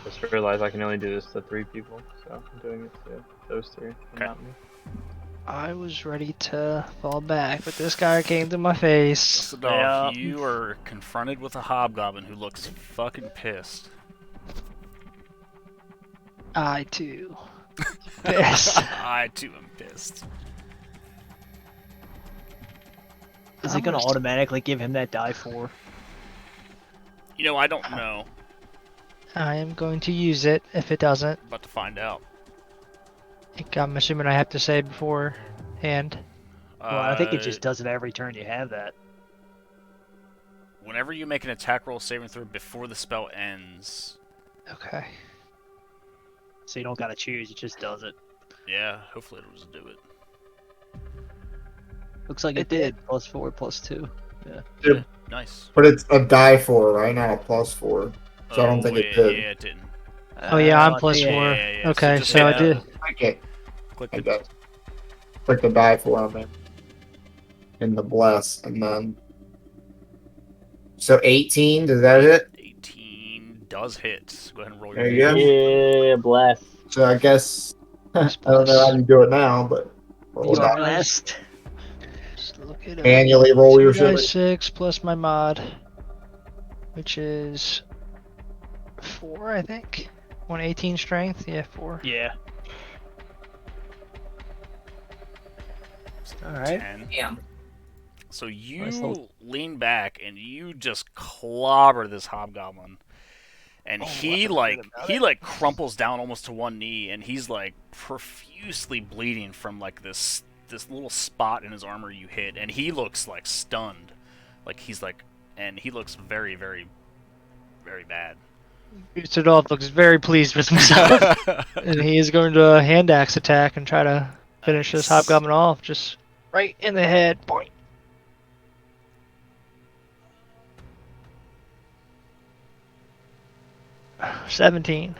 Just realized I can only do this to 3 people, so I'm doing it to those 3, and Okay. not me. I was ready to fall back, but this guy came to my face. So, dog, you are confronted with a hobgoblin who looks fucking pissed. I too. Pissed. I too am pissed. Is it gonna automatically give him that die 4? You know, I don't know. I am going to use it if it doesn't. About to find out. I'm assuming I have to say beforehand. Well, I think it just does it every turn you have that. Whenever you make an attack roll saving throw before the spell ends. Okay. So you don't gotta choose, it just does it. Yeah, hopefully it'll just do it. Looks like it did. +4, +2. Nice. But it's a die 4, right? Not a +4. So I don't think it did. Yeah, it didn't. Oh yeah, I'm +4. yeah. Okay, just so I hit, did. Okay. Click I the guess. Click the die 4 on there. In the bless, and then. So 18, does that hit? 18 does hit. Go ahead and roll There your you go. Yeah, bless. So I guess. I don't know how you do it now, but. Roll You die. are blessed. Just look it up. Manually roll your 2 die shit. 6 plus my mod, which is 4, I think. 118 strength. Yeah, 4. Yeah. Alright. 10. Damn. So you Nice little- lean back and you just clobber this hobgoblin. And he crumples down almost to one knee, and he's like profusely bleeding from like this little spot in his armor you hit, and he looks like stunned. Like he's like, and he looks very, very, very bad. Gustadolf looks very pleased with himself, and he is going to hand axe attack and try to finish this hobgoblin off, just right in the head. Boing. $17.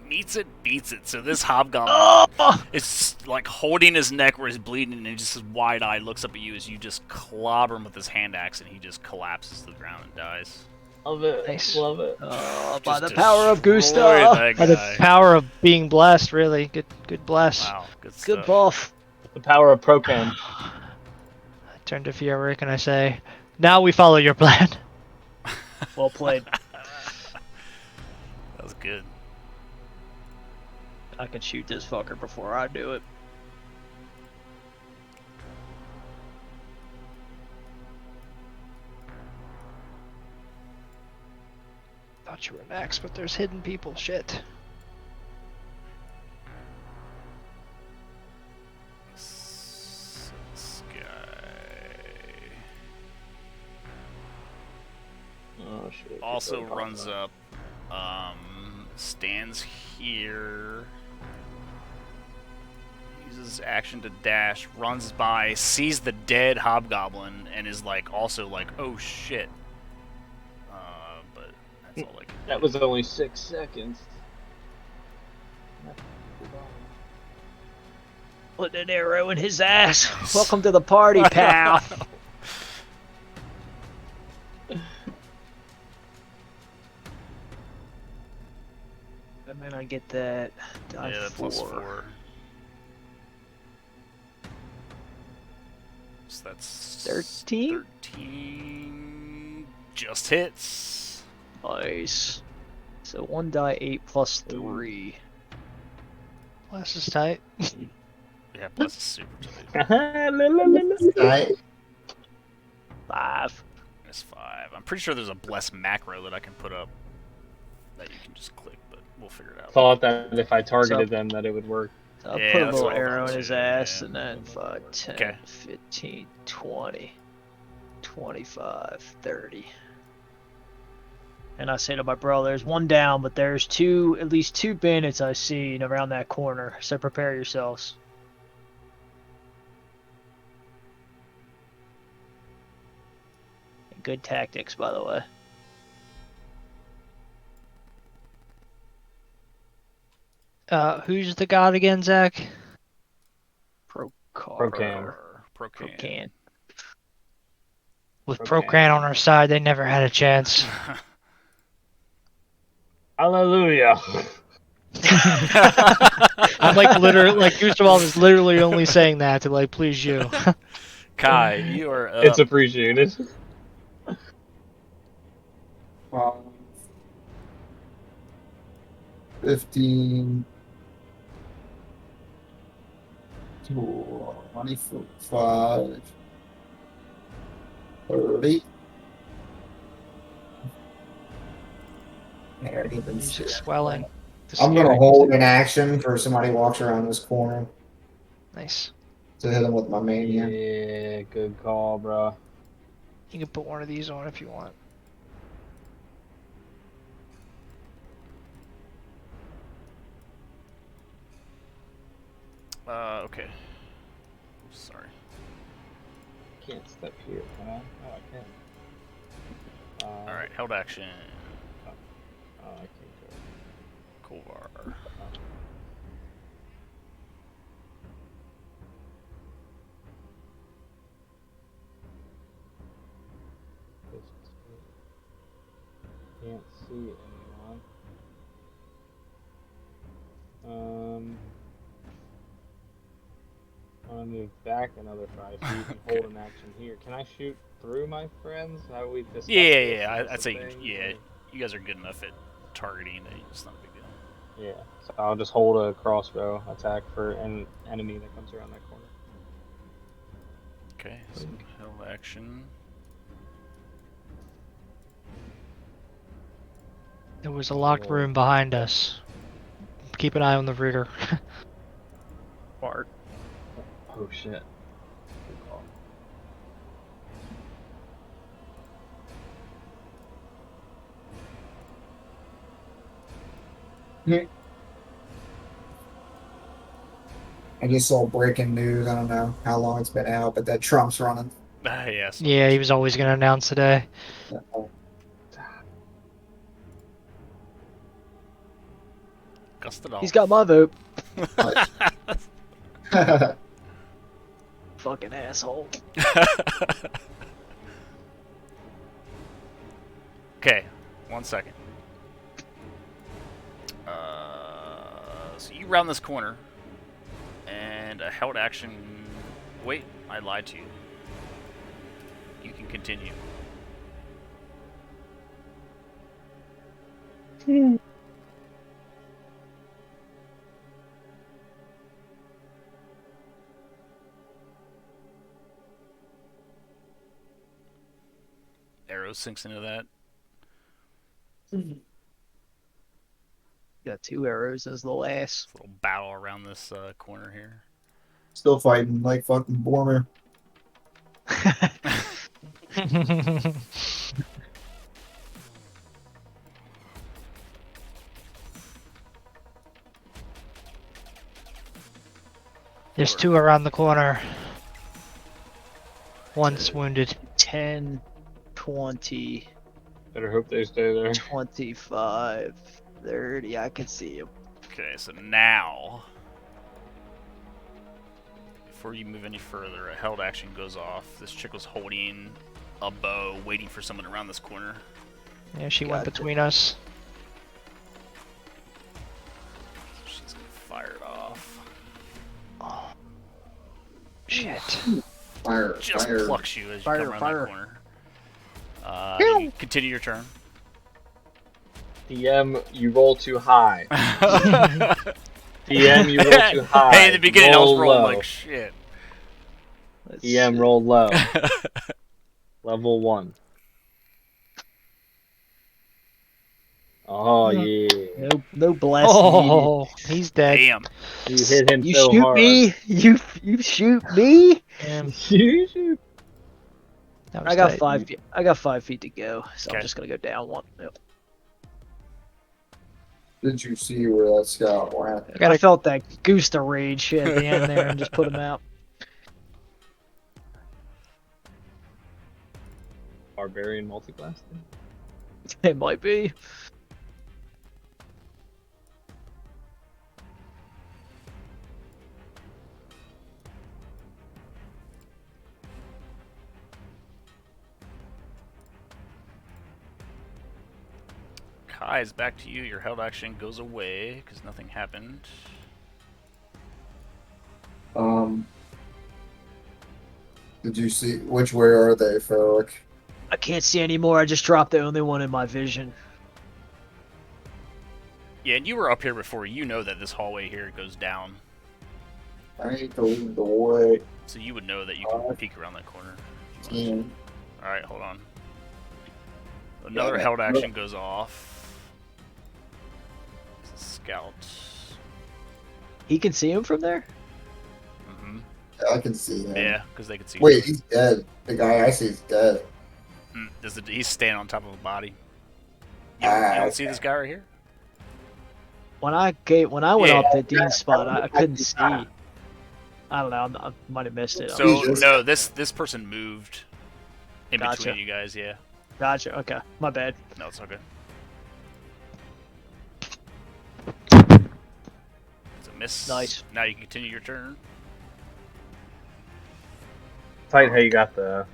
Meets it, beats it. So this hobgoblin Oh! is like holding his neck where he's bleeding, and he just is wide-eyed, looks up at you as you just clobber him with his hand axe, and he just collapses to the ground and dies. Love it. Nice. Love it. By Just the power of destroyed Gusta. that By the guy. power of being blessed, really. Good bless. Wow, good stuff. Good buff. The power of Procam. I turn to Fioric and I say, now we follow your plan. Well played. That was good. I can shoot this fucker before I do it. Thought you were next, but there's hidden people. Shit. This guy Oh shit. also runs up, stands here, uses action to dash, runs by, sees the dead hobgoblin, and is like also like, oh shit. But that's all I can do. That was only 6 seconds. Put an arrow in his ass. Welcome to the party, pal. And then I get that die Yeah, four. +4. So that's 13? 13 just hits. Nice. So 1 die 8 plus 3. Bless is tight. Yeah, plus is super tight. Right? 5. -5. I'm pretty sure there's a bless macro that I can put up that you can just click, but we'll figure it out. Thought that if I targeted them, that it would work. So I'll Yeah, put a that's little what I arrow thought in his too, ass, yeah. and then 5, 10, Okay. 15, 20, 25, 30. And I say to my bro, there's one down, but there's at least 2 bandits I seen around that corner, so prepare yourselves. Good tactics, by the way. Who's the god again, Zach? Procam. Procan. With Procan. Procan on our side, they never had a chance. Hallelujah. I'm like literally, like Gustav is literally only saying that to like please you. Kai, you are up. It's appreciated. 15, 25, 30. There, it even Music says- swelling. I'm gonna hold an action for somebody walks around this corner Nice. to hit him with my mania. Yeah, good call, bro. You can put one of these on if you want. Okay. Sorry. Can't step here, can I? Oh, I can. Alright, held action. Oh, I can't go. Kovar. Can't see anyone. I want to move back another 5 feet and hold an action here. Can I shoot through my friends? How we discussed Yeah, this? yeah, Is this I'd a say, thing? yeah, you guys are good enough at targeting that it's not a big deal. Yeah, so I'll just hold a crossbow attack for an enemy that comes around that corner. Okay, so held action. There was a locked room behind us. Keep an eye on the reader. Bart. Oh shit. Good call. I just saw breaking news. I don't know how long it's been out, but that Trump's running. Yes. Yeah, he was always gonna announce today. Gusted off. He's got my vote. Fucking asshole. Okay, 1 second. So you round this corner, and a held action. Wait, I lied to you. You can continue. Arrow sinks into that. Got 2 arrows in his little ass. Little battle around this corner here. Still fighting like fucking Bormer. There's 2 around the corner. One's wounded. 10, 20, Better hope they stay there. 25, 30. I can see him. Okay, so now, before you move any further, a held action goes off. This chick was holding a bow, waiting for someone around this corner. Yeah, she went Gotcha. between us. So she's gonna fire it off. Shit. Fire, Just fire. plucks you as you Fire, come around fire. that corner. You continue your turn. DM, you roll too high. DM, you roll too high. Hey, in the beginning I was rolling low. like shit. Let's DM, see. roll low. Level 1. Oh yeah. No blast needed. Oh, he's dead. Damn. You hit him You so shoot hard. me. You shoot me. Damn, Shoot. that was I got tight. 5 feet. I got 5 feet to go, so I'm Okay. just gonna go down one. Yep. Did you see where that scout went? I got I a felt that goose to rage at the end there and just put him out. Barbarian multi-blasted. It might be. Kai, is back to you. Your held action goes away because nothing happened. Did you see which way are they, Ferric? I can't see anymore. I just dropped the only one in my vision. Yeah, and you were up here before. You know that this hallway here goes down. I ain't to lead the way. So you would know that you can peek around that corner. Team. Alright, hold on. Another Yeah, held action goes off. Scout. He can see him from there? Mm-hmm. Yeah, I can see him. Yeah, because they can see Wait, you. he's dead. The guy I see is dead. He's standing on top of a body. You don't see this guy right here? When I went Yeah. up to Dean's spot, I couldn't see. I don't know. I might have missed it. So, Jesus. no, this person moved in Gotcha. between you guys, yeah. Gotcha. Okay. My bad. No, it's all good. It's a miss. Nice. Now you can continue your turn. Tight how you got the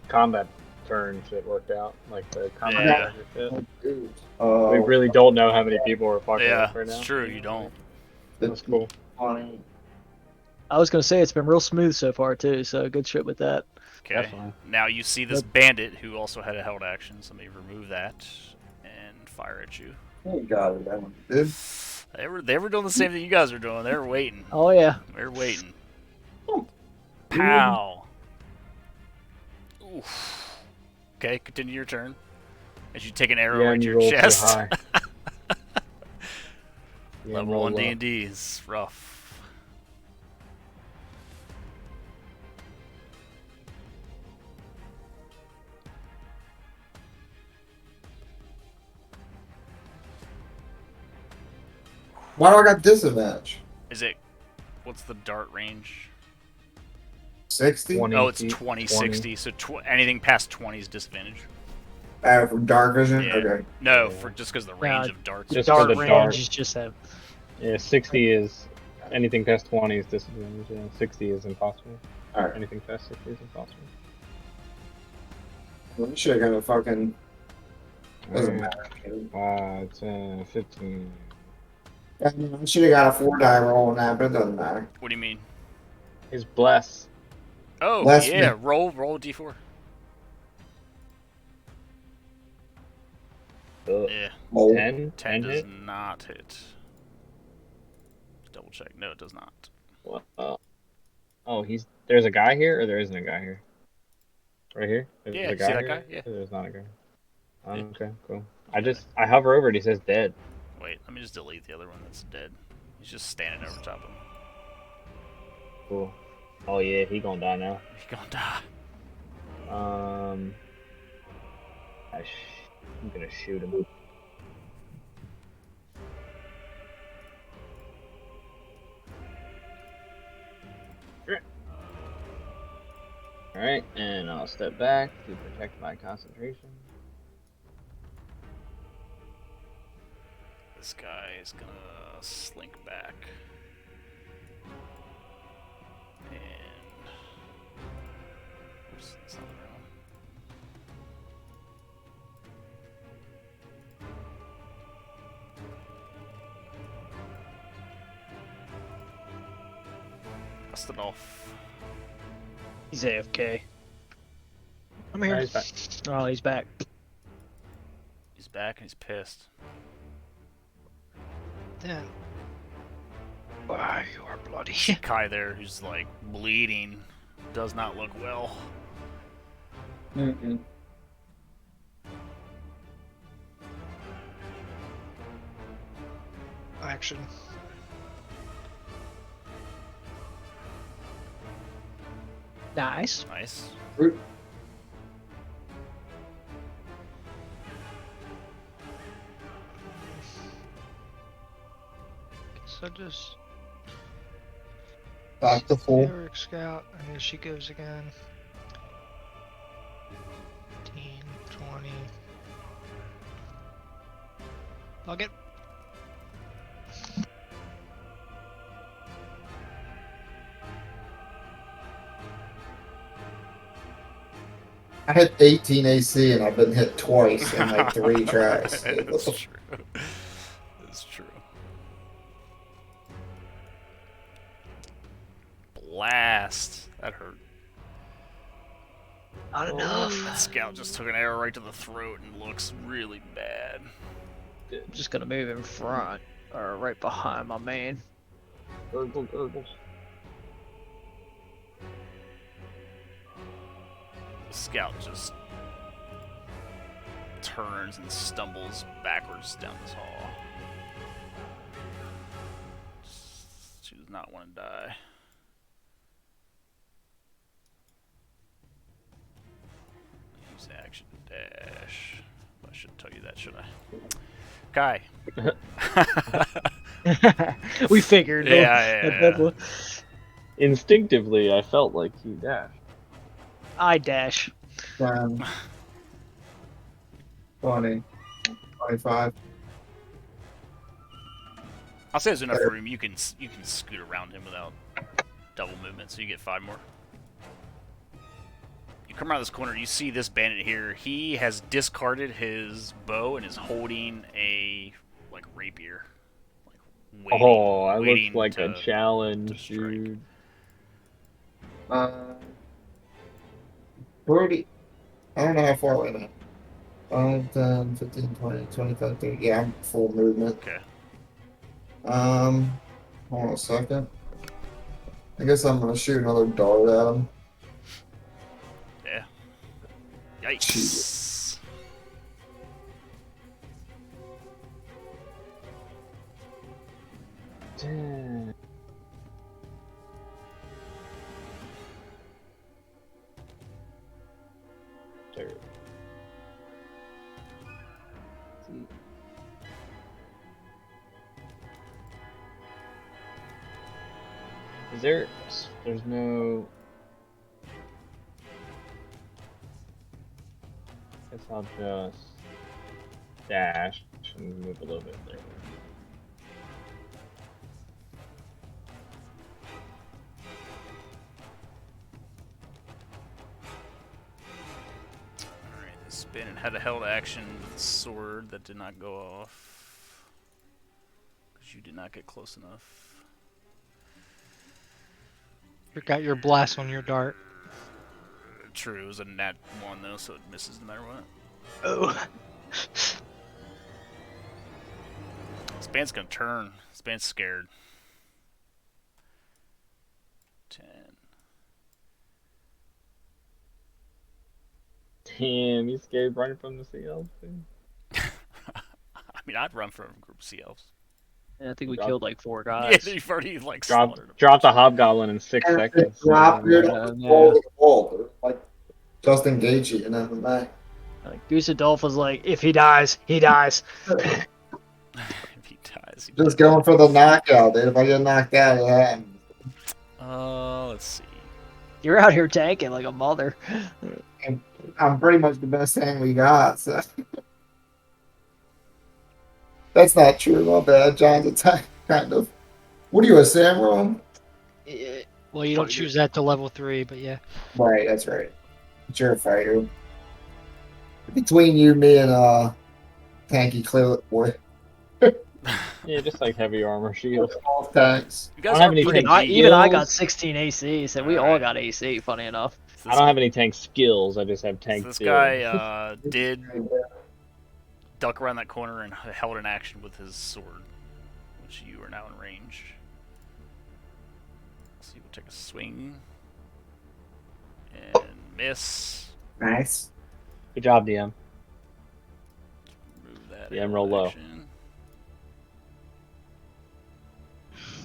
combat turn shit worked out. Like the combat Yeah. shit. Dude. We really don't know how many people are fucking Yeah, up right now. it's true, you don't. That's cool. Funny. I was gonna say it's been real smooth so far too. So good shit with that. Okay. Definitely. Now you see this bandit who also had a held action, so let me remove that and fire at you. Oh, got it. That one did. They were doing the same thing you guys were doing. They were waiting. Oh yeah. They're waiting. Pow. Oof. Okay, continue your turn. As you take an arrow Yeah, right and to you your roll too chest. high. Yeah, Level roll 1 low. D&D is rough. Why do I got disadvantage? Is it... What's the dart range? 60? 20 Oh, it's feet, 20, 60. So anything past 20 is disadvantage. From dark vision? Yeah. Okay. No, Yeah. for just because the range Yeah, of darts. Just Dart for the range dart. is just that. Yeah, 60 is anything past 20 is disadvantage. Yeah, 60 is impossible. Alright. Anything past 60 is impossible. Well, you should have got a fucking. Doesn't Alright. matter. 5, 10, 15. I should have got a 4-die roll on that, but it doesn't matter. What do you mean? His bless. Oh, Less yeah. than- Roll a d4. Yeah. Oh, 10? 10 does hit? not hit. Double check. No, it does not. Well, oh, there's a guy here, or there isn't a guy here? Right here? There's Yeah, a see guy that here? guy? Yeah. There's not a guy. Oh, Yeah. okay, cool. I hover over it, he says dead. Wait, let me just delete the other one that's dead. He's just standing over top of him. Cool. Oh yeah, he gonna die now. He's gonna die. I'm gonna shoot him. Alright, and I'll step back to protect my concentration. This guy is gonna slink back. And... Oops, that's not the right one. Dust it off. He's AFK. I'm Alright, here. he's back. Oh, he's back. He's back and he's pissed. Then. Why you are bloody. Kai there, who's like bleeding, does not look well. Mm-mm. Action. Nice. Nice. So just Back to full. Eric Scout, and here she goes again. 15, 20. Log it. I hit 18 AC and I've been hit twice in like 3 tries. Like, what That's the true. That's true. Blast. That hurt. Not enough. That scout just took an arrow right to the throat and looks really bad. I'm just gonna move in front or right behind my man. Gurgle, gurgle. The scout just turns and stumbles backwards down this hall. She does not want to die. Use action to dash. I shouldn't tell you that, should I? Kai. We figured. Yeah. Instinctively, I felt like he dashed. I dash. 10, 20, 25. I'll say there's enough room. You can scoot around him without double movement, so you get 5 more. You come around this corner, you see this bandit here. He has discarded his bow and is holding a rapier. I waiting looked like to a challenge, strike. dude. 30. I don't know how far away I'm at. 5, 10, 15, 20, 25, 30. Yeah, I'm full movement. Okay. Hold on a second. I guess I'm gonna shoot another dart at him. Yeah. Yikes. Damn. There. Is there? There's no. Guess I'll just dash and move a little bit there. Alright, the spin and had a held action with the sword that did not go off. Because you did not get close enough. You got your blast on your dart. True, it was a nat 1 though, so it misses no matter what. Oh. This band's gonna turn. This band's scared. 10. Damn, you scared running from the CLs, dude? I mean, I'd run from a group of CLs. Yeah, I think we Drop- killed like 4 Yeah, guys. you've already Drop, slaughtered them. drop the hobgoblin in 6 seconds. Drop it Yeah. on the wall of the wall. Like, just engage it and then back. Like, Goose Adolph was like, if he dies, he dies. If he dies, he Just going for the knockout, dude. If I get knocked out, it happens. let's see. You're out here tanking like a mother. And I'm pretty much the best thing we got, so. That's not true, my bad. John's attack, kind of. What are you, a samurai? Well, you don't choose that to level 3, but yeah. Right, that's right. But you're a fighter. Between you, me, and Tanky Clear boy. Yeah, just like heavy armor shield. All tanks. You guys I don't have are any pretty tank deep. Even I skills. got 16 AC, so we all Alright. got AC, funny enough. So I don't have any tank skills, I just have tank this skills. guy did duck around that corner and held an action with his sword, which you are now in range. So you will take a swing and miss. Nice. Good job, DM. Move that. DM roll low. action.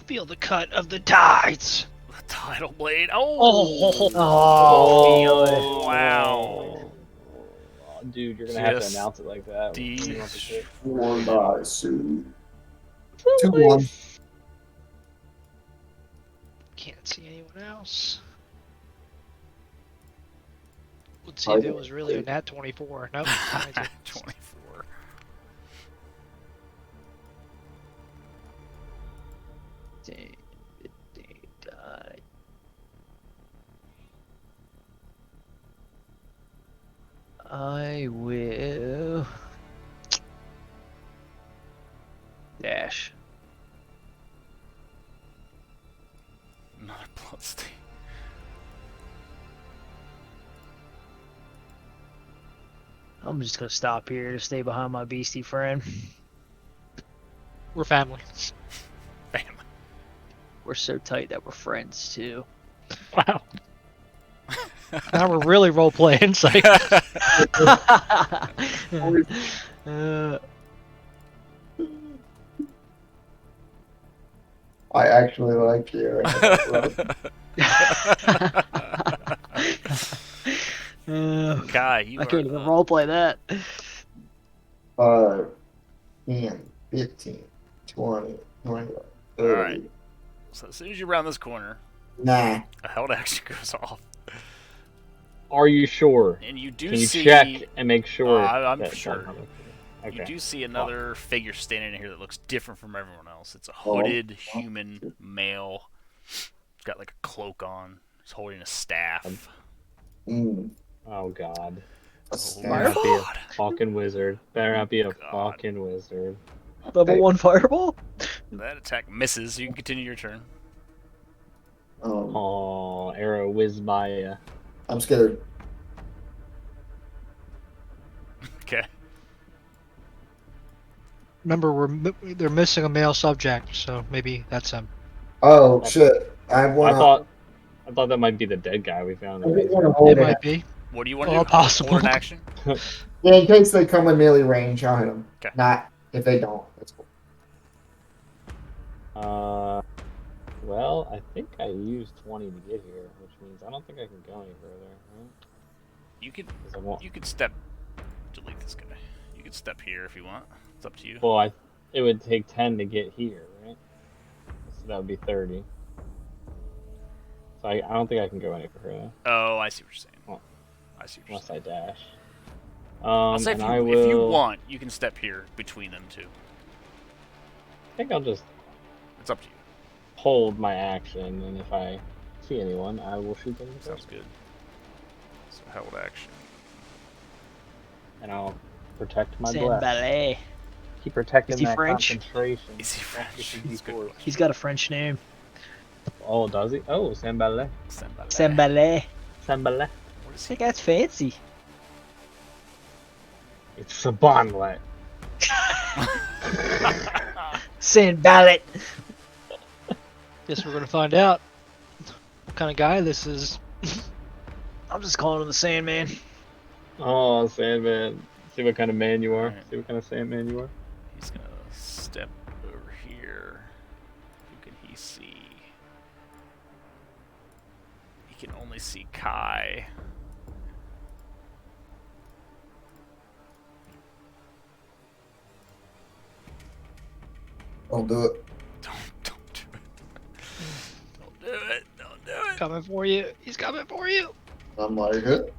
Feel the cut of the tides. The tidal blade. Oh. Oh, Wow. Oh, dude, you're gonna have to Just announce it like that. D- When you want to say- 4 dice. 2-1. Can't see anyone else. Let's see if it was really a nat 24. Nope. 24. I will dash. Another bloodstein. I'm just gonna stop here to stay behind my beastie friend. We're family. Bam. We're so tight that we're friends too. Wow. Now we're really role playing. Like, I actually like you. Kai, you I are can't even up. roleplay that. 5, 10, 15, 20, 21, 30. Alright. So as soon as you round this corner, Nah. a held action goes off. Are you sure? And you do Can you see... check and make sure? I'm that- sure. Okay. You do see another figure standing in here that looks different from everyone else. It's a hooded human male. He's got like a cloak on. He's holding a staff. Mm. Oh god. Oh Better my not be god. a fucking wizard. Better not be a God. fucking wizard. Level 1 fireball? That attack misses. You can continue your turn. Oh, arrow whizzed by ya. I'm scared. Okay. remember, they're missing a male subject, so maybe that's him. Oh shit! I want. I thought that might be the dead guy we found. I In the just want to basement. hold It it. might be. What do you want to Well, do? possible. Hold an action? Yeah, in case they come in melee range, I'll hit them. 'Kay. Not if they don't. That's cool. Well, I think I used 20 to get here, which means I don't think I can go any further. Right? You could 'Cause I won't. you could step... Delete this guy. You could step here if you want. It's up to you. Well, it would take 10 to get here, right? So that would be 30. So I don't think I can go any further Oh, I see what you're saying. Well, I see what you're unless saying. I dash. I'll say and if you want, you can step here between them two. I think I'll just It's up to you. hold my action, and if I see anyone, I will shoot them. Sounds good. So held action. And I'll protect my Sand blast. ballet. Keep protecting Is he that French? concentration. Is he French? That's what He's D4. good. He's got a French name. Oh, does he? Oh, Samballet. Sand ballet. Samballet. What is I he? think that's fancy. It's Sabanlet. Sand ballet. Guess we're gonna find out what kind of guy this is. I'm just calling him the Sandman. Oh, Sandman. See what kind of man you are. Alright. See what kind of Sandman you are. He's gonna step over here. Who can he see? He can only see Kai. Don't do it. Don't do it. Don't do it. Don't do it. Coming for you. He's coming for you. I'm like it.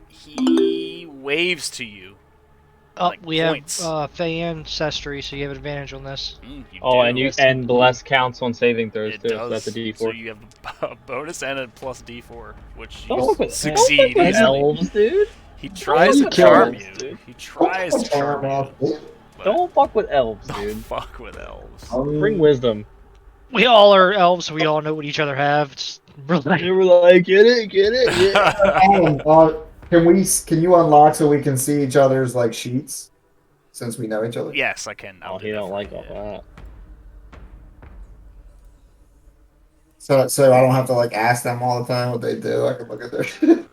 He waves to you. Oh, Like we points. have Fey ancestry, so you have advantage on this. You Oh, do. and you and bless counts on saving throws It too. does. So that's a D4. So you have a bonus and a plus D4, which Don't you fuck with succeed with easily. elves, dude. He tries Don't to kill charm elves, you. dude. He tries to charm you. but Don't fuck with elves, don't dude. fuck with elves. Bring wisdom. We all are elves, so we all know what each other have. It's really... They were like, get it, yeah. Can you unlock so we can see each other's like sheets? Since we know each other. Yes, I can. I'll Oh, do he that don't for like you, all yeah. that. So I don't have to like ask them all the time what they do. I can look at their shit.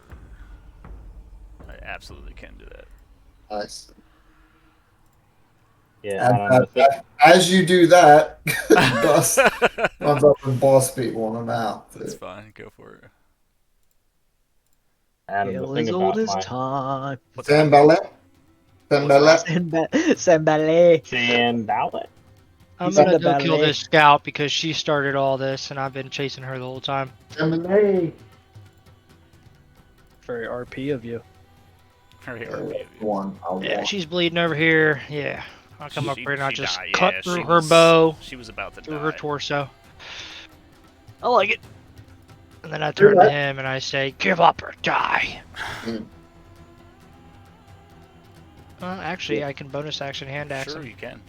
I absolutely can do that. Nice. Yeah, and the thing, As you do that, Gus comes up and boss people on the mouth. That's fine. Go for it. Adam, the Hell thing as old about as my time. What's that? Sambalet? Sambalet? Sambale. sand ballot. I'm He's gonna in the go kill ballet. this scout because she started all this, and I've been chasing her the whole time. Sambalet. Very RP of you. Very RP. One. I'll Yeah, walk. she's bleeding over here. Yeah, I'll come up here and I'll She just died. cut Yeah, through she her was- bow, She was about to through die. her torso, I like it. and then I turn to him and I say, "Give up or die." Mm. Actually, I can bonus action hand axe Sure, him. you can.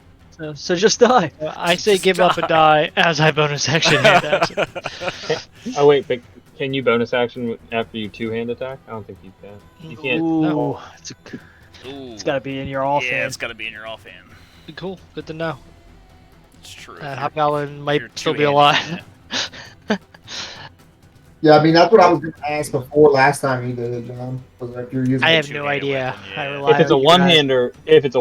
So just die. I say, Just "Give up and die" as I bonus action hand axe him. Oh wait, but can you bonus action after you two-hand attack? I don't think you can. You can't. Ooh, No. it's got to be in your offhand. Yeah, it's got to be in your offhand. Cool, good to know. It's true. Hobgoblin You're might still be two-handed, alive. yeah. Yeah, I mean that's what I was going to ask before last time you did it, John. Was if you're using I a have no two-handed idea. weapon, I yeah. rely If it's a on you guys.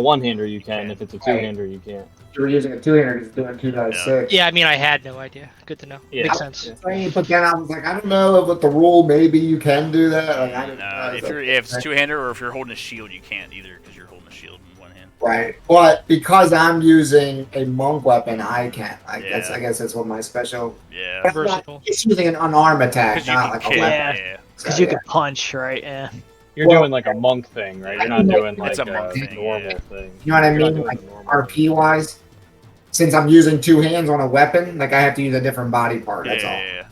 one-hander, you can. can. If it's a two-hander, you can't. you were using a two-hander, it's doing 2 dice 6. Yeah, I mean, I had no idea. Good to know. Yeah. Makes sense. But then I was like, I don't know if with the rule maybe you can do that. Like, I didn't know. If it's two-hander or if you're holding a shield, you can't either because you're holding a shield in one hand. Right, but because I'm using a monk weapon, I can. I guess that's what my special. Yeah. That's not, Versatile. it's using an unarmed attack, Because you not can like a kick. weapon. Yeah. Because So, you yeah. can punch, right? Yeah. You're Well- doing like a monk thing, right? You're not doing like It's a monk thing, normal yeah. thing. You know what I You're not mean? doing Like the normal thing. RP wise, since I'm using two hands on a weapon, like I have to use a different body part. That's all. Yeah.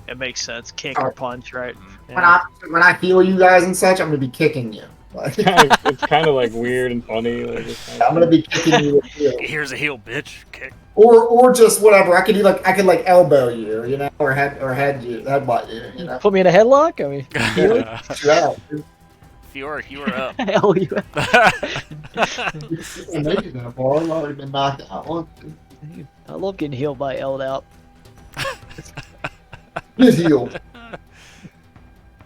It makes sense. Kick or punch, right? When I heal you guys and such, I'm gonna be kicking you. Like, It's kind of like weird and funny. Like, it's kind I'm gonna be kicking you with heal. Here's a heel, bitch. Kick. Or just whatever. I could do elbow you, you know, or headbutt you, you know. Put me in a headlock? I mean, Yeah, dude. You are up. hell you. I'm making that ball. I've already been knocked out once. I love getting healed by Eld out. Get healed.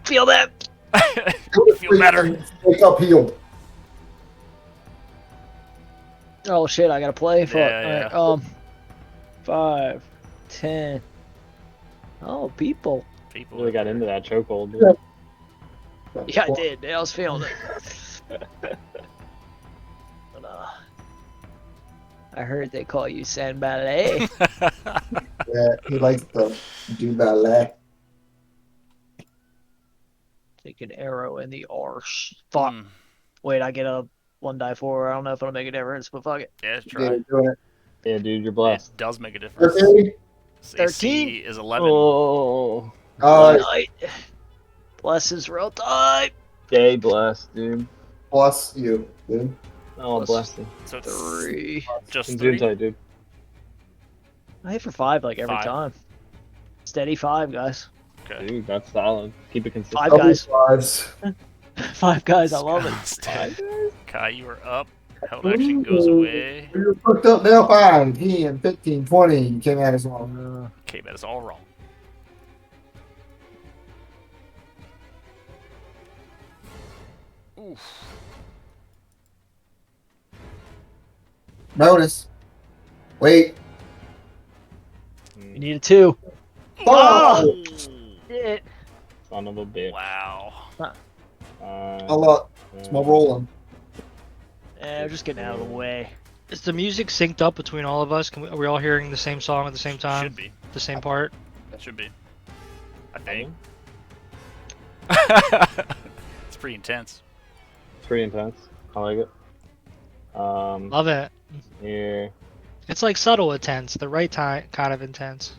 Feel that? Feel better. Wake up healed. Oh shit, I gotta play. Fuck. Yeah, Alright, 5, 10. Oh, people. People really got into that chokehold. dude. Yeah. Yeah, I did. I was feeling it. But, I heard they call you San Ballet. Yeah, he likes to do ballet. Take an arrow in the arse. Fuck. Mm, Wait, I get a 1 die 4. I don't know if it'll make a difference, but fuck it. yeah, Yeah, try. doing it. Yeah, dude, you're It blessed. does make a difference. Okay. AC 13? is 11. Oh, Alright. Bless his real time. stay blessed, dude. Plus you, dude. Oh, Plus bless you. So it's 3. just Zoom 3. tight, dude. I hit for 5 like every 5. time. Steady 5, guys. Okay. Dude, that's solid. Keep it consistent. 5 Double guys. fives. 5 guys. I love it. Disgusting. Kai, you are up. Held action goes away. You're fucked up now. 5, 10, 15, 20. You came at us all. Okay, that is all wrong. Oof. Bonus. Wait. You need a 2. Oh! Shit. Son of a bitch. Wow. Oh, look. It's my rolling. Eh, we're just getting out of the way. Is the music synced up between all of us? Are we all hearing the same song at the same time? Should be. The same part? Should be. I think. It's pretty intense. It's pretty intense. I like it. Love it. Here. It's like subtle intense, the right kind of intense.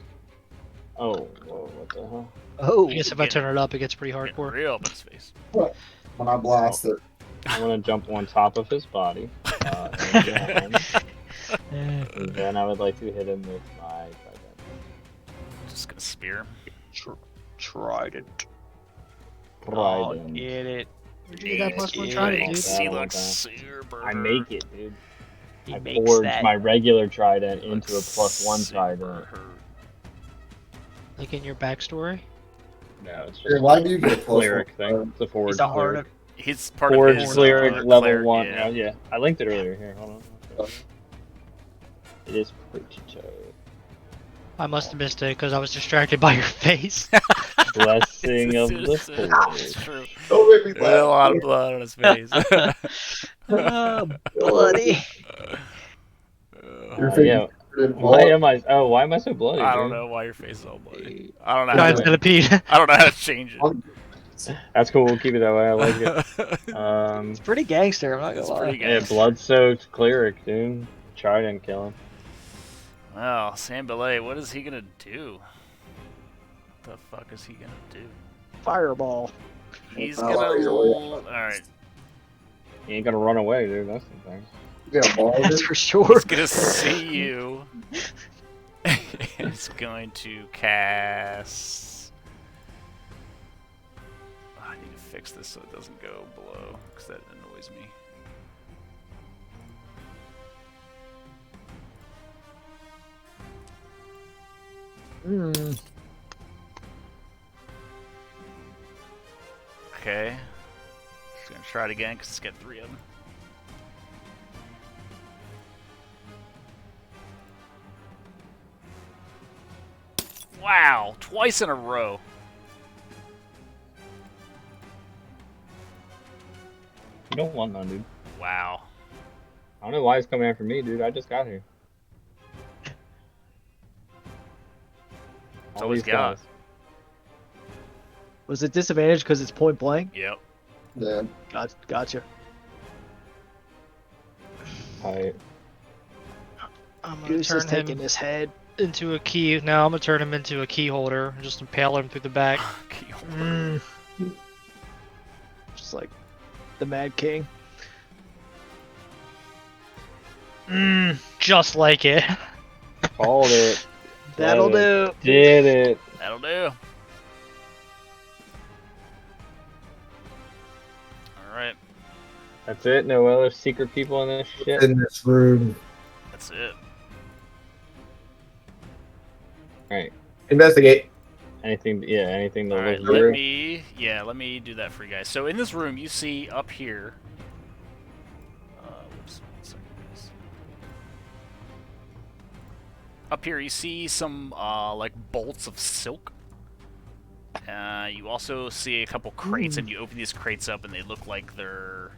Oh, whoa, what the hell? Oh. I guess if I turn it up, it gets pretty Getting hardcore. real up in his face. When I blast it. I'm gonna jump on top of his body. And then I would like to hit him with my trident. Just gonna spear him. Trident. Oh, Trident. get it. Where'd you get that plus one Yeah, trident, yeah. dude? AC Yeah, looks okay. super. I make it, dude. He I makes forged that. my regular trident into a Looks +1 super trident. hurt. Like in your backstory? No, it's Yeah, just why do you get a plus cleric one? thing. It's a forge He's a cleric. hard. He's part Forge of his cleric level cleric, 1. Yeah. Yeah, I linked it earlier. Here, hold on. It is pretty tight. I must have missed it because I was distracted by your face. Blessing of the It's Forge. true. Don't make me There's a laugh. lot of blood on his face. Bloody. Your face Yeah. is Why am I so bloody, I dude? don't know why your face is all bloody. I don't know how Giant to, centipede. I don't know how to change it. That's cool. We'll keep it that way. I like it. It's pretty gangster, I'm not gonna It's lie. pretty Yeah, good. blood-soaked cleric, dude. Trident kill him. Well, Sam Belay, what is he gonna do? What the fuck is he gonna do? Fireball. He's Oh, gonna. either way. Alright. He ain't gonna run away, dude. That's the thing. Yeah, ball. That's for sure. He's gonna see you. He's going to cast. Oh, I need to fix this so it doesn't go below, because that annoys me. Mm. Okay. Just gonna try it again because it's got 3 of them. Wow, twice in a row. You don't want none, dude. Wow. I don't know why he's coming after me, dude. I just got here. That's all he's got. Was it disadvantage because it's point blank? Yep. Yeah. Gotcha. Alright. I'm gonna Goose is turn taking him his head. into a key. Now I'm gonna turn him into a key holder and just impale him through the back. Mm. Just like the Mad King. Just like it. Called it. That'll do. Did it. That'll do. Alright, That's it? No other secret people in this shit? In this room. that's it. Alright. Investigate. Anything to Alright, look let through? me do that for you guys. So in this room, you see up here. Whoops, 1 second, guys. Up here, you see some like bolts of silk. You also see a couple crates, and you open these crates up, and they look like they're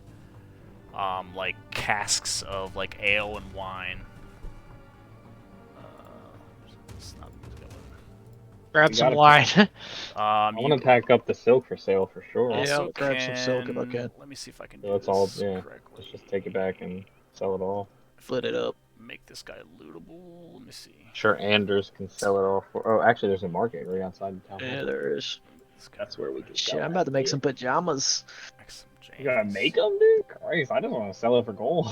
like casks of like ale and wine. It's not going. Grab You some gotta- wine. I want to pack up the silk for sale for sure. Yeah, also I'll grab some silk if I can. Let me see if I can So do that's this all, yeah. correctly. Let's just take it back and sell it all. Split it up. Make this guy lootable. Let me see. Sure, Anders can sell it all for. Oh, actually, there's a market right outside the town. Yeah, there is. This guy That's where we can Shit, sell I'm it. about to make some pajamas. make some You gotta jams. make them, dude? Christ, I just want to sell it for gold.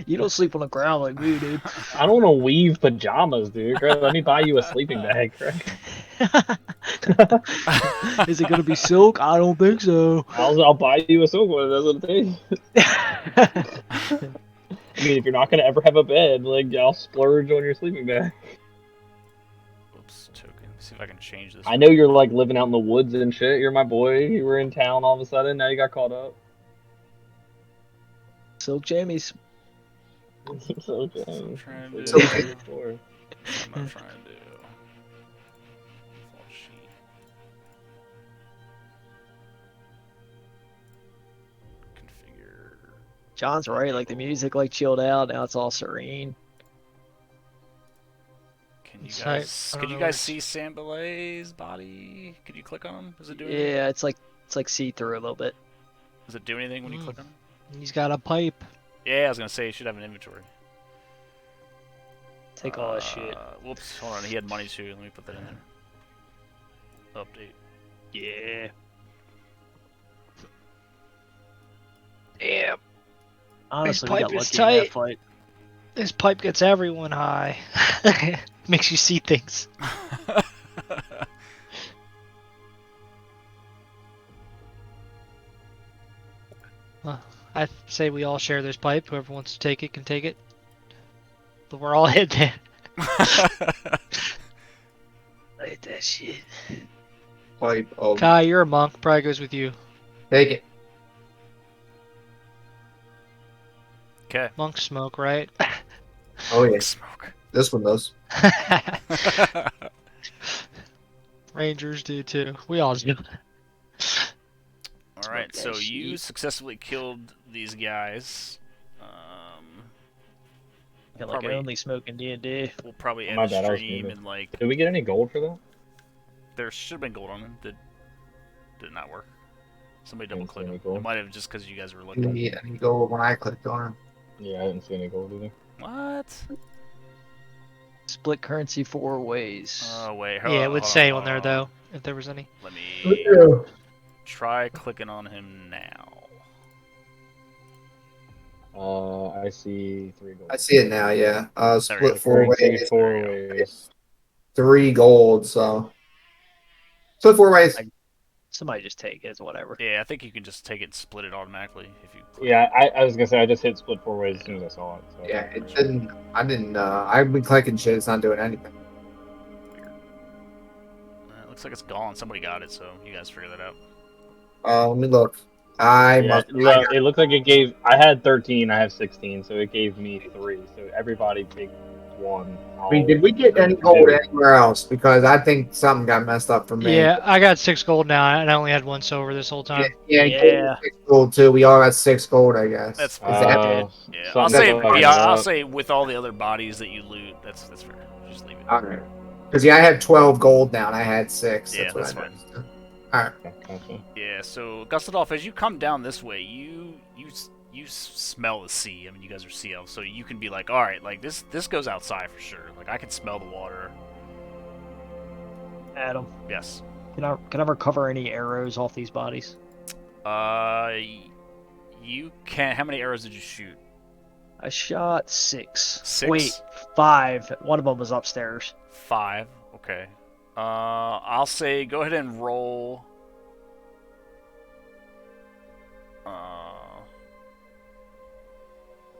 You don't sleep on the ground like me, dude. I don't want to weave pajamas, dude. Craig, let me buy you a sleeping bag, Craig. Is it gonna be silk? I don't think so. I'll buy you a silk one. That's what it is. I mean, if you're not gonna ever have a bed, like, I'll splurge on your sleeping bag. Oops, token. See if I can change this. I know you're like living out in the woods and shit. You're my boy. You were in town all of a sudden. Now you got caught up. Silk jammies. So, That's what I'm trying to so do. before. What am I trying to do? Default sheet. Configure. John's right. Like the music, like chilled out. Now it's all serene. Can you So, guys? I don't Could you know guys what's- see Sam Belay's body? Could you click on him? Does it do Yeah, anything? it's like see through a little bit. Does it do anything when you Mm. click on him? He's got a pipe. Yeah, I was gonna say you should have an inventory. Take all that shit. Whoops, hold on. He had money too. Let me put that in there. Update. Yeah. Yeah. Honestly, we pipe got is lucky in that tight. fight. This pipe gets everyone high. Makes you see things. I say we all share this pipe. Whoever wants to take it can take it. But we're all hit there. that shit. Pipe of Kai, you're a monk. Probably goes with you. Take it. Okay. Monks smoke, right? Oh yeah, Smoke. this one does. Rangers do too. We all do. All right, so that you shit. successfully killed these guys. Yeah, like I Probably- only smoke in D&D. We'll probably Oh, end my the bad, I was stream muted. and like Did we get any gold for that? there should have been gold on them. Did it not work? Somebody double Didn't see clicked any them. gold. It might have just because you guys were You looking. need any gold when I clicked on him. Yeah, I didn't see any gold either. What? Split currency 4 ways. Oh wait. Yeah, it would hold say on, on there hold on. though, if there was any. Let me try clicking on him now. I see 3 gold. I see it now. Yeah. Split go. 4 Currency ways. 4 There you ways. 3 gold. So split 4 ways. Somebody just take it, it's whatever. Yeah, I think you can just take it and split it automatically if you. Click. Yeah, I was gonna say I just hit split 4 ways as soon as I saw it. So Yeah, it didn't. I didn't. I've been clicking shit. It's not doing anything. Weird. It looks like it's gone. Somebody got it, so you guys figure that out. Let me look. I Yeah, must. it looked like it gave. I had 13. I have 16, so it gave me 3. So everybody take 1. I mean, did we get any gold anywhere else? Because I think something got messed up for me. Yeah, I got 6 gold now, and I only had 1 silver this whole time. Yeah, Yeah. 6 gold too. We all got 6 gold, I guess. That's Is fine. that Yeah, I'll something say. like Yeah, that. I'll say with all the other bodies that you loot, that's fair. Just leave it. all right? Because I have 12 gold now, and I had 6. Yeah, That's what that's I fine. noticed. All right. Gotcha. Yeah, so Gustadolf, as you come down this way, you smell the sea. I mean, you guys are sea elves, so you can be like, all right, like this goes outside for sure. Like I can smell the water. Adam, Yes. can I recover any arrows off these bodies? You can. How many arrows did you shoot? I shot 6. 6? Wait, 5. One of them was upstairs. 5. Okay. I'll say go ahead and roll.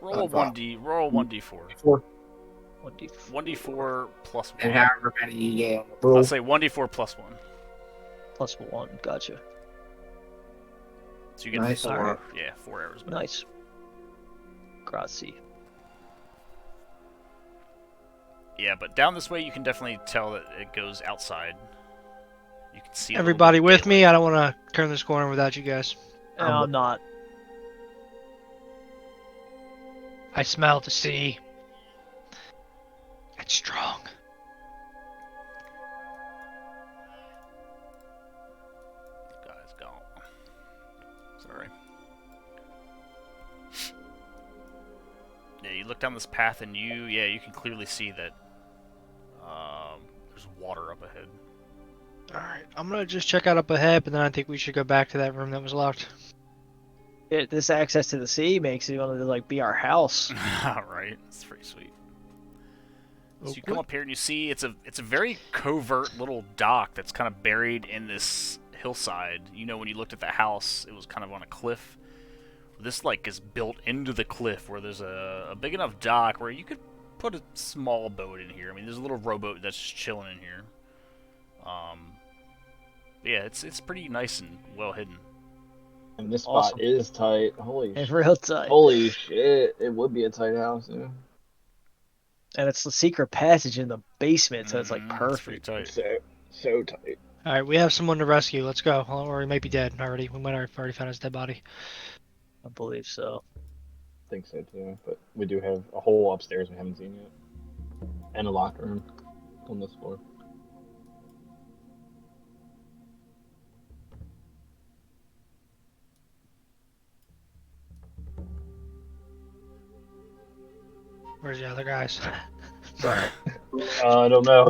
Roll a 1d. Roll a 1d4. 4 1d4. 1d4 plus 1. and however many you get. I'll say 1d4 plus 1. Plus 1. Gotcha. So you get Nice. 4. Alright. Yeah, 4 arrows. back. Nice. Grazie. Yeah, but down this way you can definitely tell that it goes outside. You can see. a little Everybody bit of with daylight. me? I don't want to turn this corner without you guys. No, I'm not. I smell the sea. It's strong. Guy's gone. Sorry. Yeah, you look down this path and you can clearly see that there's water up ahead. Alright, I'm going to just check out up ahead, but then I think we should go back to that room that was locked. This access to the sea makes it want to like be our house. Right, it's pretty sweet. So you Okay. come up here and you see it's a very covert little dock that's kind of buried in this hillside. You know, when you looked at the house, it was kind of on a cliff. This like is built into the cliff where there's a big enough dock where you could put a small boat in here. I mean, there's a little rowboat that's just chilling in here. Yeah, it's pretty nice and well hidden. And this spot Awesome. is tight. Holy It's shit. real tight. Holy shit. It would be a tight house, yeah. And it's the secret passage in the basement, so it's like Mhm, it's pretty perfect. tight. So tight. Alright, we have someone to rescue. Let's go. Or he might be dead already. We might have already found his dead body. I believe so. I think so too. But we do have a hole upstairs we haven't seen yet. And a locker room on this floor. Where's the other guys? Sorry. I don't know.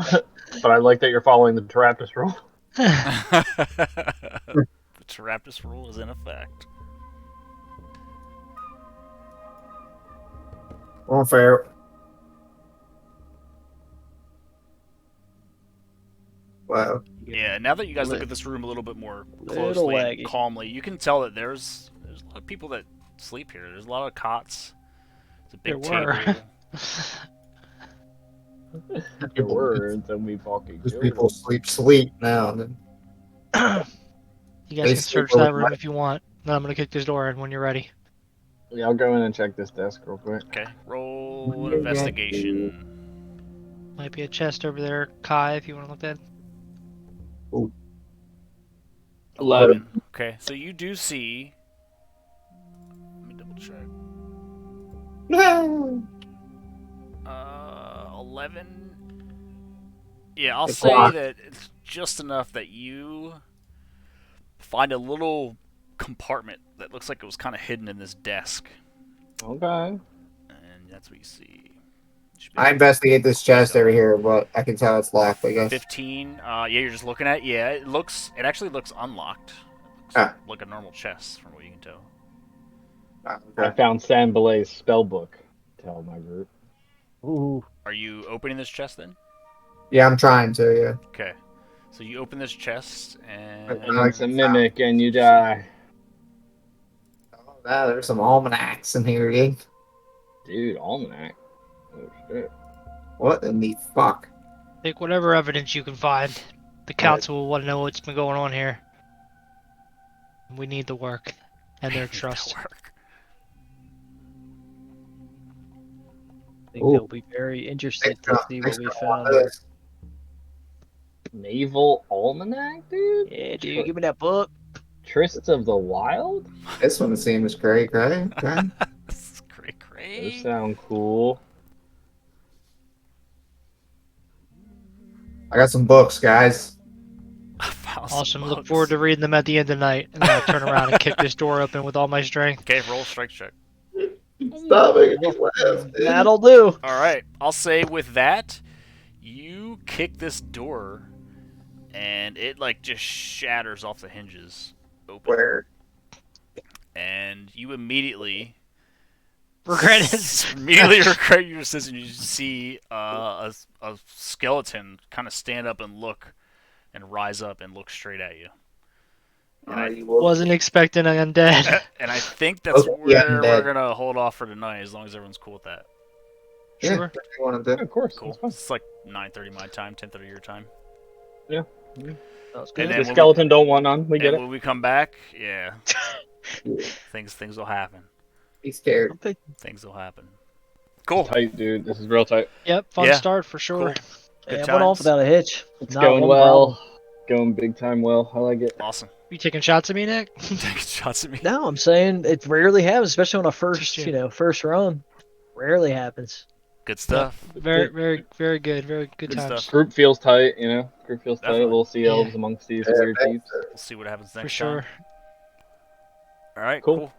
But I like that you're following the Teraptus rule. The Teraptus rule is in effect. Unfair. Wow. Yeah, now that you guys look at this room a little bit more Little closely and laggy. calmly, you can tell that there's a lot of people that sleep here. There's a lot of cots. There's a big There were. table. Your words and we fucking Those killed people him. sleep now. And then You guys they can sleep search that overnight. room if you want. Then I'm gonna kick this door in when you're ready. Yeah, I'll go in and check this desk real quick. Okay, roll an investigation. Might be a chest over there, Kai, if you want to look at it. 11. Okay, so you do see. Let me double check. 11. Yeah, I'll It's say locked. that it's just enough that you find a little compartment that looks like it was kind of hidden in this desk, Okay. and that's what you see. Should be I like investigate this chest over here, but I can tell it's locked, I guess. 15. Yeah, you're just looking at. Yeah, it looks. It actually looks unlocked. It looks Ah. like a normal chest, from what you can tell. I Okay. found Sam Belay's spell book. Tell my group. Ooh. Are you opening this chest then? Yeah, I'm trying to, yeah. Okay. So you open this chest, and And And it's a mimic and you die. Oh, wow, there's some almanacs in here, dude. Dude, almanac. Oh shit. What in the fuck? Take whatever evidence you can find. The council will want to know what's been going on here. We need the work and their trust. work. I think Ooh. they'll be very interested to see what we found. Naval almanac, dude? Yeah, dude, give me that book. Trysts of the Wild? This one seems great, right? Okay. This is great, Those great. sound cool. I got some books, guys. I found Awesome. some Look bugs. forward to reading them at the end of the night. And then I'll turn around and kick this door open with all my strength. Okay, roll a strike check. Stop making me laugh, dude. That'll do. All right, I'll say with that, you kick this door, and it like just shatters off the hinges open, Where? and you immediately Regret it. immediately regret your decision. You see a skeleton kind of stand up and look, and rise up and look straight at you. And Wasn't expecting an undead. and I think that's Okay, where yeah, we're undead. gonna hold off for tonight, as long as everyone's cool with that. Yeah, Sure. what do you want to Yeah, do? of course. Cool. That's fine. It's like 9:30 my time, 10:30 your time. That was And good. then The when skeleton don't want none. We get And it. when we come back, yeah, things will happen. Be scared. Okay. Things will happen. Cool. Tight, dude. This is real tight. Yep, fun Yeah. start for sure. Cool. Yeah, Good it went off times. without a hitch. It's Not going one well. problem. Going big time well. I like it. Awesome. You taking shots at me, Nick? Taking shots at me. No, I'm saying it rarely happens, especially on a first, Interesting. first run. Rarely happens. Good stuff. Very, very, very good. Very good Good times. stuff. Group feels tight, Group feels tight. Definitely. Little sea elves Yeah. amongst these weird peeps. We'll see what happens For next sure. time. All right. Cool. Cool.